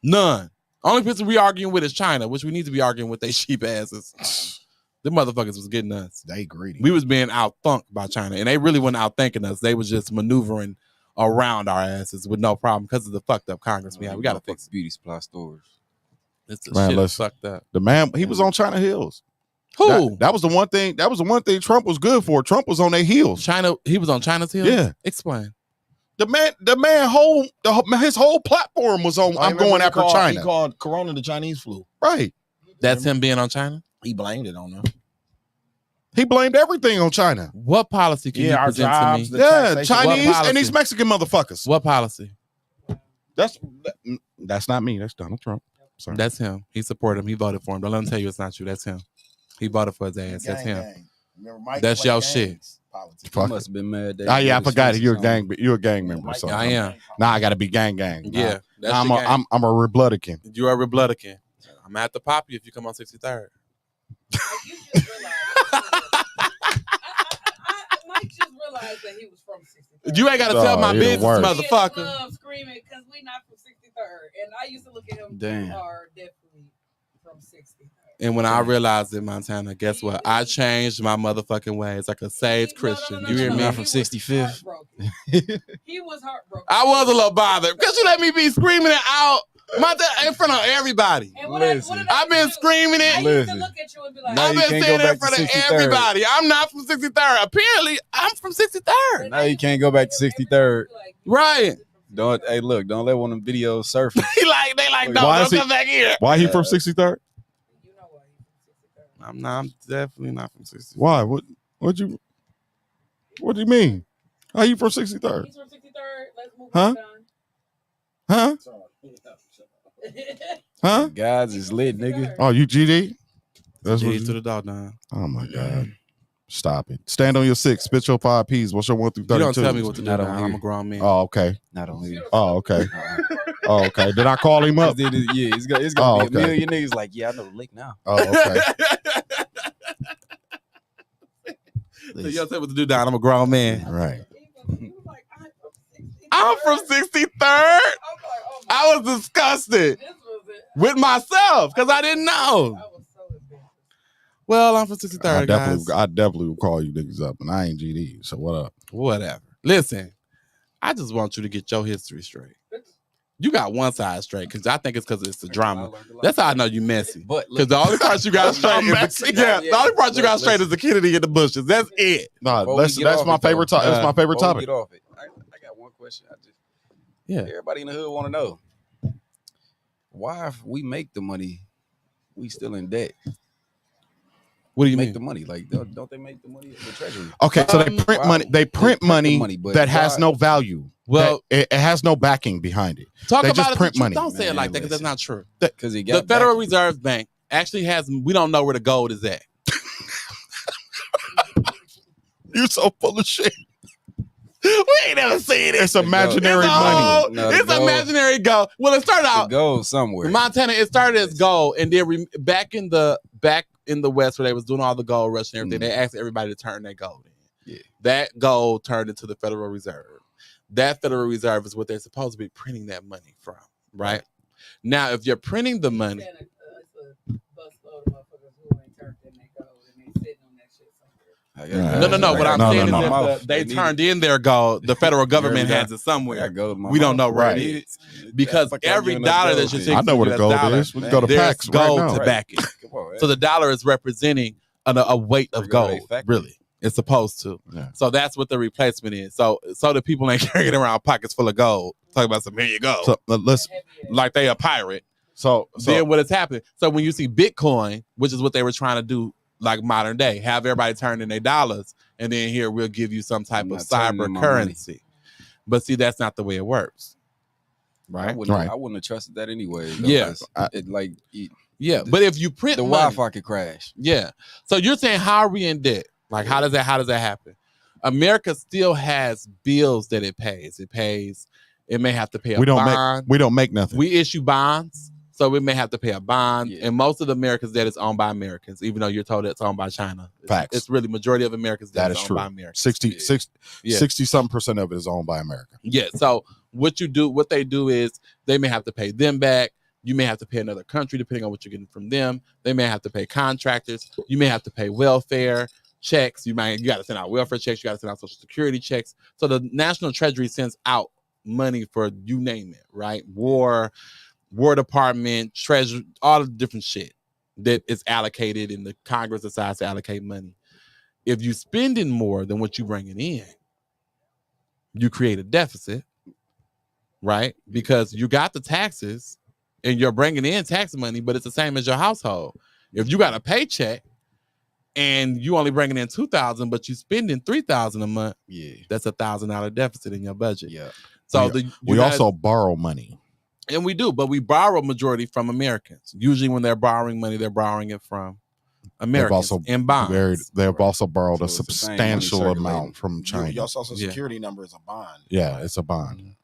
None. Only person we arguing with is China, which we need to be arguing with they sheep asses. The motherfuckers was getting us. They greedy. We was being outthunked by China, and they really weren't outthinking us. They was just maneuvering around our asses with no problem because of the fucked up Congress we have. We got to fix it. beauty supply stores. It's the Man, shit listen. fucked up. The man, he was on China Hills. Who? That was the one thing. That was the one thing Trump was good for. Trump was on their heels. China. He was on China's heels? Yeah. Explain. His whole platform was on. I'm going after China. He called Corona the Chinese flu. Right. That's him being on China? He blamed it on them. He blamed everything on China. What policy can you our present jobs, to me? the Yeah, taxation. Chinese What policy? and these Mexican motherfuckers. What policy? That's not me. That's Donald Trump. Sorry. That's him. He supported him. He voted for him. Don't let him tell you it's not you. That's him. He voted for his ass. That's him. Remember Mike That's played your gangs, shit. politics. You must have been mad. Oh yeah, I forgot it. You're a gang member. So I am. Now I got to be gang. Yeah. That's I'm your a, gang. I'm a Republican. You are a Republican. I'm gonna have to pop you if you come on 63rd. Mike just realized that he was from 63rd. You ain't gotta tell my even business, worse. motherfucker. Screaming because we not from 63rd, and I used to look at him. Damn. You are definitely from 63rd. And when I realized it, Montana, guess what? I changed my motherfucking ways like a saved Christian. You hear me? Not from 65th. He was heartbroken. I was a little bothered because you let me be screaming it out in front of everybody. And what did I've been screaming I it. used to look at you and be like, Now I've you been can't saying go it back in front to of 63rd. everybody. I'm not from 63rd. Apparently, I'm from 63rd. Now you can't go back to 63rd. Right. Don't hey look, don't let one of them videos surface. they like, no, Why don't is he- come back here. Why he from 63rd? I'm definitely not from 63rd. Why? What do you mean? How you from 63rd? He's from 63rd. Let's move Huh? on. Huh? Guys is lit, nigga. Oh, you GD? That's what G's to you, the dog down. oh my God. Stop it. Stand on your 6. Spit your 5 P's. What's your 1 through 32? You don't tell me what to do. Not Now. on I'm here. a grown man. Oh, okay. Not on here. Oh, okay. Oh, okay. Did I call him up? Yeah, it's gonna Oh, be a okay. million niggas like, yeah, I know the lick now. Oh, okay. So you don't tell me what to do, down. I'm a grown man. Right. I'm from 63rd. I was disgusted with myself because I didn't know. Well, I'm from 63rd, guys. I definitely will call you niggas up, and I ain't GD. So what up? Whatever. Listen, I just want you to get your history straight. You got one side straight because I think it's because it's the drama. That's how I know you messy. Because the only part you got straight is the only part you got straight is the Kennedy in the bushes. That's it. No, that's my favorite topic. That's my favorite topic. Get off it. I got one question. Everybody in the hood want to know why, if we make the money, we still in debt. What do you make mean? the money? Like, don't they make the money at the treasury? Okay, so they print money. They print money but that has no value. Well, it has no backing behind it. Talk they about just it. print money. Don't say it like that because that's not true. Because the Federal Reserve Bank actually has. We don't know where the gold is at. You're so full of shit. We ain't never seen it. It's imaginary money. It's imaginary gold. Well, it started out gold somewhere. Montana. It started as gold, and then back in the West where they was doing all the gold rush and everything, they asked everybody to turn their gold in. Yeah. That gold turned into the Federal Reserve. That Federal Reserve is what they're supposed to be printing that money from, right? Now, if you're printing the money. No. What I'm saying is that they turned in their gold. The federal government has it somewhere. We don't know where it is. Because every dollar that you're taking, I know where the gold is. We can go to there's PAX gold right now. to back it. So the dollar is representing a weight of gold, really. It's supposed to. Yeah. So that's what the replacement is. So the people ain't carrying around pockets full of gold. Talk about some, here you go. So let's like they a pirate. So then what is happening? So when you see Bitcoin, which is what they were trying to do, like modern day, have everybody turn in their dollars, and then here we'll give you some type of cyber currency. But see, that's not the way it works, right? I wouldn't have trusted that anyway. Yeah, but if you print the money, Wi-Fi could crash. Yeah. So you're saying, how are we in debt? Like, how does that happen? America still has bills that it pays. It may have to pay a bond. We don't make nothing. We issue bonds. So we may have to pay a bond, and most of the America's debt is owned by Americans, even though you're told it's owned by China. Facts. It's really majority of America's debt That is owned true. by Americans. 60-something% of it is owned by America. Yeah. So what they do is they may have to pay them back. You may have to pay another country depending on what you're getting from them. They may have to pay contractors. You may have to pay welfare checks. You got to send out welfare checks. You got to send out Social Security checks. So the National Treasury sends out money for you name it, right? War Department, Treasury, all the different shit that is allocated, and the Congress decides to allocate money. If you spending more than what you bringing in, you create a deficit, right? Because you got the taxes and you're bringing in tax money, but it's the same as your household. If you got a paycheck and you only bringing in $2,000, but you spending $3,000 a month, that's $1,000 deficit in your budget. Yeah. So we also borrow money. And we do, but we borrow majority from Americans. Usually when they're borrowing money, they're borrowing it from Americans in bonds. They've also borrowed a substantial amount from China. Your social security number is a bond. Yeah, it's a bond.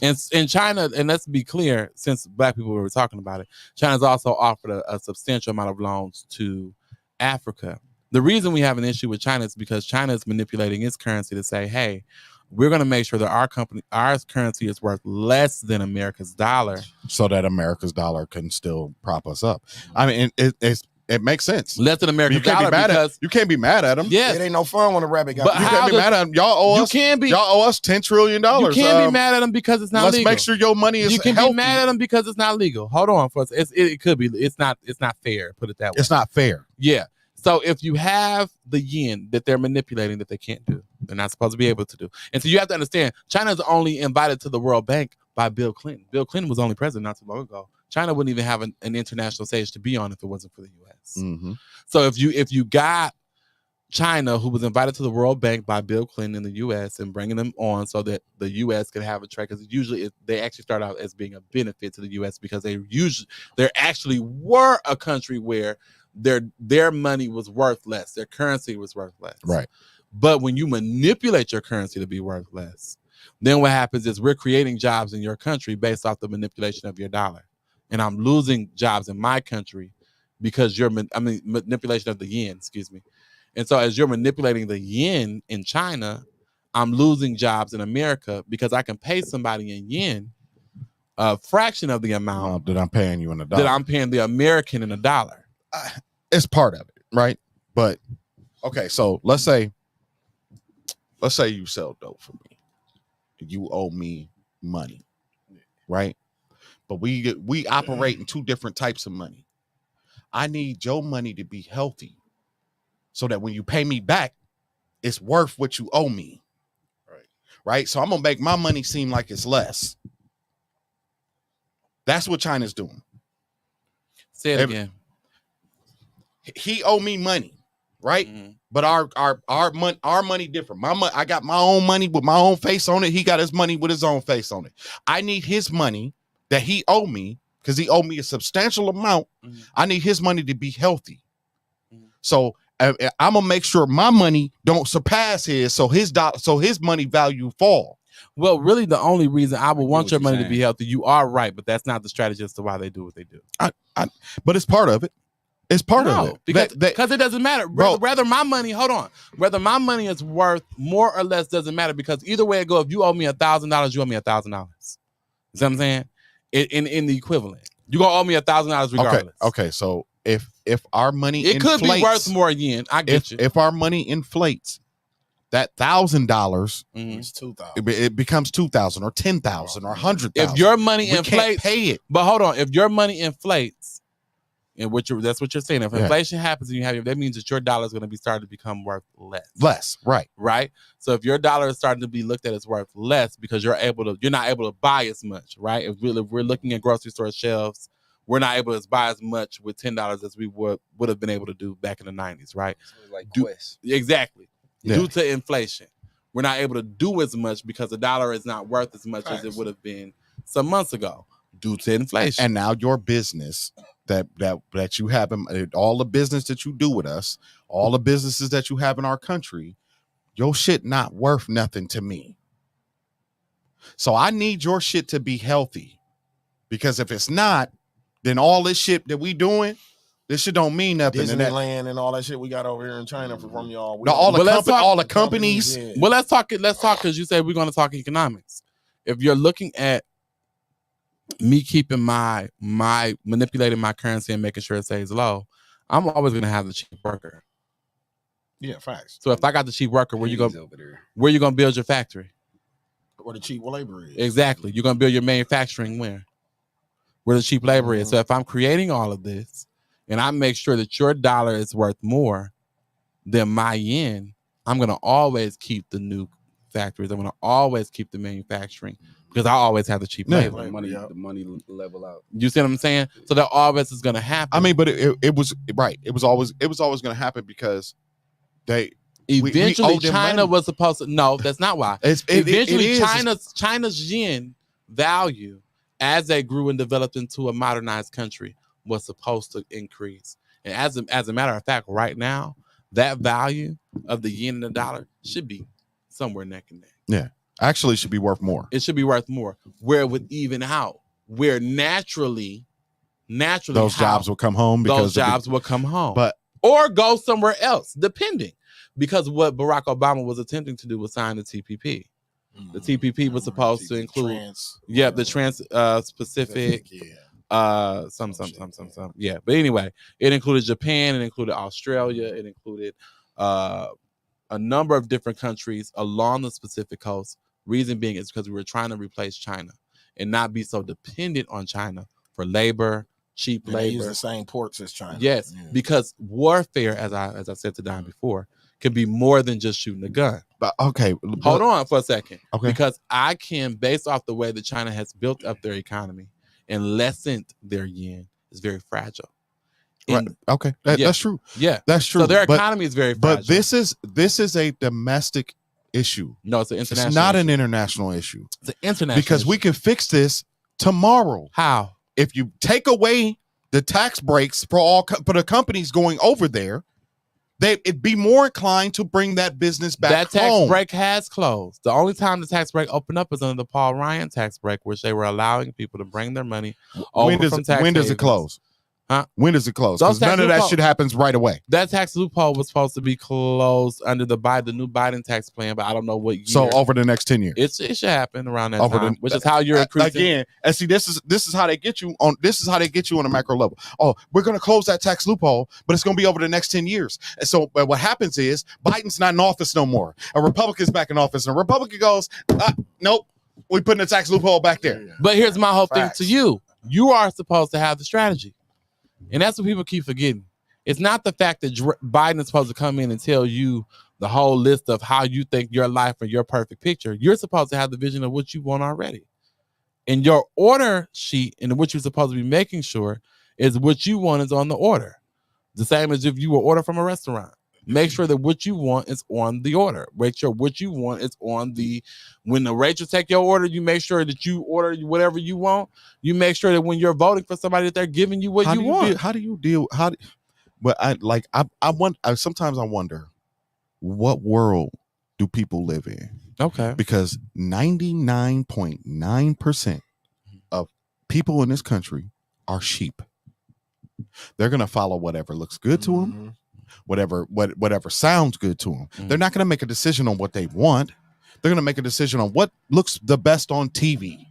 And in China, and let's be clear, since black people were talking about it, China's also offered a substantial amount of loans to Africa. The reason we have an issue with China is because China is manipulating its currency to say, hey, we're going to make sure that our currency is worth less than America's dollar, so that America's dollar can still prop us up. I mean, it makes sense. Less than America's dollar you can't be mad at them. Yes. It ain't no fun when a rabbit got. But you can't be mad at them. Y'all owe us $10 trillion. You can't be mad at them because it's not legal. Let's make sure your money is. You can healthy. be mad at them because it's not legal. Hold on, for us. It could be. It's not fair. Put it that way. It's not fair. Yeah. So if you have the yen that they're manipulating that they can't do, they're not supposed to be able to do. And so you have to understand, China is only invited to the World Bank by Bill Clinton. Bill Clinton was only president not too long ago. China wouldn't even have an international stage to be on if it wasn't for the U.S. Mm-hmm. So if you got China, who was invited to the World Bank by Bill Clinton in the U.S. and bringing them on so that the U.S. could have a trade, because usually they actually start out as being a benefit to the U.S. because they actually were a country where their money was worth less, their currency was worth less. Right. But when you manipulate your currency to be worth less, then what happens is we're creating jobs in your country based off the manipulation of your dollar, and I'm losing jobs in my country because manipulation of the yen. Excuse me. And so as you're manipulating the yen in China, I'm losing jobs in America because I can pay somebody in yen a fraction of the amount that I'm paying you in a dollar. That I'm paying the American in a dollar. It's part of it, right? But okay, so let's say you sell dope for me. You owe me money, right? But we operate in two different types of money. I need your money to be healthy, so that when you pay me back, it's worth what you owe me. Right? So I'm gonna make my money seem like it's less. That's what China's doing. Say it again. He owe me money, right? Mm-hmm. But our money different. I got my own money with my own face on it. He got his money with his own face on it. I need his money that he owe me because he owed me a substantial amount. Mm-hmm. I need his money to be healthy. Mm-hmm. So I'm gonna make sure my money don't surpass his, so his money value fall. Well, really, the only reason I would want your money to be healthy, you are right, but that's not the strategy as to why they do what they do. But it's part of it. It's part of it because it doesn't matter. Whether my money, whether my money is worth more or less doesn't matter, because either way it goes, if you owe me $1,000, you owe me $1,000. You know what I'm saying? In the equivalent, you're gonna owe me $1,000 regardless. Okay. So if our money could be worth more yen. I get you. If our money inflates, that $1,000 it's $2,000. It becomes $2,000 or $10,000 or $100,000. If your money inflates, can't pay it. But hold on, if your money inflates. And that's what you're saying. If inflation happens and that means that your dollar is going to be starting to become worth less. Right. So if your dollar is starting to be looked at as worth less because you're not able to buy as much, right? If we're looking at grocery store shelves, we're not able to buy as much with $10 as we would have been able to do back in the 90s, right? So like Quest. Exactly. Yeah. Due to inflation, we're not able to do as much because the dollar is not worth as much as it would have been some months ago due to inflation. And now your business that you have in all the business that you do with us, all the businesses that you have in our country, your shit not worth nothing to me. So I need your shit to be healthy, because if it's not, then all this shit that we doing, this shit don't mean nothing. Disneyland and all that shit we got over here in China from y'all. All the companies. Yeah. Well, let's talk because you said we're going to talk economics. If you're looking at me keeping my manipulating my currency and making sure it stays low, I'm always going to have the cheap worker. Yeah, facts. So if I got the cheap worker, where you going to build your factory? Where the cheap labor is. Exactly. You're going to build your manufacturing where the cheap labor is. So if I'm creating all of this and I make sure that your dollar is worth more than my yen, I'm going to always keep the new factories. I'm going to always keep the manufacturing, because I always have the cheap labor. The money level out. You see what I'm saying? So that always is going to happen. I mean, but it was right. It was always going to happen because eventually we China was supposed to. No, that's not why. Eventually, China's yen value, as they grew and developed into a modernized country, was supposed to increase. And as a matter of fact, right now, that value of the yen and the dollar should be somewhere neck and neck. Yeah. Actually, should be worth more. It should be worth more. Where it would even out. Where naturally those jobs will come home or go somewhere else, depending. Because what Barack Obama was attempting to do was sign the TPP. The TPP was supposed to include the trans-Pacific, some. Yeah, but anyway, it included Japan, it included Australia, it included a number of different countries along the Pacific coast. Reason being is because we were trying to replace China and not be so dependent on China for labor, cheap And they use labor. the same ports as China. Yes, because warfare, as I said to Don before, can be more than just shooting a gun. But okay, Hold on for a second. Okay. Because I can, based off the way that China has built up their economy and lessened their yen, is very fragile. Right. Okay, that's true. Yeah, that's true. So their economy is very fragile. But this is a domestic issue. No, it's an international. It's not issue. an international issue. It's an international because we can fix this tomorrow. How? If you take away the tax breaks for the companies going over there, it'd be more inclined to bring that business back That tax home. break has closed. The only time the tax break opened up is under the Paul Ryan tax break, which they were allowing people to bring their money over from tax when does it havens. close? Huh? When does it close? Those Because none tax of that loophole- shit happens right away. That tax loophole was supposed to be closed under the new Biden tax plan, but I don't know what year. So over the next 10 years. It should happen around that Over time, which is how you're increasing. Again, and see, this is how they get you on. This is how they get you on a macro level. Oh, we're going to close that tax loophole, but it's going to be over the next 10 years. And so, but what happens is Biden's not in office no more. A Republican's back in office, and a Republican goes, nope, we putting the tax loophole back there. But here's my whole thing to you: you are supposed to have the strategy, and that's what people keep forgetting. It's not the fact that Biden is supposed to come in and tell you the whole list of how you think your life or your perfect picture. You're supposed to have the vision of what you want already. And your order sheet and what you're supposed to be making sure is what you want is on the order. The same as if you were order from a restaurant. Make sure that what you want is on the order. Make sure what you want is on the, when the waitress take your order, you make sure that you order whatever you want. You make sure that when you're voting for somebody that they're giving you what you want. But sometimes I wonder, what world do people live in? Okay. Because 99.9% of people in this country are sheep. They're going to follow whatever looks good to them, whatever sounds good to them. They're not going to make a decision on what they want. They're going to make a decision on what looks the best on TV.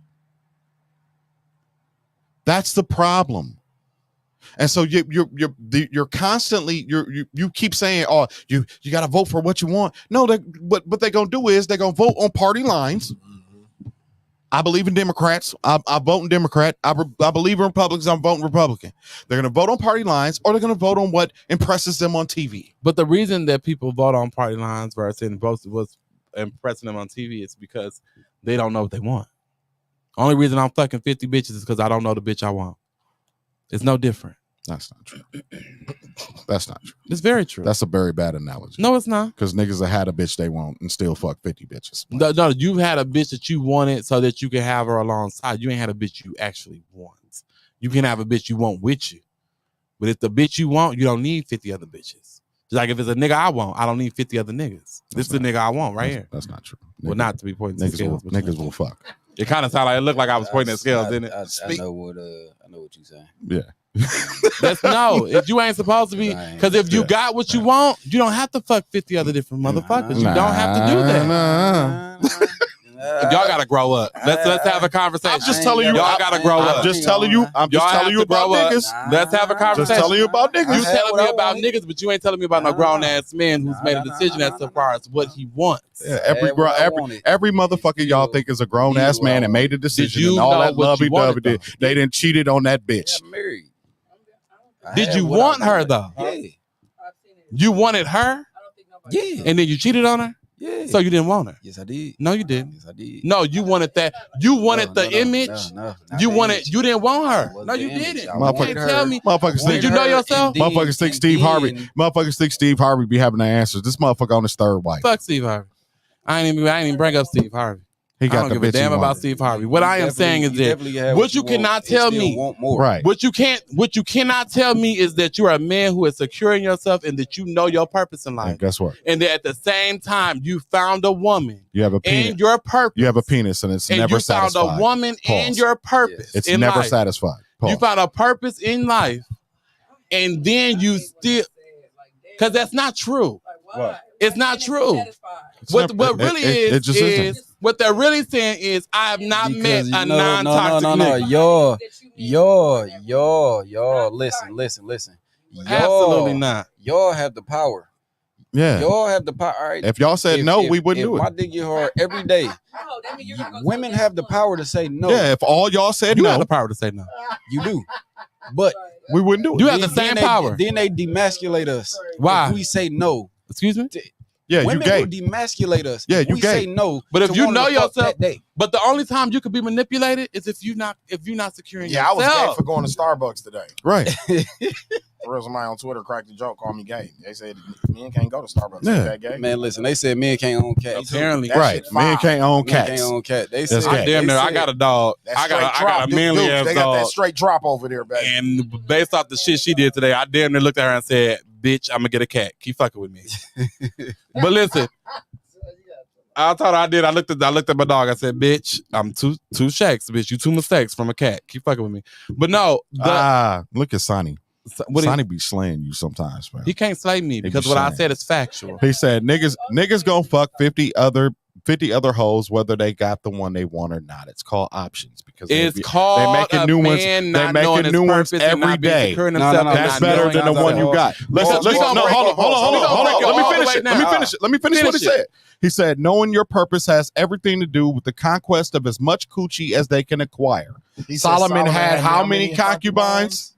That's the problem. And so you're constantly you keep saying, oh, you got to vote for what you want. No, what they're gonna do is they're gonna vote on party lines. I believe in Democrats. I vote in Democrat. I believe in Republicans. I'm voting Republican. They're gonna vote on party lines, or they're gonna vote on what impresses them on TV. But the reason that people vote on party lines versus what's impressing them on TV is because they don't know what they want. Only reason I'm fucking 50 bitches is because I don't know the bitch I want. It's no different. That's not true. That's not true. It's very true. That's a very bad analogy. No, it's not. Because niggas have had a bitch they want and still fuck 50 bitches. No, you've had a bitch that you wanted so that you can have her alongside. You ain't had a bitch you actually want. You can have a bitch you want with you. But if the bitch you want, you don't need 50 other bitches. Just like if it's a nigga I want, I don't need 50 other niggas. This is the nigga I want right here. That's not true. Well, not to be pointing to Scales. Niggas will fuck. It kind of sounded like it looked like I was pointing at Scales, didn't it? I know what you're saying. Yeah. That's no. If you ain't supposed to be, because if you got what you want, you don't have to fuck 50 other different motherfuckers. You don't have to do that. Y'all gotta grow up. Let's have a conversation. I'm just telling you, y'all gotta grow up. I'm just telling you about niggas. Let's have a conversation. Just telling you about niggas. You telling me about niggas, but you ain't telling me about no grown ass man who's made a decision as far as what he wants. Yeah, every motherfucker y'all think is a grown ass man and made a decision and all that lovey dovey. They didn't cheated on that bitch. Did you want her though? Yeah. You wanted her? Yeah. And then you cheated on her? Yeah. So you didn't want her? Yes, I did. No, you didn't. Yes, I did. No, you wanted that. You wanted the image. No, you wanted. You didn't want her. No, you didn't. You can't tell me. Motherfuckers think Did you know yourself? Motherfuckers think Steve Harvey. Motherfuckers think Steve Harvey be having the answers. This motherfucker on his third wife. Fuck Steve Harvey. I ain't even bring up Steve Harvey. He got I don't the give a bitch he damn about wanted. Steve Harvey. What I am saying is that what you cannot tell me, right? What you cannot tell me is that you are a man who is secure in yourself and that you know your purpose in life. And guess what? And that at the same time you found a woman. You have a penis. And your purpose. You have a penis, and it's and never you found satisfied. a woman and your purpose. It's in never life. satisfied. You found a purpose in life, and then you still, because that's not true. What? It's not true. What really it just isn't. is what they're really saying is I have not met a non-toxic nigga. Y'all, listen. Absolutely not. Y'all have the power. Yeah. Y'all have the power. All right. If y'all said no, we wouldn't do it. My dick get hard every day. Women have the power to say no. Yeah. If all y'all said You no, have the power to say no. You do. But we wouldn't do it. You have the same power. Then they demasculate us. Why? If we say no. Excuse me? Yeah, women you gay. will demasculate us. Yeah, if you we gay. say no. But if to you one know of the fuck yourself, that day. but the only time you could be manipulated is if you're not securing Yeah, I yourself. was gay for going to Starbucks today. Right. For real, somebody on Twitter cracked a joke, called me gay. They said men can't go to Starbucks. Yeah. Is that gay? Man, listen, they said men can't own cats. Apparently, That Right. shit Man fire. can't own Men cats. can't own cat. They That's said, gay. Damn they near, I said- got a dog. That I straight got drop, a dude, manly dude, ass they got that dog. straight drop over there, baby. And based off the shit she did today, I damn near looked at her and said, "Bitch, I'm gonna get a cat. Keep fucking with me." But listen, I told her I did. I looked at my dog. I said, "Bitch, I'm two shakes. Bitch, you two mistakes from a cat. Keep fucking with me." But no, Look at Sonny. what Sonny be slaying you sometimes, man. he can't slay me because be what I slaying. said is factual. He said niggas gonna fuck 50 other hoes whether they got the one they want or not. It's called options because It's called they making a new ones. man They not knowing making his new ones purpose and every not being day. secure in No, himself no, and That's not better knowing than the himself. one you got. Because we gonna break it. Hold on. We gonna break it Let me all the finish way it. Let me down. finish it. Let me finish what he Finish it. said. He said, knowing your purpose has everything to do with the conquest of as much coochie as they can acquire. He said Solomon had how many concubines?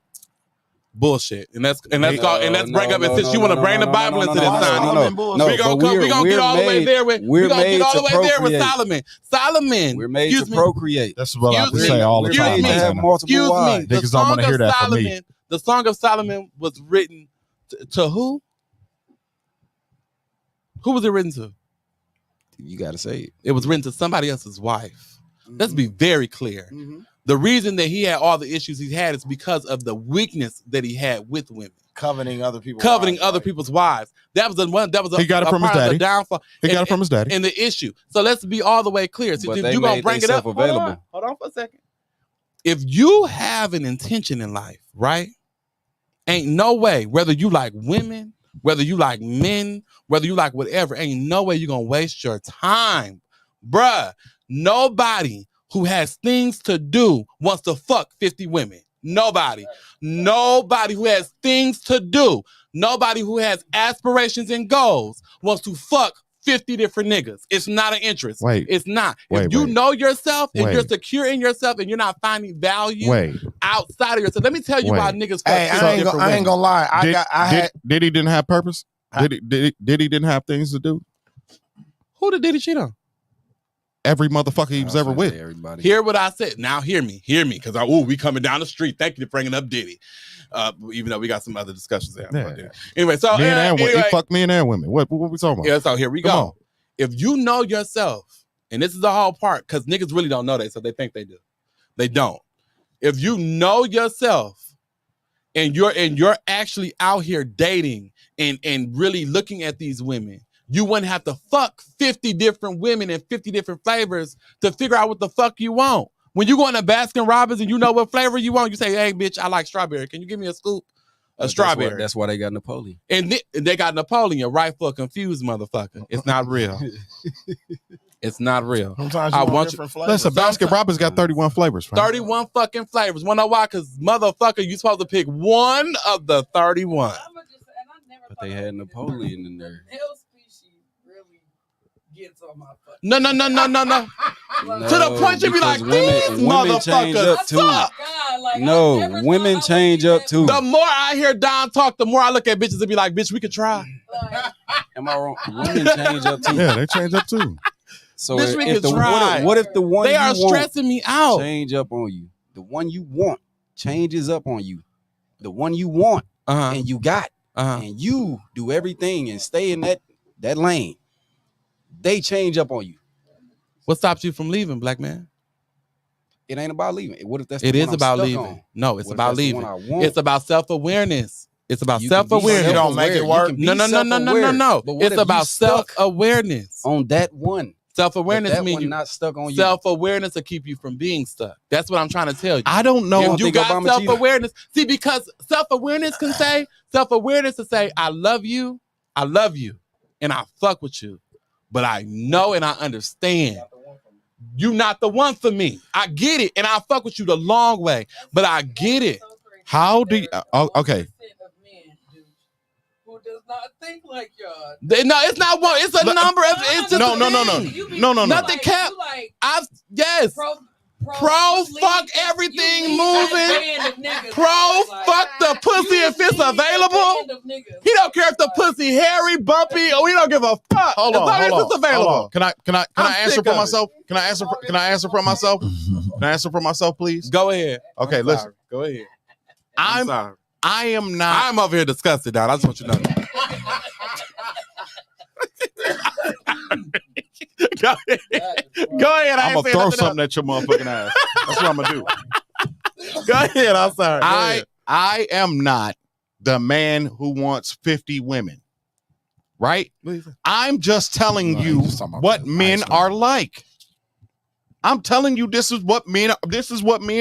Bullshit, and let's bring up. And since you no, want to bring the Bible into this, Simon, no, we gonna but we gonna get all the way there with. we're We gonna made get all the to way there with procreate. Solomon. Solomon, We're made excuse to me. procreate. That's what I have to Excuse say me. all the We're time. made to have man. multiple Excuse me. wives. The Niggas don't wanna Song hear of that from me. Solomon. The Song of Solomon was written to who? Who was it written to? You got to say it. It was written to somebody else's wife. Let's be very clear. The reason that he had all the issues he had is because of the weakness that he had with women. Coveting other people's wives. That was the one. That was He got it from his part of daddy. the downfall. He got it from his daddy. And the issue. So let's be all the way clear. So But you they gonna made bring it up? themselves available. Hold on for a second. If you have an intention in life, right? Ain't no way, whether you like women, whether you like men, whether you like whatever, ain't no way you're gonna waste your time. Bruh, nobody who has things to do wants to fuck 50 women. Nobody. Nobody who has things to do. Nobody who has aspirations and goals wants to fuck 50 different niggas. It's not an interest. Wait. It's not. Wait, if you wait. know yourself and Wait. you're secure in yourself and you're not finding value Wait. outside of yourself. Let me tell you why niggas fuck Hey, 50 I ain't different gonna women. lie. Did he didn't have purpose? Did he didn't have things to do? Who did he cheat on? Every motherfucker he was ever with. Everybody. Hear what I said. Now hear me, because we coming down the street. Thank you for bringing up Diddy. Even though we got some other discussions there. Yeah. Anyway, so Men and women. anyway, He fucked men and women. What we talking about? yeah, so here we Come go. on. If you know yourself, and this is the whole part, because niggas really don't know that, so they think they do. They don't. If you know yourself and you're actually out here dating and really looking at these women, you wouldn't have to fuck 50 different women and 50 different flavors to figure out what the fuck you want. When you go into Baskin Robbins and you know what flavor you want, you say, "Hey, bitch, I like strawberry. Can you give me a scoop of strawberry?" That's why they got Napoleon. And they got Napoleon, right, for a confused motherfucker. It's not real. It's not real. Sometimes I you want want different you. flavors. Listen, Baskin Robbins got 31 flavors. Right? 31 fucking flavors. Wanna know why? Because motherfucker, you supposed to pick one of the 31. But they had Napoleon in there. Hell species really gets on my fucking. No. To the point you be like, these women change motherfuckers up too. suck. God, like, No, women change up too. The more I hear Don talk, the more I look at bitches and be like, bitch, we could try. Am I wrong? Women change up too. Yeah, they change up too. So Bitch, we if could the try. what if the one They you are want stressing me out. change up on you? The one you want changes up on you. The one you want and you got and you do everything and stay in that lane. They change up on you. What stops you from leaving, black man? It ain't about leaving. What if that's It the is one I'm about stuck leaving. on? No, it's What if about that's the leaving. one I want? It's about self-awareness. It's about You can be self-awareness. You don't make it self-aware. work. You can be No. self-aware. But what It's if you about stuck self-awareness. on that one. Self-awareness That means one you not stuck on you. self-awareness will keep you from being stuck. That's what I'm trying to tell you. I don't know. If you think got Obama cheated? self-awareness, see, because self-awareness to say, I love you, and I fuck with you. But I know and I understand you not the one for me. I get it, and I fuck with you the long way, but I get it. How do you? Okay. Who does not think like y'all? No, it's not one. It's a number of. It's just No. a thing. No. Nothing cap. Yes. Pro fuck everything moving. Pro fuck the pussy if it's available. He don't care if the pussy hairy, bumpy, or he don't give a fuck. Hold on, as long as it's available. Can I answer for myself? Can I answer for myself? Can I answer for myself, please? Go ahead. Okay, listen. Go ahead. I'm sorry. I am not. I'm over here disgusted, Don. I just want you to know. Go ahead. Go ahead. I'm gonna throw something at your motherfucking ass. That's what I'm gonna do. Go ahead. I'm sorry. I am not the man who wants 50 women. Right? I'm just telling you what men are like. I'm telling you this is what men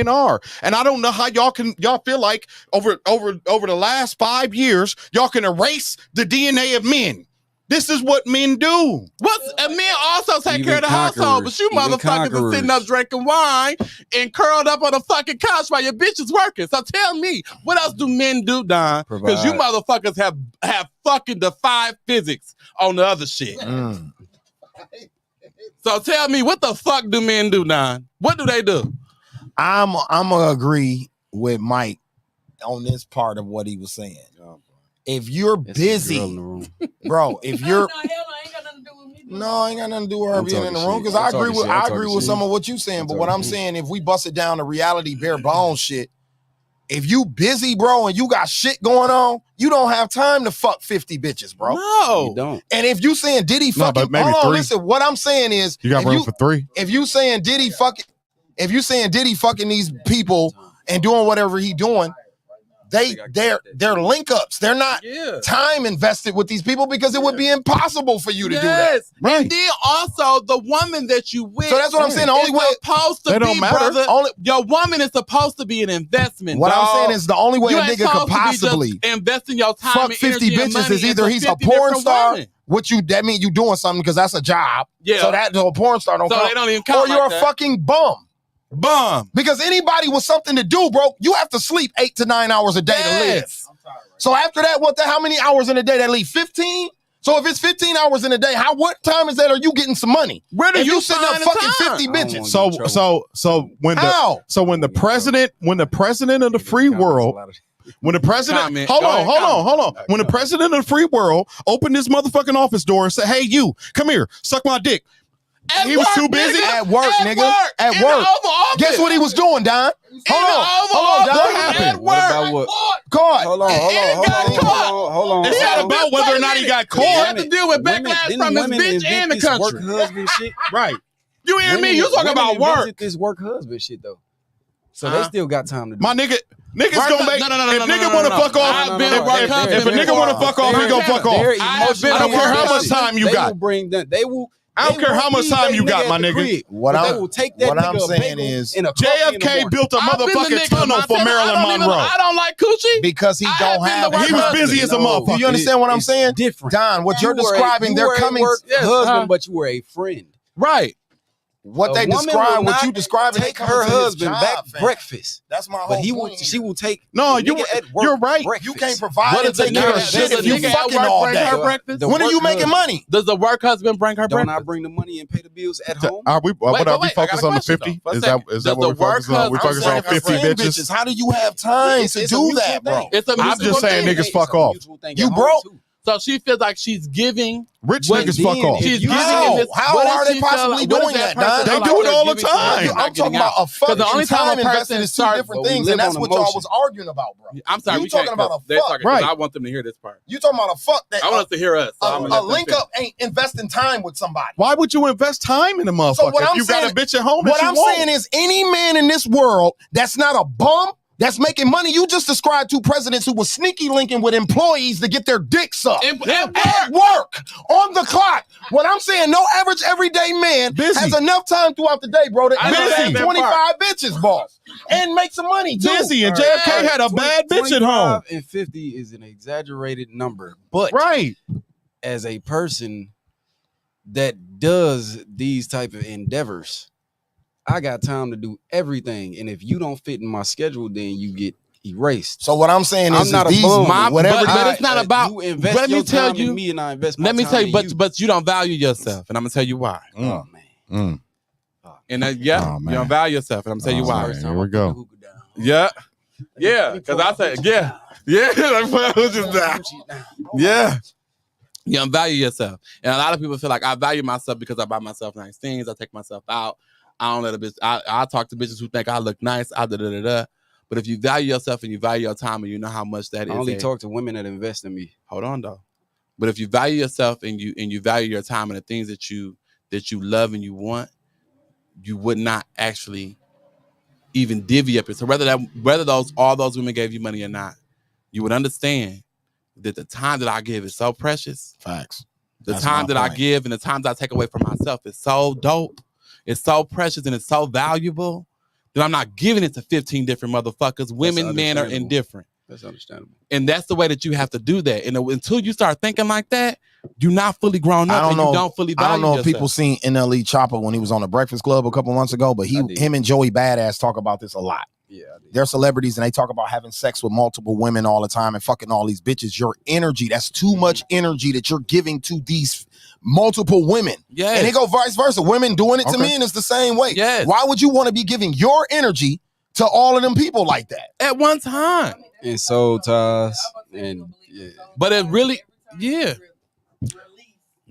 are. And I don't know how y'all feel like over the last 5 years, y'all can erase the DNA of men. This is what men do. And men also take care of the household, but you motherfuckers are sitting up drinking wine and curled up on the fucking couch while your bitch is working. So tell me, what else do men do, Don? Because you motherfuckers have fucking defied physics on the other shit. So tell me, what the fuck do men do, Don? What do they do? I'm gonna agree with Mike on this part of what he was saying. If you're busy, bro, if you're no, ain't got nothing to do with her being in the room because I agree with some of what you're saying. But what I'm saying, if we bust it down to reality, bare bones shit, if you busy, bro, and you got shit going on, you don't have time to fuck 50 bitches, bro. No, you don't. And if you saying Diddy fucking, but maybe hold on, 3. listen, what I'm saying is you got room for 3. If you saying Diddy fucking these people and doing whatever he doing, they're link ups. They're not time invested with these people because it would be impossible for you to do that. Right. And then also the woman that you with. So that's what I'm saying. The only way supposed to be, brother. Your woman is supposed to be an investment. What dog. I'm saying is the only way you a nigga could possibly investing your time fuck and 50 energy and bitches money is either into he's a 50 porn different star. women. That mean you doing something because that's a job. Yeah. So that a porn star don't So count. they don't even count Or you're like a that. fucking bum. Because anybody with something to do, bro, you have to sleep 8 to 9 hours a day to live. So after that, how many hours in a day that leave? 15? So if it's 15 hours in a day, what time is that? Are you getting some money? Where do if you sitting up find the fucking time? 50 bitches? When the president of the free world, when the president, hold on. When the president of the free world opened his motherfucking office door and said, "Hey, you, come here, suck my dick." He was too busy at work, nigga. At work. Guess what he was doing, Don? Hold on, Don. What happened? What about what? Caught. Hold on. It's not about whether or not he got caught. He had to deal with backlash from his bitch and the country. Work husband shit. Right. You hear me? You talking about work? This work husband shit though. So they still got time to do. My niggas gonna make. No, if nigga wanna fuck off, if a nigga wanna fuck off, he gonna fuck off. I don't care how much time you got. I don't care how much time you got, my nigga. What I'm saying is JFK built a motherfucking tunnel for Marilyn Monroe. I don't like coochie because he don't have. He was busy as a motherfucker. You understand what I'm saying? Different. Don, what you're describing, they're coming. Husband, but you were a friend. Right. What they describe, what you describing, take her husband back breakfast. That's my whole point. She will take. No, you're right. Breakfast. You can't provide and take care of shit if you fucking all day. When are you making money? Does the work husband bring her breakfast? Don't I bring the money and pay the bills at home? Are we focused on the 50? Is that what we're focused on? We're focused on 50 bitches. How do you have time to do that, bro? I'm just saying niggas fuck off. You broke. So she feels like she's giving. Rich niggas fuck off. She's giving. How are they possibly doing that, Don? They do it all the time. I'm talking about a fucking the only time a invested person is two different things, and that's what y'all was arguing about, bro. I'm sorry. You talking about a fuck, right? I want them to hear this part. You talking about a fuck that I want us to hear us. A link up ain't investing time with somebody. Why would you invest time in a motherfucker if you got a bitch at home? What I'm saying is, any man in this world that's not a bum, that's making money. You just described 2 presidents who were sneaky linking with employees to get their dick sucked. At work, on the clock. What I'm saying, no average everyday man has enough time throughout the day, bro, to have 25 bitches, boss. And make some money, too. Busy, and JFK had a bad bitch at home. 25 and 50 is an exaggerated number. But as a person that does these type of endeavors, I got time to do everything, and if you don't fit in my schedule, then you get erased. So what I'm saying is, I'm not a bum. but it's not about. You invest let me tell you, in me, and I invest. Let me time tell you, in but you don't value yourself, and I'm gonna tell you why. Oh man. And yeah, Oh, you don't value yourself. And I'm telling you why. man, here we go. Yeah. Yeah. Because I said, yeah. Yeah. Yeah. You don't value yourself. And a lot of people feel like I value myself because I buy myself nice things. I take myself out. I don't let a bitch. I talk to bitches who think I look nice. But if you value yourself and you value your time and you know how much that is. I only talk to women that invest in me. Hold on though. But if you value yourself and you value your time and the things that you love and you want, you would not actually even divvy up it. So whether all those women gave you money or not, you would understand that the time that I give is so precious. Facts. The time that I give and the times I take away from myself is so dope. It's so precious and it's so valuable that I'm not giving it to 15 different motherfuckers. Women, men are indifferent. That's understandable. And that's the way that you have to do that. And until you start thinking like that, you're not fully grown up and you don't fully value I don't know yourself. if people seen NLE Chopper when he was on the Breakfast Club a couple months ago, but him and Joey Badass talk about this a lot. Yeah, they're celebrities and they talk about having sex with multiple women all the time and fucking all these bitches. Your energy, that's too much energy that you're giving to these multiple women. Yes. And they go vice versa. Women doing it to men is the same way. Yes. Why would you want to be giving your energy to all of them people like that? At one time. And soul ties. And but it really, yeah.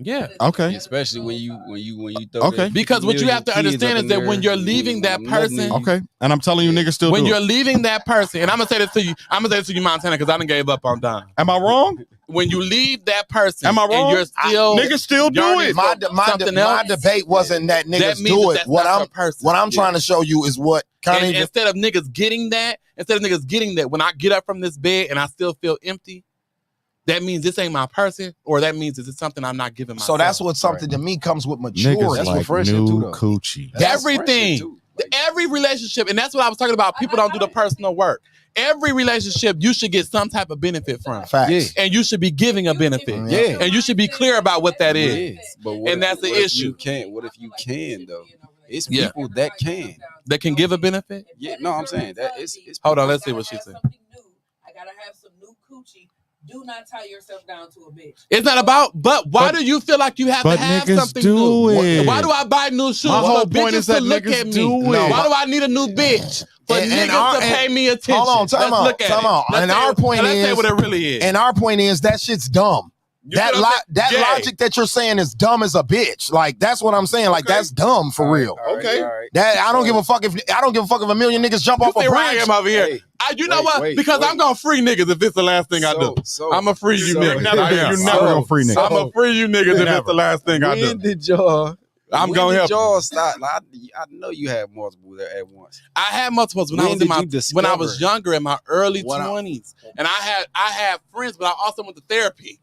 Yeah. Okay. Especially when you throw okay. Because what you have to understand is that when you're leaving that person. Okay. And I'm telling you niggas still when do you're it. leaving that person, and I'm gonna say this to you, Montana, because I done gave up on Don. Am I wrong? When you leave that person, am I wrong? And you're still niggas still do it. My debate wasn't that niggas do it. What I'm trying to show you is what kind of instead of niggas getting that, when I get up from this bed and I still feel empty, that means this ain't my person, or that means this is something I'm not giving myself. So that's what something to me comes with maturity. Niggas That's like refreshing new too, though. coochie. Everything. Every relationship, and that's what I was talking about. People don't do the personal work. Every relationship, you should get some type of benefit from. Facts. Yeah. And you should be giving a benefit. Yeah. And you should be clear about what that is. But and that's the issue. What if you can though? It's people that can. That can give a benefit? Yeah, no, I'm saying that it's hold on, let's see what she said. I gotta have some new coochie. Do not tie yourself down to a bitch. It's not about, but why do you feel like you have to have something new? It. Why do I buy new shoes? My whole for point is bitches that to look niggas at me? do it. Why do I need a new bitch? For niggas to pay me attention. Hold on, time out. And our point is, let's say what it really is. And our point is that shit's dumb. That logic that you're saying is dumb as a bitch. Like that's what I'm saying. Like that's dumb for real. Okay. That I don't give a fuck if a million niggas jump off a bridge. I am over here. You know what? Because I'm gonna free niggas if it's the last thing I do. I'm gonna free you niggas. You're never gonna free niggas. I'm gonna free you niggas if it's the last thing I do. When did y'all? I'm gonna help. Y'all start. I know you had multiple there at once. I had multiples when I was younger in my early 20s, and I had friends, but I also went to therapy,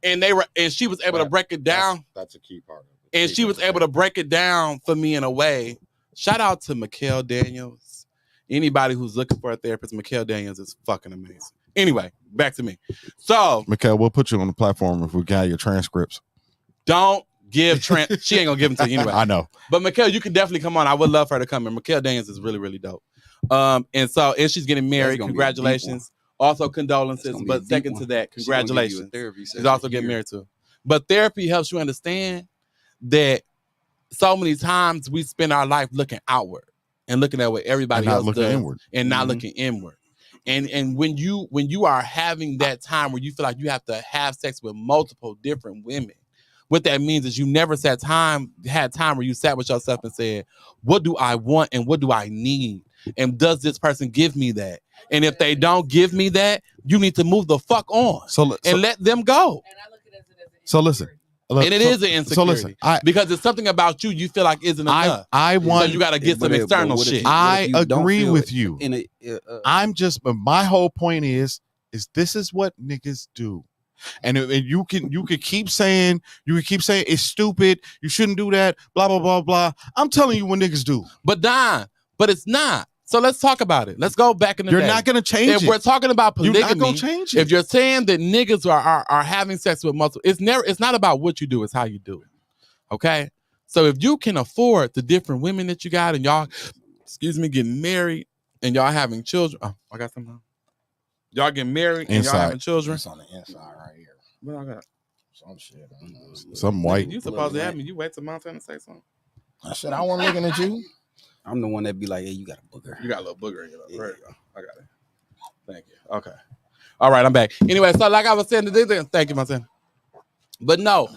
and she was able to break it down. That's a key part of it. And she was able to break it down for me in a way. Shout out to Mikhail Daniels. Anybody who's looking for a therapist, Mikhail Daniels is fucking amazing. Anyway, back to me. So, Mikhail, we'll put you on the platform if we got your transcripts. Don't give she ain't gonna give them to you anyway. I know. But Mikhail, you can definitely come on. I would love for her to come in. Mikhail Daniels is really, really dope. And she's getting married. Congratulations. Also condolences. But second to that, congratulations. She's also getting married too. But therapy helps you understand that so many times we spend our life looking outward and looking at what everybody else does inward. And not looking inward. And when you are having that time where you feel like you have to have sex with multiple different women, what that means is you never had time where you sat with yourself and said, what do I want and what do I need? And does this person give me that? And if they don't give me that, you need to move the fuck on and let them go. So listen. And it is an insecurity. So listen, because it's something about you feel like isn't enough. So you got to get some external shit. I agree with you. But my whole point is this is what niggas do. And you can keep saying it's stupid. You shouldn't do that. Blah blah blah blah. I'm telling you what niggas do. But it's not. So let's talk about it. Let's go back in the day. You're not gonna change it. If we're talking about polygamy, you're not gonna change it. If you're saying that niggas are having sex with multiple, it's not about what you do. It's how you do it. Okay. So if you can afford the different women that you got, and y'all, getting married, and y'all having children. Oh, I got something. Y'all getting married and y'all having children. It's on the inside right here. What I got? Some shit. Some white. You supposed to have me. You wait till Montana say something. I said, I wasn't looking at you. I'm the one that be like, hey, you got a booger. You got a little booger in your nose. There you go. I got it. Thank you. Okay. All right, I'm back. Anyway, so like I was saying, thank you, my son. But no,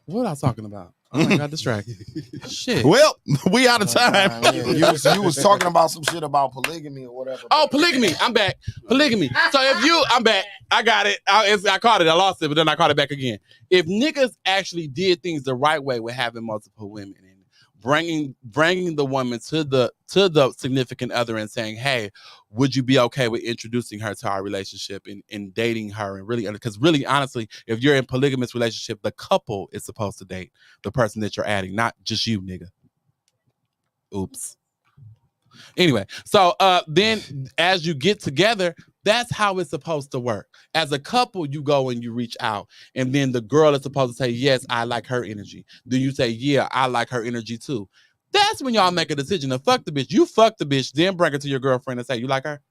what I was talking about? I got distracted. Shit. Well, we out of time. You was talking about some shit about polygamy or whatever. Oh, polygamy. I'm back. Polygamy. So I'm back. I got it. I caught it. I lost it, but then I caught it back again. If niggas actually did things the right way with having multiple women and bringing the woman to the significant other and saying, hey, would you be okay with introducing her to our relationship and dating her? And really, because really, honestly, if you're in polygamous relationship, the couple is supposed to date the person that you're adding, not just you, nigga. Oops. Anyway, so then as you get together, that's how it's supposed to work. As a couple, you go and you reach out, and then the girl is supposed to say, yes, I like her energy. Then you say, yeah, I like her energy too. That's when y'all make a decision to fuck the bitch. You fuck the bitch, then bring her to your girlfriend and say, you like her?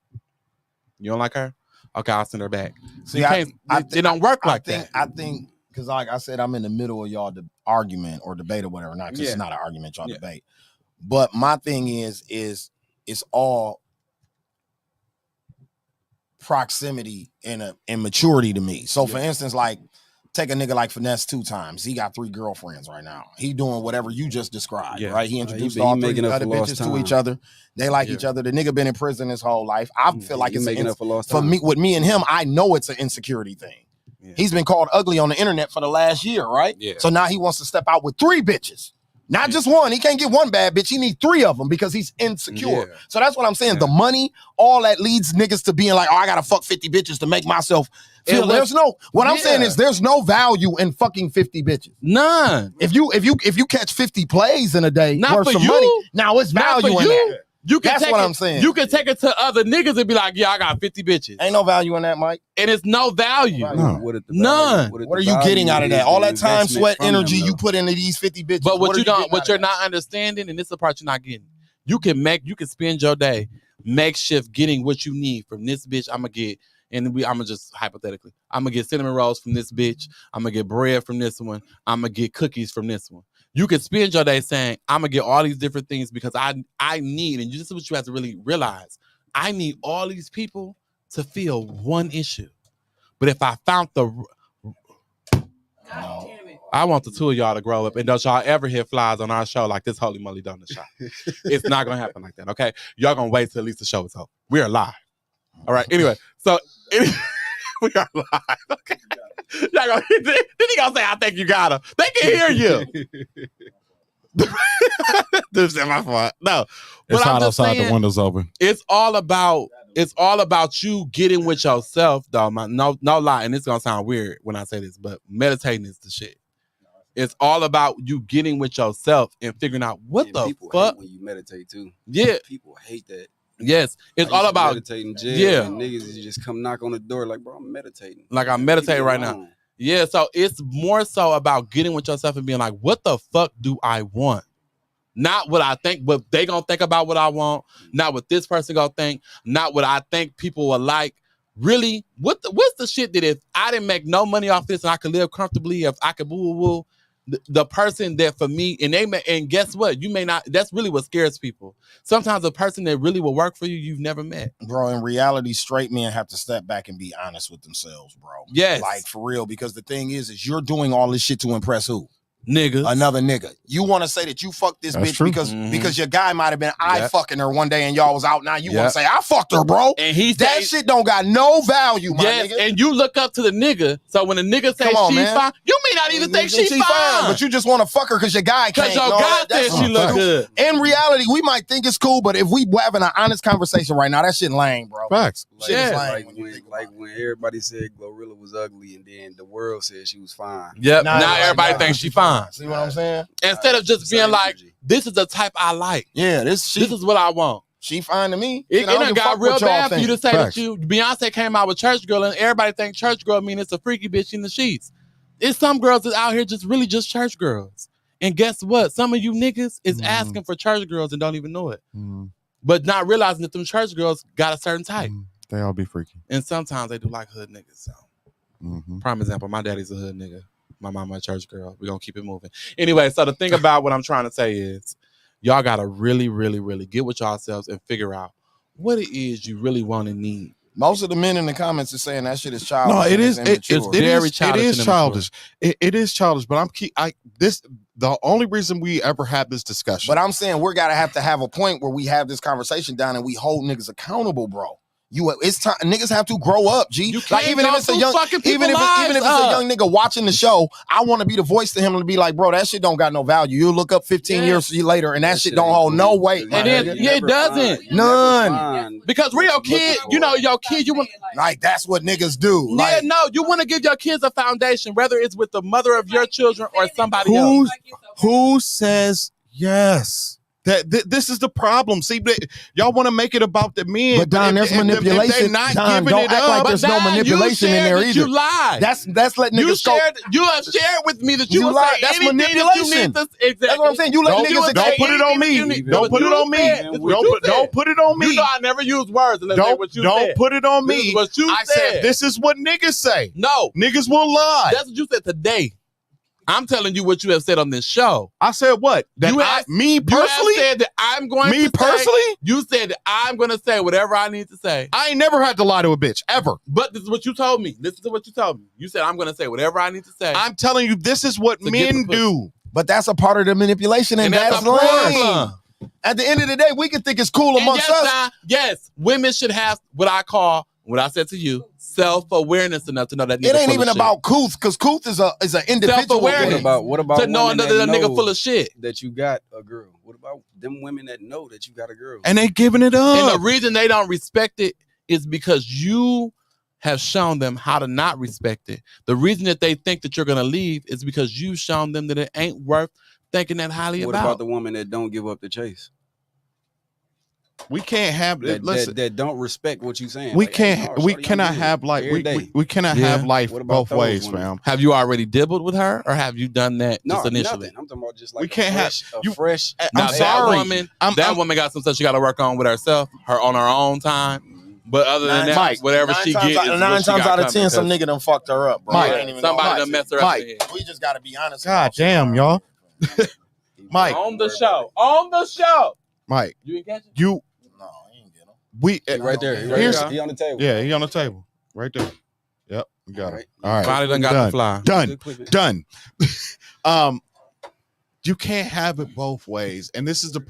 You don't like her? Okay, I'll send her back. See, it don't work like that. I think, because like I said, I'm in the middle of y'all argument or debate or whatever, not because it's not an argument, y'all debate. But my thing is it's all proximity and maturity to me. So for instance, like take a nigga like Finesse 2 times. He got 3 girlfriends right now. He doing whatever you just described, right? He introduced all 3 other bitches to each other. They like each other. The nigga been in prison his whole life. I feel like it's making up for lost time. With me and him, I know it's an insecurity thing. Yeah. He's been called ugly on the internet for the last year, right? Yeah. So now he wants to step out with 3 bitches. Not just one. He can't get one bad bitch. He needs 3 of them because he's insecure. Yeah. So that's what I'm saying. Yeah. The money, all that leads niggas to being like, oh, I gotta fuck 50 bitches to make myself feel. I'm saying is there's no value in fucking 50 bitches. None. If you catch 50 plays in a day worth some money, now it's value in that. That's what I'm saying. You can take it to other niggas and be like, yeah, I got 50 bitches. Ain't no value in that, Mike. And it's no value. No. None. What are you getting out of that? All that time, sweat, energy you put into these 50 bitches. But what you're not understanding, and this is the part you're not getting, you can spend your day makeshift getting what you need from this bitch. I'm gonna just hypothetically, I'm gonna get cinnamon rolls from this bitch. I'm gonna get bread from this one. I'm gonna get cookies from this one. You can spend your day saying, I'm gonna get all these different things because I need, and this is what you have to really realize, I need all these people to feel one issue. But if I found I want the 2 of y'all to grow up, and don't y'all ever hit flies on our show like this Holy Moly Donut Shop. It's not gonna happen like that, okay? Y'all gonna wait till at least the show is over. We are live. All right, anyway, so we are live, okay? Then he gonna say, I think you got her. They can hear you. This is my fault. No. It's hot outside, the windows open. It's all about you getting with yourself, though. No lie, and it's gonna sound weird when I say this, but meditating is the shit. It's all about you getting with yourself and figuring out what the fuck. Hate when you meditate too. Yeah. People hate that. Yes, it's all about meditating. Yeah, and niggas just come knock on the door like, bro, I'm meditating. Like I'm meditating right now. Yeah, so it's more so about getting with yourself and being like, what the fuck do I want? Not what I think, what they gonna think about what I want. Not what this person gonna think. Not what I think people will like. Really, what's the shit that if I didn't make no money off this and I could live comfortably, if I could woo, the person that for me, and guess what? You may not, that's really what scares people. Sometimes the person that really will work for you, you've never met. Bro, in reality, straight men have to step back and be honest with themselves, bro. Yes. Like, for real, because the thing is you're doing all this shit to impress who? Niggas. Another nigga. You want to say that you fucked this bitch because your guy might have been fucking her one day and y'all was out. Now you want to say I fucked her, bro. And that shit don't got no value, my nigga. And you look up to the nigga. So when the nigga says she's fine, you may not even think she's fine. But you just want to fuck her because your guy can't. Because your guy says she look good. In reality, we might think it's cool, but if we having an honest conversation right now, that shit lame, bro. Facts. Shit is lame. Like when everybody said Glorilla was ugly and then the world said she was fine. Yep. Now everybody thinks she fine. See what I'm saying? Instead of just being like, this is the type I like. Yeah, this is what I want. She fine to me. It done got real bad for you to say that Beyonce came out with Church Girl and everybody think Church Girl mean it's a freaky bitch in the sheets. It's some girls that's out here just really just church girls. And guess what? Some of you niggas is asking for church girls and don't even know it. But not realizing that them church girls got a certain type. They all be freaky. And sometimes they do like hood niggas. So. Prime example, my daddy's a hood nigga. My mama a church girl. We're gonna keep it moving. Anyway, so the thing about what I'm trying to say is y'all gotta really, really, really get with yourselves and figure out what it is you really want and need. Most of the men in the comments are saying that shit is childish. No, it is. It's Very childish. It is childish. It is childish. But the only reason we ever had this discussion. But I'm saying we're gotta have to have a point where we have this conversation down and we hold niggas accountable, bro. It's time niggas have to grow up, G. Like even if it's a young, even if it's a young nigga watching the show, I want to be the voice to him and be like, bro, that shit don't got no value. You look up 15 years later and that shit don't hold no weight. And then it doesn't. None. Because real kid, you know, your kid, you want like that's what niggas do. Yeah, Like, no, you want to give your kids a foundation, whether it's with the mother of your children or somebody else. Who says yes? This is the problem. See, y'all want to make it about the men, but Don, there's manipulation. If they're not Don, giving don't it act up. like there's no manipulation in there either. You lied. That's letting niggas go. You have shared with me that you will lied. say That's anything manipulation. that you need to, exactly. That's what I'm saying. You let niggas don't put it on me. Don't put it on me. Don't put it on me. You know I never use words unless don't what you don't said. put it on me. This is what you I said this is what niggas say. No, niggas will lie. That's what you said today. I'm telling you what you have said on this show. I said what? Me personally? You have said that I'm going me to personally? Say, you said that I'm going to say whatever I need to say. I ain't never had to lie to a bitch, ever. But this is what you told me. This is what you told me. You said I'm going to say whatever I need to say. I'm telling you, this is what men do. But that's a part of the manipulation, and that's a problem. At the end of the day, we can think it's cool amongst us. Yes, women should have what I said to you, self-awareness enough to know that nigga it ain't even about couth, because couth is an individual. Self-awareness. What about to know that a nigga full of shit that you got a girl? What about them women that know that you got a girl and they giving it up? And the reason they don't respect it is because you have shown them how to not respect it. The reason that they think that you're gonna leave is because you've shown them that it ain't worth thinking that highly about. What about the woman that don't give up the chase? We can't have it. Listen, that don't respect what you saying. We can't. We cannot have like we cannot have life both ways, fam. Have you already dibbled with her, or have you done that just initially? Nothing. I'm talking about just like we can't have you fresh. I'm sorry. That woman got some stuff she got to work on with herself, on her own time. But other than that, Mike, whatever she gets, 9 times out of 10, some nigga done fucked her up, bro. Mike, somebody done messed her up. We just got to be honest. God damn, y'all. Mike, on the show, Mike, you ain't catch it. You. We right there. He on the table. Yeah, he on the table. Right there. Yep. We got it. All right. Finally done got the fly. Done. You can't have it both ways. And this is the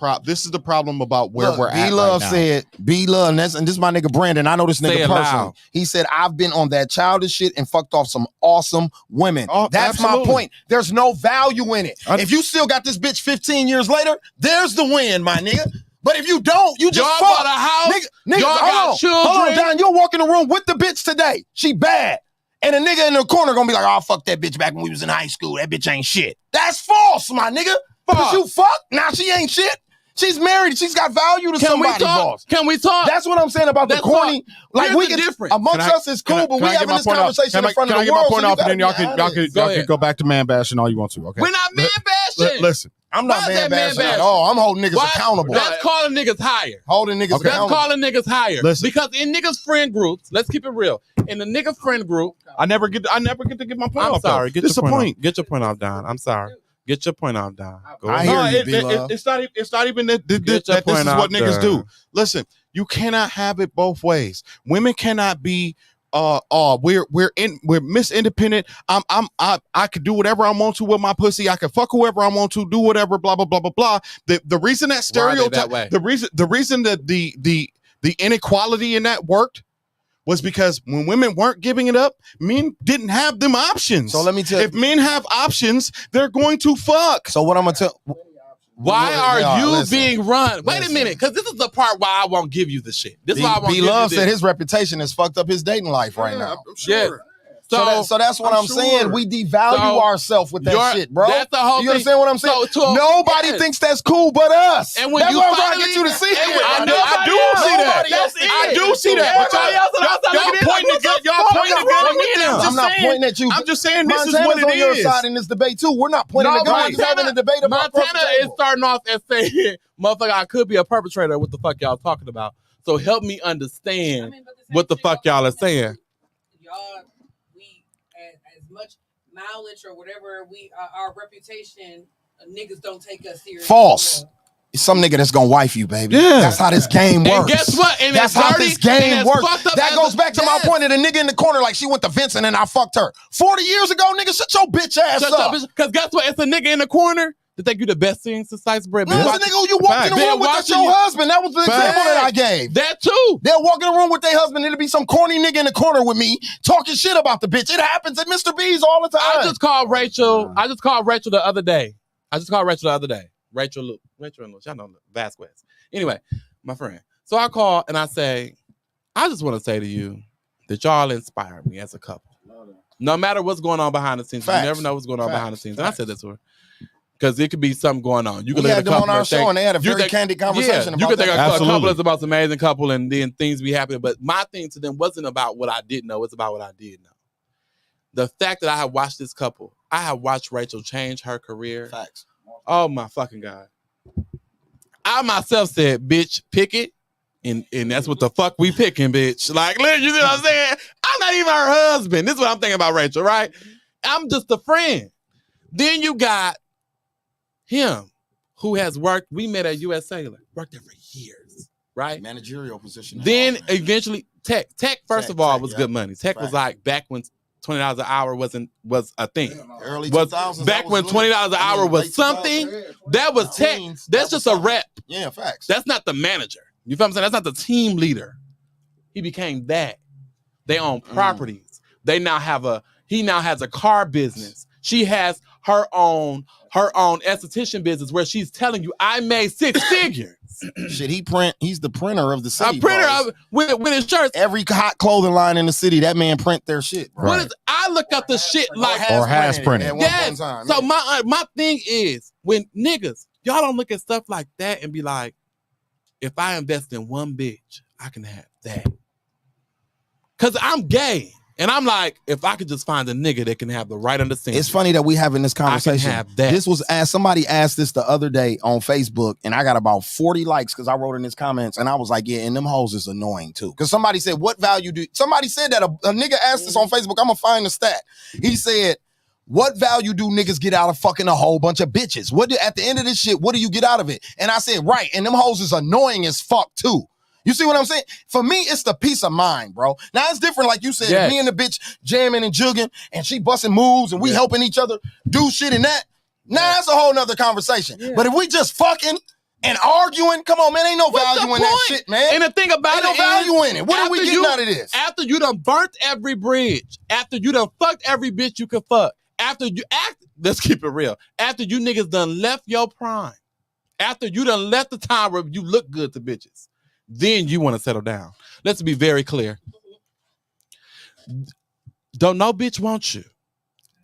problem about where we're at. B-Love right now. said, B-Love, and this is my nigga Brandon. I know this nigga personally. He said, I've been on that childish shit and fucked off some awesome women. Oh, that's absolutely. my point. There's no value in it. If you still got this bitch 15 years later, there's the win, my nigga. But if you don't, you just y'all fuck. Bought a house. Niggas, y'all got children. Hold on, Don. You'll walk in the room with the bitch today. She bad. And a nigga in the corner gonna be like, oh, fuck that bitch back when we was in high school. That bitch ain't shit. That's false, my nigga. Because you fuck, now she ain't shit. She's married. She's got value to somebody, boss. Can we talk? That's what I'm saying about the corny. Like we can amongst us is cool, but we having this conversation in front of the world. Can I get my point off, and then y'all can go back to man bashing all you want to. Okay. We're not man bashing. Listen. I'm not man bashing at all. I'm holding niggas accountable. That's calling niggas higher. Holding niggas accountable. That's calling niggas higher. Listen. Because in niggas friend groups, let's keep it real. In the nigga friend group, I never get to get my point off. I'm sorry. Get your point. Get your point off, Don. I'm sorry. Get your point off, Don. I hear you, B-Love. It's not even that this is what niggas do. Listen, you cannot have it both ways. Women cannot be we're Miss Independent. I could do whatever I want to with my pussy. I can fuck whoever I want to, do whatever, blah blah blah blah blah. The reason that stereotype, the reason that the inequality in that worked was because when women weren't giving it up, men didn't have them options. So let me tell you, if men have options, they're going to fuck. So what I'm gonna tell. Why are you being run? Wait a minute, because this is the part why I won't give you the shit. This is why I won't give you B-Love this. said his reputation has fucked up his dating life right now. I'm sure. So that's what I'm saying. We devalue ourselves with that shit, bro. That's the whole thing. You understand what I'm saying? Nobody thinks that's cool but us. And when that's you what I'm trying to get you to see. I do see that. I do see that. But y'all pointing the gun. Y'all pointing the gun at me. I'm not pointing at you. I'm just saying this is Montana's what it on your is. side in this debate too. We're not pointing the gun. We're just having a debate about Montana is starting off as saying, "Motherfucker, I could be a perpetrator." What the fuck y'all talking about? So help me understand what the fuck y'all are saying. Y'all, we as much mileage or whatever our reputation, niggas don't take us serious. False. Some nigga that's gonna wife you, baby. Yeah. That's how this game works. And guess what? And that's how this game works. That goes back to my point of the nigga in the corner, like she went to Vincent and I fucked her. 40 years ago, nigga, shut your bitch ass up. Because guess what? It's a nigga in the corner that think you the best thing since sliced bread. No, it's a nigga who you walk in the room with, that's your husband. That was the example that I gave. That too. They'll walk in the room with their husband, it'll be some corny nigga in the corner with me talking shit about the bitch. It happens at Mr. B's all the time. I just called Rachel the other day. Rachel and y'all know Vasquez. Anyway, my friend. So I call and I say, I just want to say to you that y'all inspire me as a couple. No matter what's going on behind the scenes, you never know what's going on behind the scenes. And I said that to her. Because it could be something going on. You could look at a couple on our show and they had a very candid conversation about you could that. think a couple is about some amazing couple and then things be happening. But my thing to them wasn't about what I didn't know. It's about what I did know. The fact that I have watched this couple, I have watched Rachel change her career. Facts. Oh my fucking God. I myself said, bitch, pick it. And that's what the fuck we picking, bitch. Like, you see what I'm saying? I'm not even her husband. This is what I'm thinking about Rachel, right? I'm just a friend. Then you got him who has worked, we met at US Cellular, worked there for years, right? Managerial position. Then eventually Tech, first of all, was good money. Tech was like back when $20 an hour was a thing. Early 2000s. Back when $20 an hour was something, that was Tech. That's just a rep. Yeah, facts. That's not the manager. You feel what I'm saying? That's not the team leader. He became that. They own properties. He now has a car business. She has her own esthetician business where she's telling you, I made 6 figures. Shit, he's the printer of the city. A printer with his shirts. Every hot clothing line in the city, that man print their shit. Bro. I look up the shit like has printed. Yes. Time, so my thing is when niggas, y'all don't look at stuff like that and be like, if I invest in one bitch, I can have that. Cause I'm gay. And I'm like, if I could just find a nigga that can have the right understanding. It's funny that we having this conversation. I can have that. This was somebody asked this the other day on Facebook, and I got about 40 likes because I wrote in his comments, and I was like, yeah, and them hoes is annoying too. Because somebody said, what value do somebody said that a nigga asked this on Facebook. I'm gonna find the stat. He said, what value do niggas get out of fucking a whole bunch of bitches? At the end of this shit, what do you get out of it? And I said, right, and them hoes is annoying as fuck too. You see what I'm saying? For me, it's the peace of mind, bro. Now, it's different, like you said, me and the bitch jamming and jugging, and she busting moves, and we helping each other do shit and that. Now, that's a whole nother conversation. Yeah. But if we just fucking and arguing, come on, man, ain't no value in that shit, man. And the thing about ain't no value in it. What are we getting out of this? After you done burnt every bridge, after you done fucked every bitch you could fuck, let's keep it real. After you niggas done left your prime, after you done left the time where you look good to bitches, then you want to settle down. Let's be very clear. Don't no bitch want you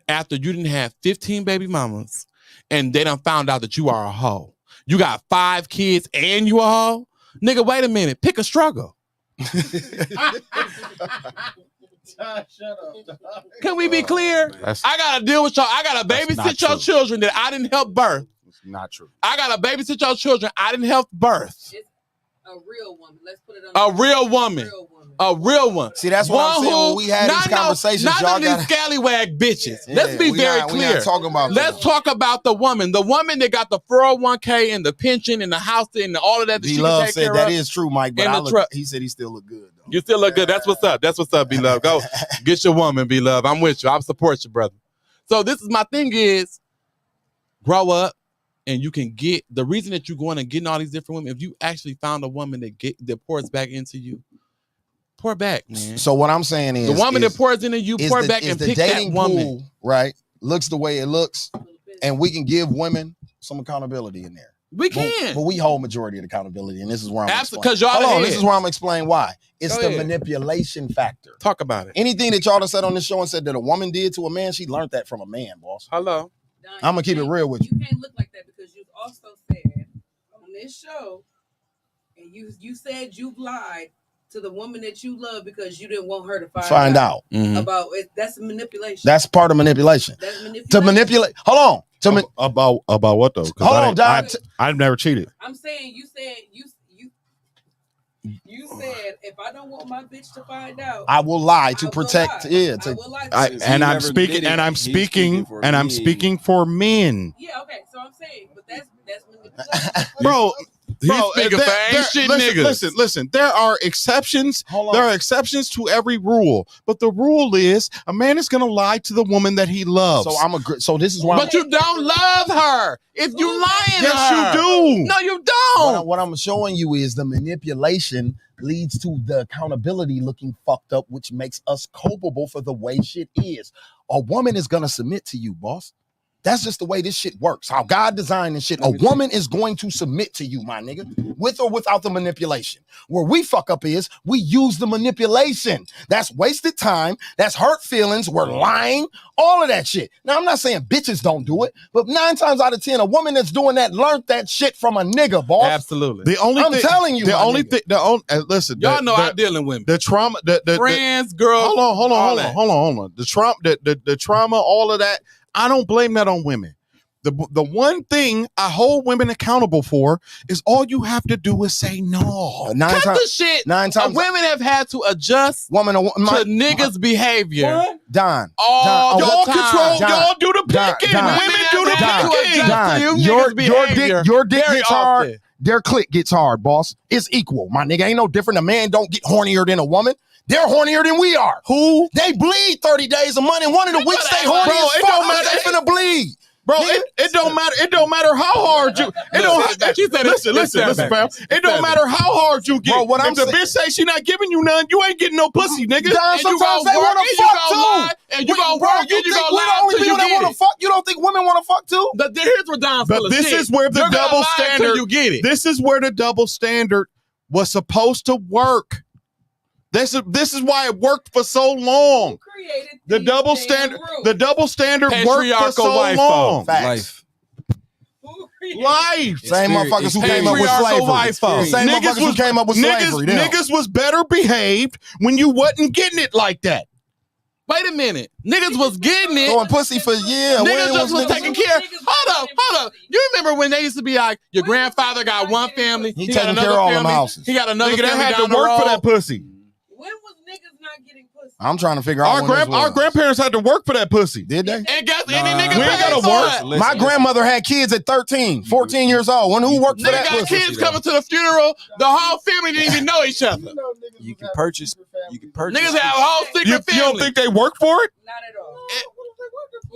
after you didn't have 15 baby mamas and they done found out that you are a hoe. You got 5 kids and you a hoe? Nigga, wait a minute. Pick a struggle. Can we be clear? I got to deal with y'all. I got to babysit your children that I didn't help birth. It's not true. I got to babysit your children I didn't help birth. A real woman. Let's put it on. A real woman. A real one. See, that's what I'm saying. When we had these conversations, not y'all these scallywag bitches. Yeah, let's be very clear. We're not talking about let's talk about the woman. The woman that got the 401k and the pension and the house and all of that. B-Love said that is true, Mike. But he said he still look good. Though. You still look good. That's what's up. That's what's up, B-Love. Go get your woman, B-Love. I'm with you. I support you, brother. So this is my thing is grow up. And you can get the reason that you're going and getting all these different women. If you actually found a woman that pours back into you, pour back, man. So what I'm saying is the woman that pours into you, pour back and pick that woman. Pool, right? Looks the way it looks, and we can give women some accountability in there. We can, but we hold majority of the accountability, and this is where I'm because y'all. This is where I'm explaining why. It's the manipulation factor. Talk about it. Anything that y'all done said on this show and said that a woman did to a man, she learned that from a man, boss. Hello. I'm gonna keep it real with you. You can't look like that because you also said on this show, and you said you've lied to the woman that you love because you didn't want her to find out about it. That's manipulation. That's part of manipulation. That's manipulation. To manipulate. Hold on. About what though? Hold on, Don. I've never cheated. I'm saying you said you. You said if I don't want my bitch to find out, I will lie to protect. Yeah, I'm speaking for men. Yeah, okay. So I'm saying, but that's manipulation. Bro, speaking for ain't shit niggas. Listen. There are exceptions. There are exceptions to every rule, but the rule is a man is going to lie to the woman that he loves. So this is why. But you don't love her. If you lying to her, yes, you do. No, you don't. What I'm showing you is the manipulation leads to the accountability looking fucked up, which makes us culpable for the way shit is. A woman is gonna submit to you, boss. That's just the way this shit works. How God designed this shit. A woman is going to submit to you, my nigga, with or without the manipulation. Where we fuck up is we use the manipulation. That's wasted time. That's hurt feelings. We're lying. All of that shit. Now, I'm not saying bitches don't do it, but 9 times out of 10, a woman that's doing that learned that shit from a nigga, boss. Absolutely. I'm telling you, listen. Y'all know I'm dealing with the trauma, friends, girls. Hold on. The trauma, all of that. I don't blame that on women. The one thing I hold women accountable for is all you have to do is say no. Cut the shit. 9 times women have had to adjust to niggas' behavior. Don. Y'all control. Y'all do the picking. Women do the picking. Your dick gets hard. Their clit gets hard, boss. It's equal, my nigga. Ain't no different. A man don't get hornier than a woman. They're hornier than we are. Who? They bleed 30 days a month, and one of the weeks they horny as fuck. Don't matter. They finna bleed. Bro, it don't matter. It don't matter how hard you. It don't. Listen, fam. It don't matter how hard you get. Bro, if the bitch say she not giving you none, you ain't getting no pussy, nigga. Don, sometimes they want to fuck too. And you gonna work. You think we're the only people that want to fuck? You don't think women want to fuck too? Here's where Don's full of shit. This is where the double standard. You get it. This is where the double standard was supposed to work. This is why it worked for so long. The double standard worked for so long. Facts. Life. Same motherfuckers who came up with slavery. Same motherfuckers who came up with slavery. Niggas was better behaved when you wasn't getting it like that. Wait a minute. Niggas was getting it. Throwing pussy for Niggas just was taking care. Hold up. You remember when they used to be like, your grandfather got one family. He taking care of all them houses. He got another family had down to work the road. for that pussy. When was niggas not getting pussy? I'm trying to figure out our grandparents had to work for that pussy. Did they? And guess any nigga we ain't gotta work. My grandmother had kids at 13, 14 years old. Who worked for that got pussy? kids coming to the funeral. The whole family didn't even know each other. You can purchase. Niggas have a whole secret family. You don't think they work for it? Not at all.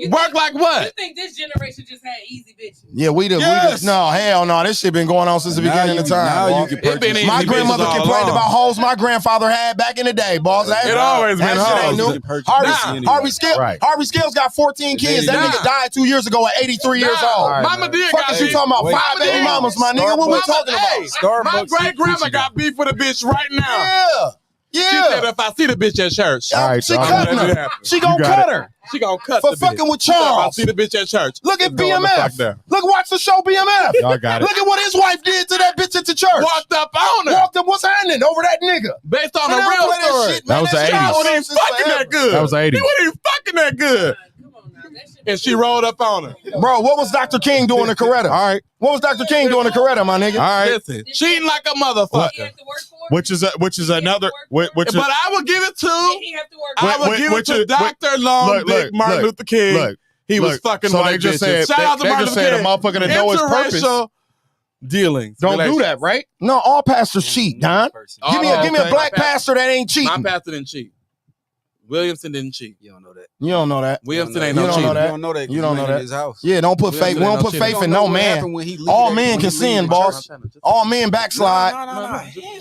Work like what? You think this generation just had easy bitches? Yeah, we do. Yes. No, hell no. This shit been going on since the beginning of time. Now you can purchase. My grandmother complained about hoes my grandfather had back in the day, boss. It always been hoes. Harvey Scalez got 14 kids. That nigga died 2 years ago at 83 years old. Mama did Fuck got is you talking about? 5 baby mamas, my nigga. What we talking about? My great grandma got beef with a bitch right now. Yeah. She said if I see the bitch at church, She cutting her. She gonna cut her. She gonna cut for the fucking bitch. with Charles. If I see the bitch at church. Look at BMF. Look, watch the show BMF. Y'all got it. Look at what his wife did to that bitch at the church. Walked up on her. Walked up. What's happening over that nigga? Based on a real story. That was the 80s. He wasn't even fucking that good. That was the 80s. He wasn't even fucking that good. And she rolled up on her. Bro, what was Dr. King doing to Coretta? All right. What was Dr. King doing to Coretta, my nigga? All right. Listen, cheating like a motherfucker. Which is another. But I would give it to. I would give it to Dr. Long Dick Martin Luther King. He was fucking so white they just bitches. said, Shout out to Martin Luther King. a motherfucker that know his purpose. Interracial dealings. Don't do that, right? No, all pastors cheat, Don. Give me a black pastor that ain't cheating. My pastor didn't cheat. Williamson didn't cheat. You don't know that. You don't know that. Williamson ain't no cheater. You don't know that. You don't know that. His house. Yeah, don't put faith. We don't put faith in no man. All men can sin, boss. All men backslide.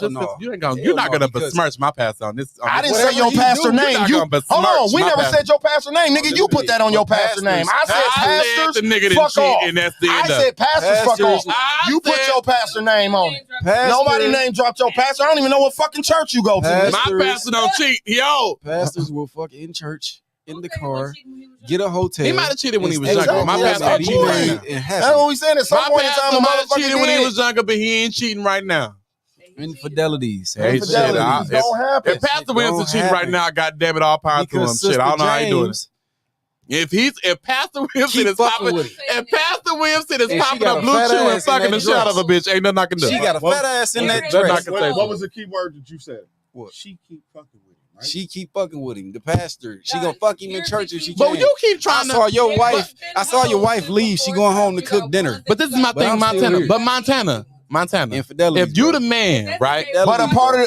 No. You're not gonna besmirch my pastor on this. I didn't say your pastor name. Hold on, we never said your pastor name, nigga. You put that on your pastor name. I said pastors. The nigga fuck off. and that's the I end of said pastors. Fuck off. You put your pastor name on it. Nobody name dropped your pastor. I don't even know what fucking church you go to. My pastor don't cheat. Yo, pastors will fuck in church, in the car, get a hotel. He might have cheated when he was younger. My pastor That's what we saying. At some point in time, a might have motherfucker cheated when he did. was younger, but he ain't cheating right now. Infidelities. Infidelities don't happen. If Pastor Williamson cheating right now, God damn it, all power to him. Shit, I don't know how he doing it. If Pastor Wilson is popping, if Pastor Wilson is And she popping got a a blue fat chew and ass in fucking that the shit out of a dress. bitch, ain't nothing I can do. She got a fat ass in that dress. What was the key word that you said? What? She keep fucking with him. Right? She keep fucking with him. The pastor. She gonna fuck him in church if she But can. you keep trying to. I saw your wife leave. She going home to cook dinner. But this is my But thing, I'm still Montana. here. But Montana. Infidelity. If you the man, right? But a part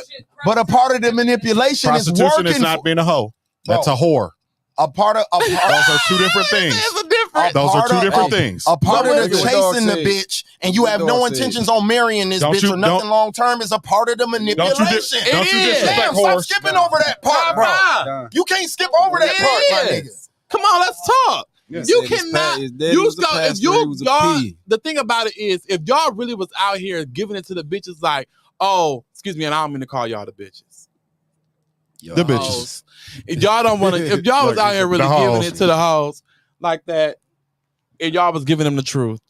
of the manipulation is Prostitution working. is not being a hoe. That's a whore. A part of those are two different things. There's a difference. Those are two different things. A part of the What dog chasing the said. bitch, and you have no What dog intentions on marrying this bitch or nothing long term is a part of the manipulation. Don't you disrespect Damn, whores. stop skipping over that part, bro. You can't skip over that part, my nigga. Come on, let's talk. You cannot. The thing about it is, if y'all really was out here giving it to the bitches, like, oh, excuse me, and I don't mean to call y'all the bitches. The bitches. If y'all don't want to, if y'all was out here really giving it to the hoes like that, and y'all was giving them the truth,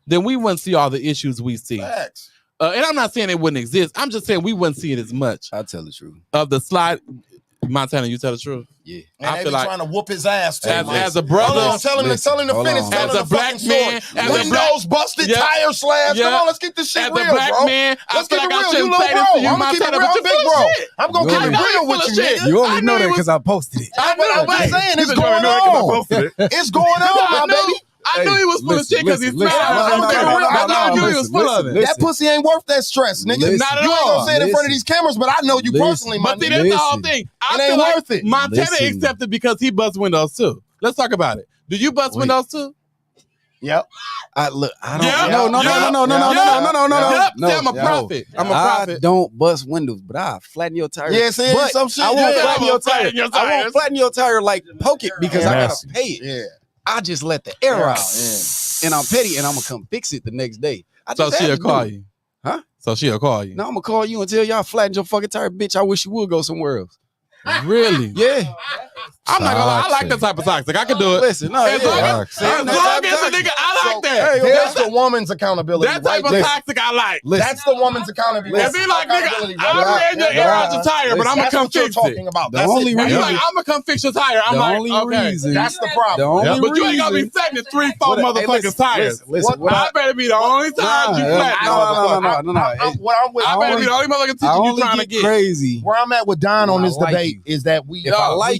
then we wouldn't see all the issues we see. Facts. And I'm not saying it wouldn't exist. I'm just saying we wouldn't see it as much. I tell the truth. Of the slide, Montana, you tell the truth. Yeah. And I they feel be like trying to whoop his ass too. as a brother, Hold on, tell him to finish. Tell as him a the black fucking man, story. as a Windows busted, tire slashed. Come on, let's keep this shit as real, a black bro. man, Let's I feel keep like it I real. You shouldn't little say this bro. to you, I'm gonna keep it Montana, real, but you big full bro. of shit. I'm gonna keep it real with you, nigga. You only know that because I posted it. But I'm just saying, it's going on. It's going on, my baby. I knew he was full of shit because he's smart. I knew he was full of it. That pussy ain't worth that stress, nigga. Not at You ain't all. gonna say it in front of these cameras, but I know you personally, my But see, nigga. that's the whole thing. It ain't worth it. Montana accepted because he busts windows too. Let's talk about it. Do you bust windows too? Yep. I don't. Yeah. No. I'm a prophet. I'm a prophet. I don't bust windows, but I flatten your tire. Yeah, see, but some shit. I won't Yeah. flatten your tire. I won't flatten your tire like poke it because I gotta Nasty. pay it. Yeah. I just let the air out, and I'm petty, and I'm gonna come fix it the next day. So she'll call you, huh? So she'll call you. No, I'm gonna call you and tell y'all flattened your fucking tire, bitch. I wish you would go somewhere else. Really? Yeah. I'm not gonna lie. I like that type of toxic. I can do it. Listen, no, as long as a nigga, I like that. There's the woman's accountability. That type of toxic I like. That's the woman's accountability. If he like, nigga, I ran your air out your tire, but I'm gonna come fix it. The only reason, like, I'm gonna come fix your tire. I'm like, okay. That's the problem. But you ain't gonna be flattening 3-4 motherfucking tires. I better be the only tires you flatten. No. I better be the only motherfucking teacher you trying to get. Crazy. Where I'm at with Don on this debate is that we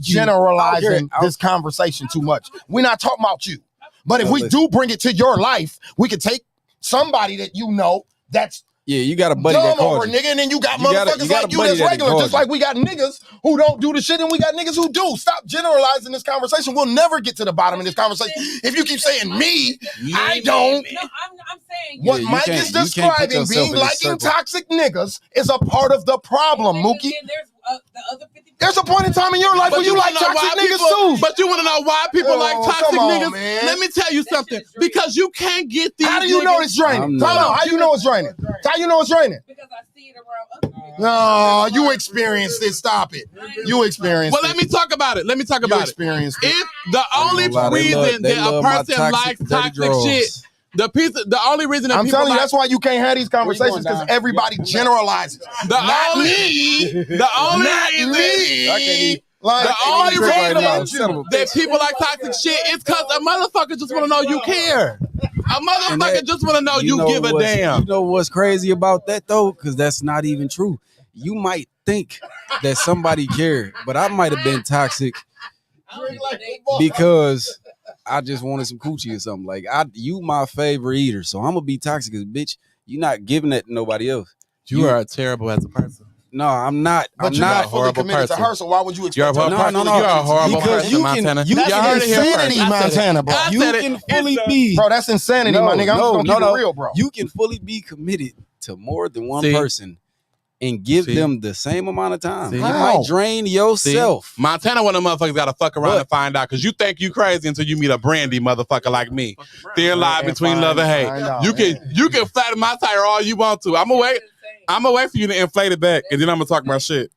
generalizing this conversation too much. We're not talking about you. But if we do bring it to your life, we could take somebody that you know that's you got a buddy dumb that called over you. nigga, and then you got motherfuckers like you that's regular, just like we got niggas who don't do the shit and we got niggas who do. Stop generalizing this conversation. We'll never get to the bottom of this conversation. If you keep saying me, I don't. No, I'm saying What Mike is describing, being liking toxic niggas, is a part of the problem, Mookie. There's a point in time in your life where you like toxic niggas too. But you want to know why people like toxic come on, niggas? man. Let me tell you something. Because you can't get these. How do you know it's draining? Tell me, how you know it's draining? How you know it's draining? Because I see it around other people. No, you experienced it. Stop it. You experienced Well, it. let me talk about it. Experienced it. If the only reason that a person likes toxic shit, the only reason that I'm people telling you, like, that's why you can't have these conversations because everybody generalizes. The only reason that people like toxic shit is because a motherfucker just want to know you care. A motherfucker just want to know you give a damn. You know what's crazy about that though? Because that's not even true. You might think that somebody cared, but I might have been toxic because I just wanted some coochie or something. Like you my favorite eater, so I'm gonna be toxic as bitch. You're not giving that to nobody else. You are terrible as a person. No, I'm not. But you're not fully committed to her, so why would you expect her? You're a horrible person, Montana. That's insanity, Montana, bro. You can fully be, bro. That's insanity, my nigga. I'm just gonna keep it real, bro. You can fully be committed to more than one person and give them the same amount of time. You might drain yourself. Montana, one of them motherfuckers got to fuck around and find out because you think you crazy until you meet a brandy motherfucker like me. Thin line between love and hate. You can flatten my tire all you want to. I'm gonna wait for you to inflate it back, and then I'm gonna talk my shit.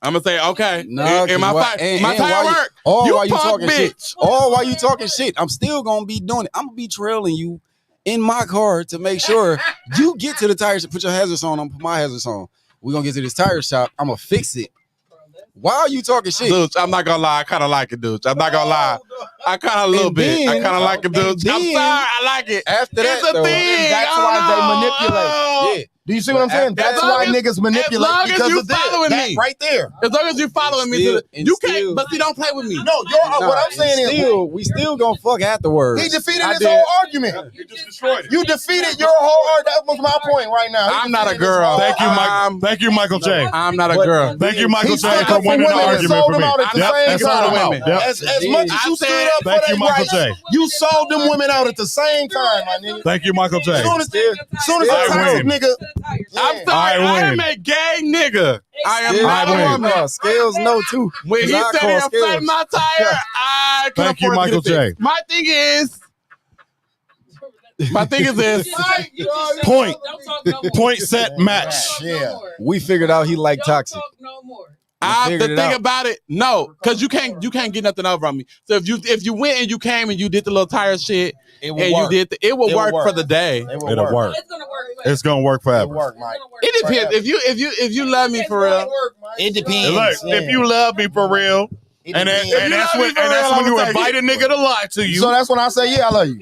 I'm gonna say, okay, and my tire work. While you talking shit. While you talking shit, I'm still gonna be doing it. I'm gonna be trailing you in my car to make sure you get to the tires. Put your hazards on. I'm put my hazards on. We're gonna get to this tire shop. I'm gonna fix it. Why are you talking shit? Dude, I'm not gonna lie. I kind of like it, dude. I'm not gonna lie. I kind of a little bit. I kind of like it, dude. I'm sorry. I like it. After that, it's a though, thing. That's why they manipulate. Yeah. Do you see what I'm saying? That's why niggas manipulate because of this. Right there. As long as you following me, you can't. But see, don't play with me. No, what I'm saying is, we still gonna fuck afterwards. He defeated his whole argument. You just destroyed it. You defeated your whole argument. That was my point right now. I'm not a girl. Thank you, Mike. Thank you, Michael J. I'm not a girl. Thank you, Michael J. He for winning the argument for me. As much as you stood up for Thank you, Michael J. you sold them women out at the same time, my nigga. Thank you, Michael J. As soon as the toxic nigga. I'm sorry, I am a gay nigga. I am not a woman. Scales no too. When he said he'll flatten my tire, I can Thank you, afford to Michael get it fixed. J. My thing is this. Point set match. Yeah. We figured out he liked toxic. The thing about it, no, because you can't get nothing over on me. So if you went and you came and you did the little tire shit it will work for the day. It'll work. It's gonna work. It's gonna work forever. It depends. If you love me for real, it depends. Look, if you love me for real, and that's when you invite a nigga to lie to you. So that's when I say, yeah, I love you.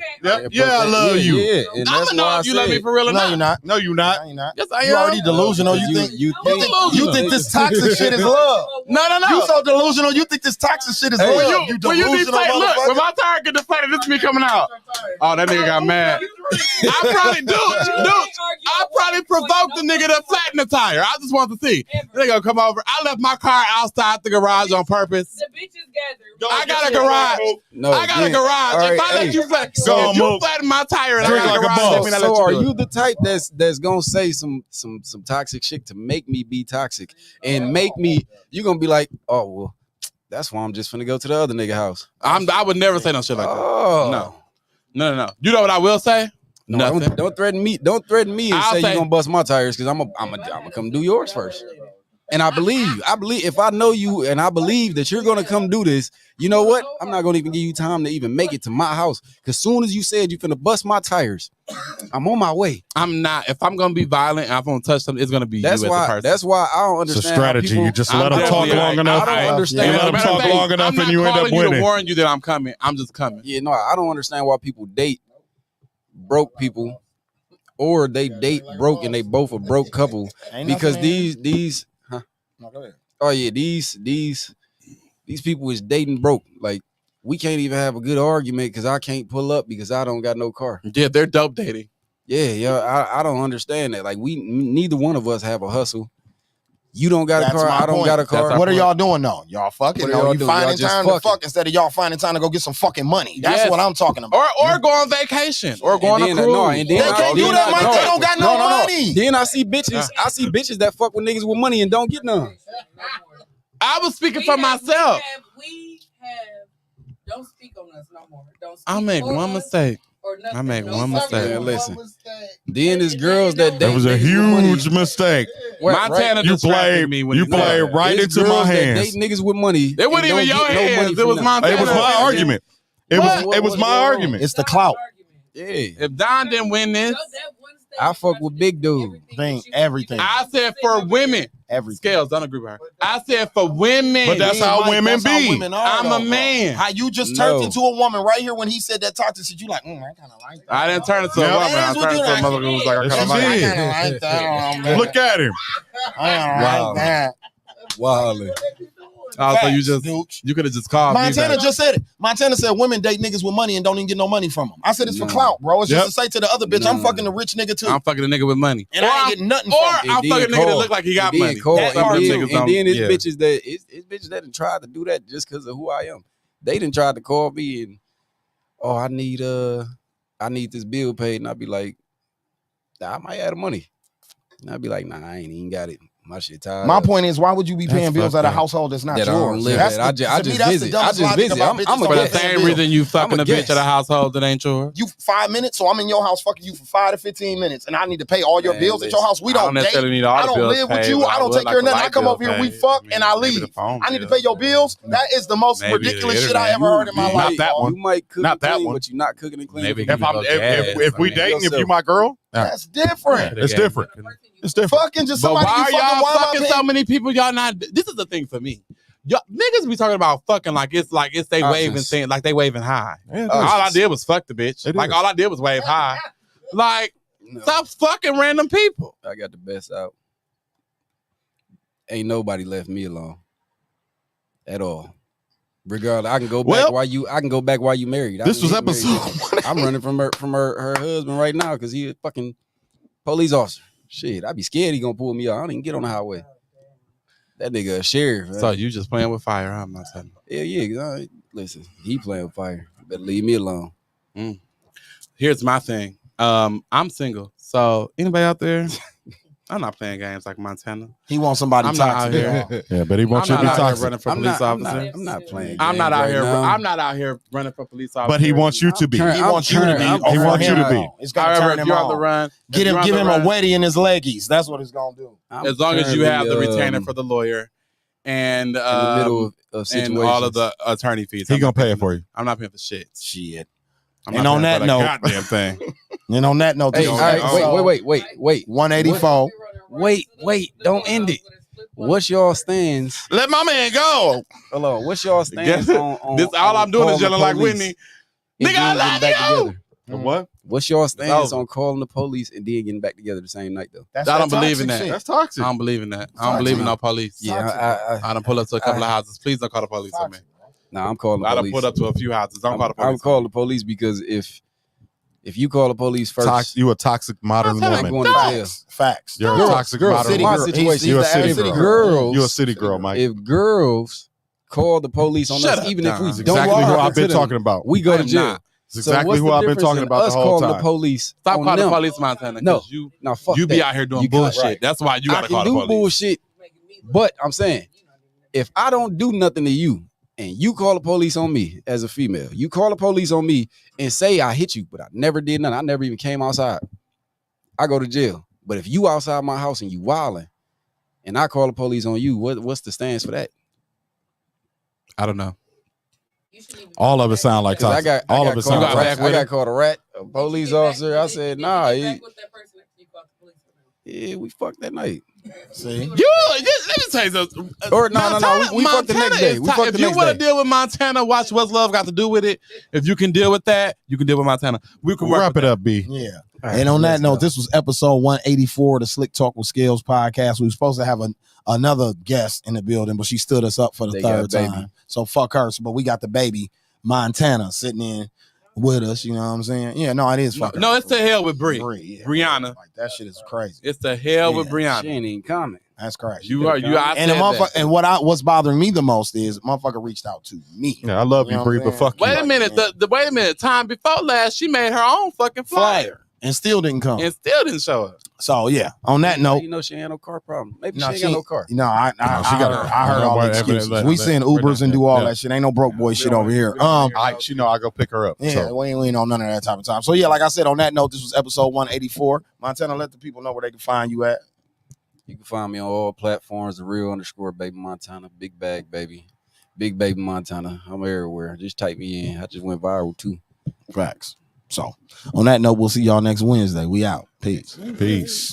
Yeah, I love you. Yeah, and that's I don't know if you love me for real or No, not. you're not. No, you're not. No, you're not. Yes, I am. You already delusional. You think this toxic shit is love. No. You so delusional. You think this toxic shit is love. You delusional Look, when motherfucker. my tire get deflated, this is me coming out. Oh, that nigga got mad. I probably provoked the nigga to flatten the tire. I just want to see. They gonna come over. I left my car outside the garage on purpose. The bitches gather. I got a garage. I got a garage. All If I right, let you flatten, Go if you move. flatten my tire and I Drink got a like a garage, boss. that mean I let So are do it. you the type that's gonna say some toxic shit to make me be toxic and make me? You gonna be like, oh well, that's why I'm just finna go to the other nigga house. I would never say no shit like that. Oh No. You know what I will say? no! Nothing. Don't threaten me. Don't threaten me and I'll say say- you're gonna bust my tires because I'm gonna come do yours first. And I believe you. I believe if I know you and I believe that you're gonna come do this, you know what? I'm not gonna even give you time to even make it to my house. Cause soon as you said you're finna bust my tires, I'm on my way. I'm not. If I'm gonna be violent and I'm gonna touch something, it's gonna be That's you why. as a person. That's why I don't It's a understand. how strategy. people- You just I'm let them talk definitely long like, enough. I don't understand. You let them Matter of talk fact, long enough I'm and you not end up calling you to winning. warn you that I'm coming. I'm just coming. Yeah, no, I don't understand why people date broke people, or they date broke and they both a broke couple because these. Oh yeah, these people is dating broke. Like we can't even have a good argument because I can't pull up because I don't got no car. Yeah, they're dope dating. Yeah. I don't understand that. Like neither one of us have a hustle. You don't got That's a car. my I don't point. got a car. What are y'all doing though? Y'all fucking? What are No, y'all you doing? finding Y'all just time to fucking. fuck instead of y'all finding time to go get some fucking money. That's Yes. what I'm talking about. Or go on vacation. Or go on a And cruise. then, no, and then They I- can't do then that, I- Mike. no. They don't got no money. Then I see bitches. I see bitches that fuck with niggas with money and don't get none. I was speaking for myself. We have. Don't speak on us no more. Don't. Speak I make for one us mistake. or nothing. I make Don't one speak mistake. Man, on listen. us. Then there's girls that That was a date niggas with money. huge mistake. Montana You distracted played. me when You he played said that. right There's into my girls that hands. date niggas with money. It wasn't and even don't your get no money hands. It from was them. Montana. It was my argument. It was my argument. It's the clout. Yeah, If Don didn't win this, I fuck with big dude. Thing, everything. I said for women. Everything. Scales, don't agree with her. I said for women. But that's how Mike, women that's how be. women are, I'm a though, bro. man. How you just turned No. into a woman right here when he said that toxic shit. You like, I kind of like that. I didn't turn into Yeah. a woman. I That's what turned you into a like. mother who was like, I Yes, kind of you like did. it. I kind of like that. Look at him. I don't Wow. like that. Wildly. Oh, so you Facts, just Dooch. you could have just called me. Montana back. just said it. Montana said women date niggas with money and don't even get no money from them. I said it's for clout, bro. It's Yep. just to say to the other bitch, I'm No. fucking the rich nigga too. I'm fucking a nigga with money. And I ain't getting nothing Or from it. I'm fucking a nigga that look like he got And then money. Cole, That and part then, niggas and don't- then it's yeah. bitches that it's bitches that done tried to do that just because of who I am. They done tried to call me and I need this bill paid, and I'd be like, nah, I might have the money. And I'd be like, nah, I ain't even got it. My shit tired. My point is, why would you be That's paying bills fucked at a up. household that's not That I don't yours? live That's at. I to just me, that's visit. the dumbest I just logic visit. about I'm bitches a don't For the pay guest. same bills. reason you fucking I'm a a bitch guest. at a household that ain't yours. You 5 minutes, so I'm in your house fucking you for 5 to 15 minutes, and I need to pay all your Man, bills at your house. We I don't don't date. necessarily need all I the don't bills live with paid, you. but I I don't would take like care of the nothing. I light come bill over here, we paid. fuck, I mean, and I maybe leave. the phone I need to bill. pay your bills. That is the most Maybe the ridiculous shit I internet. ever heard in my You life. might- that one. You might cook Not and that clean, one. but you're not cooking and cleaning. Maybe for If me. I'm if we I mean, dating, if yourself. you my girl, That's different. it's different. It's different. Fucking just But somebody why you are fucking. y'all Why am I fucking paying? so many people? Y'all not. This is the thing for me. Yo, niggas be talking about fucking like it's they waving thing, like they waving high. Yeah, all I did was fuck the bitch. Like all I did was wave high. Like stop fucking random people. I got the best out. Ain't nobody left me alone at all. Regardless, I can go back while you married. This was episode. I'm running from her husband right now because he a fucking police officer. Shit, I'd be scared he gonna pull me out. I don't even get on the highway. That nigga a sheriff. So you just playing with fire, huh? I'm not telling you. Yeah. Listen, he playing with fire. Better leave me alone. Here's my thing. I'm single. So anybody out there? I'm not playing games like Montana. He wants somebody toxic. Yeah, but he wants you to be toxic. Running for police officer. I'm not playing. I'm not out right here. now. I'm not out here running for police officer. But he wants you to be. He wants you to be. He wants you to be. It's gonna turn if him you're on the on. run, Give him a wetty in his leggies. That's what it's gonna do. As long as you have the retainer for the lawyer and in the middle of situations. and all of the attorney fees, He gonna pay it for you. I'm not paying for shit. And on that note, goddamn thing. And on that note, Hey, all right, wait. 184. Wait, don't end it. What's y'all stands? Let my man go. Hold on. What's y'all stands on This all I'm doing is calling yelling the like police Whitney. and Nigga, then I getting love back you. together? What? What's y'all stance over. on calling the police and then getting back together the same night though? I don't believe in that. Shit. That's toxic. I don't believe in that. I don't believe in no police. Yeah, I done pull up to a couple of houses. Please don't call the police on me. I'm calling the I done police. pulled up to a few houses. Don't call the police. I'm calling the police because if you call the police first, You a toxic modern I'm woman. going to jail. Facts. You're a toxic modern city woman. girl. Situation. You're a He's city the girl. Girls, You're a city girl, Mike. If girls call the police on Shut us, up, even if we Don. don't Exactly walk who up I've to been them, talking about. we go I to am jail. not. It's So exactly what's who the I've been difference talking in about the us whole calling time. the police? Stop on calling the them? police, Montana. No, You fuck be that. out here doing You got- bullshit. right. That's why you I gotta can call the do police. bullshit, but I'm saying if I don't do nothing to you and you call the police on me as a female, you call the police on me and say I hit you, but I never did nothing. I never even came outside. I go to jail. But if you outside my house and you wilding, and I call the police on you, what's the stance for that? I don't know. All of it sound like Because toxic. All of it sound I like got called a rat, a police officer. I said, nah. Yeah, we fucked that night. See? Let me tell you something. Or no. We fucked the next day. We fucked the If you next want to day. deal with Montana, watch What's Love Got to Do with It. If you can deal with that, you can deal with Montana. We can Wrap it up, B. Yeah. All right, And on that let's note, go. this was episode 184 of the Slick Talk with Scalez podcast. We were supposed to have another guest in the building, but she stood us up for the They got a third baby. time. So fuck her. But we got the baby, Montana, sitting in with us. You know what I'm saying? Yeah, no, it is fucking. No, it's to hell with Bree. Yeah. Brianna. Like, that shit is crazy. It's to hell with She Brianna. ain't even comment. That's crazy. I and the said motherfucker, that. and what's bothering me the most is motherfucker reached out to me. Yeah, I love You you, know Bree, what but I'm fuck you. Wait a minute. Wait a minute. Time before last, she made her own fucking flyer And still didn't come. and still didn't show up. So yeah, on that note, You know she ain't no car problem. Maybe no, she ain't got no car. No, I heard No all more the excuses. evidence. We send Ubers and do all that shit. Ain't no broke boy shit over here. She know I go pick her up. Yeah, So. we ain't on none of that type of time. So yeah, like I said, on that note, this was episode 184. Montana, let the people know where they can find you at. You can find me on all platforms, the real_baby Montana, big bag baby, big baby Montana. I'm everywhere. Just type me in. I just went viral too. Facts. So on that note, we'll see y'all next Wednesday. We out. Peace. Peace.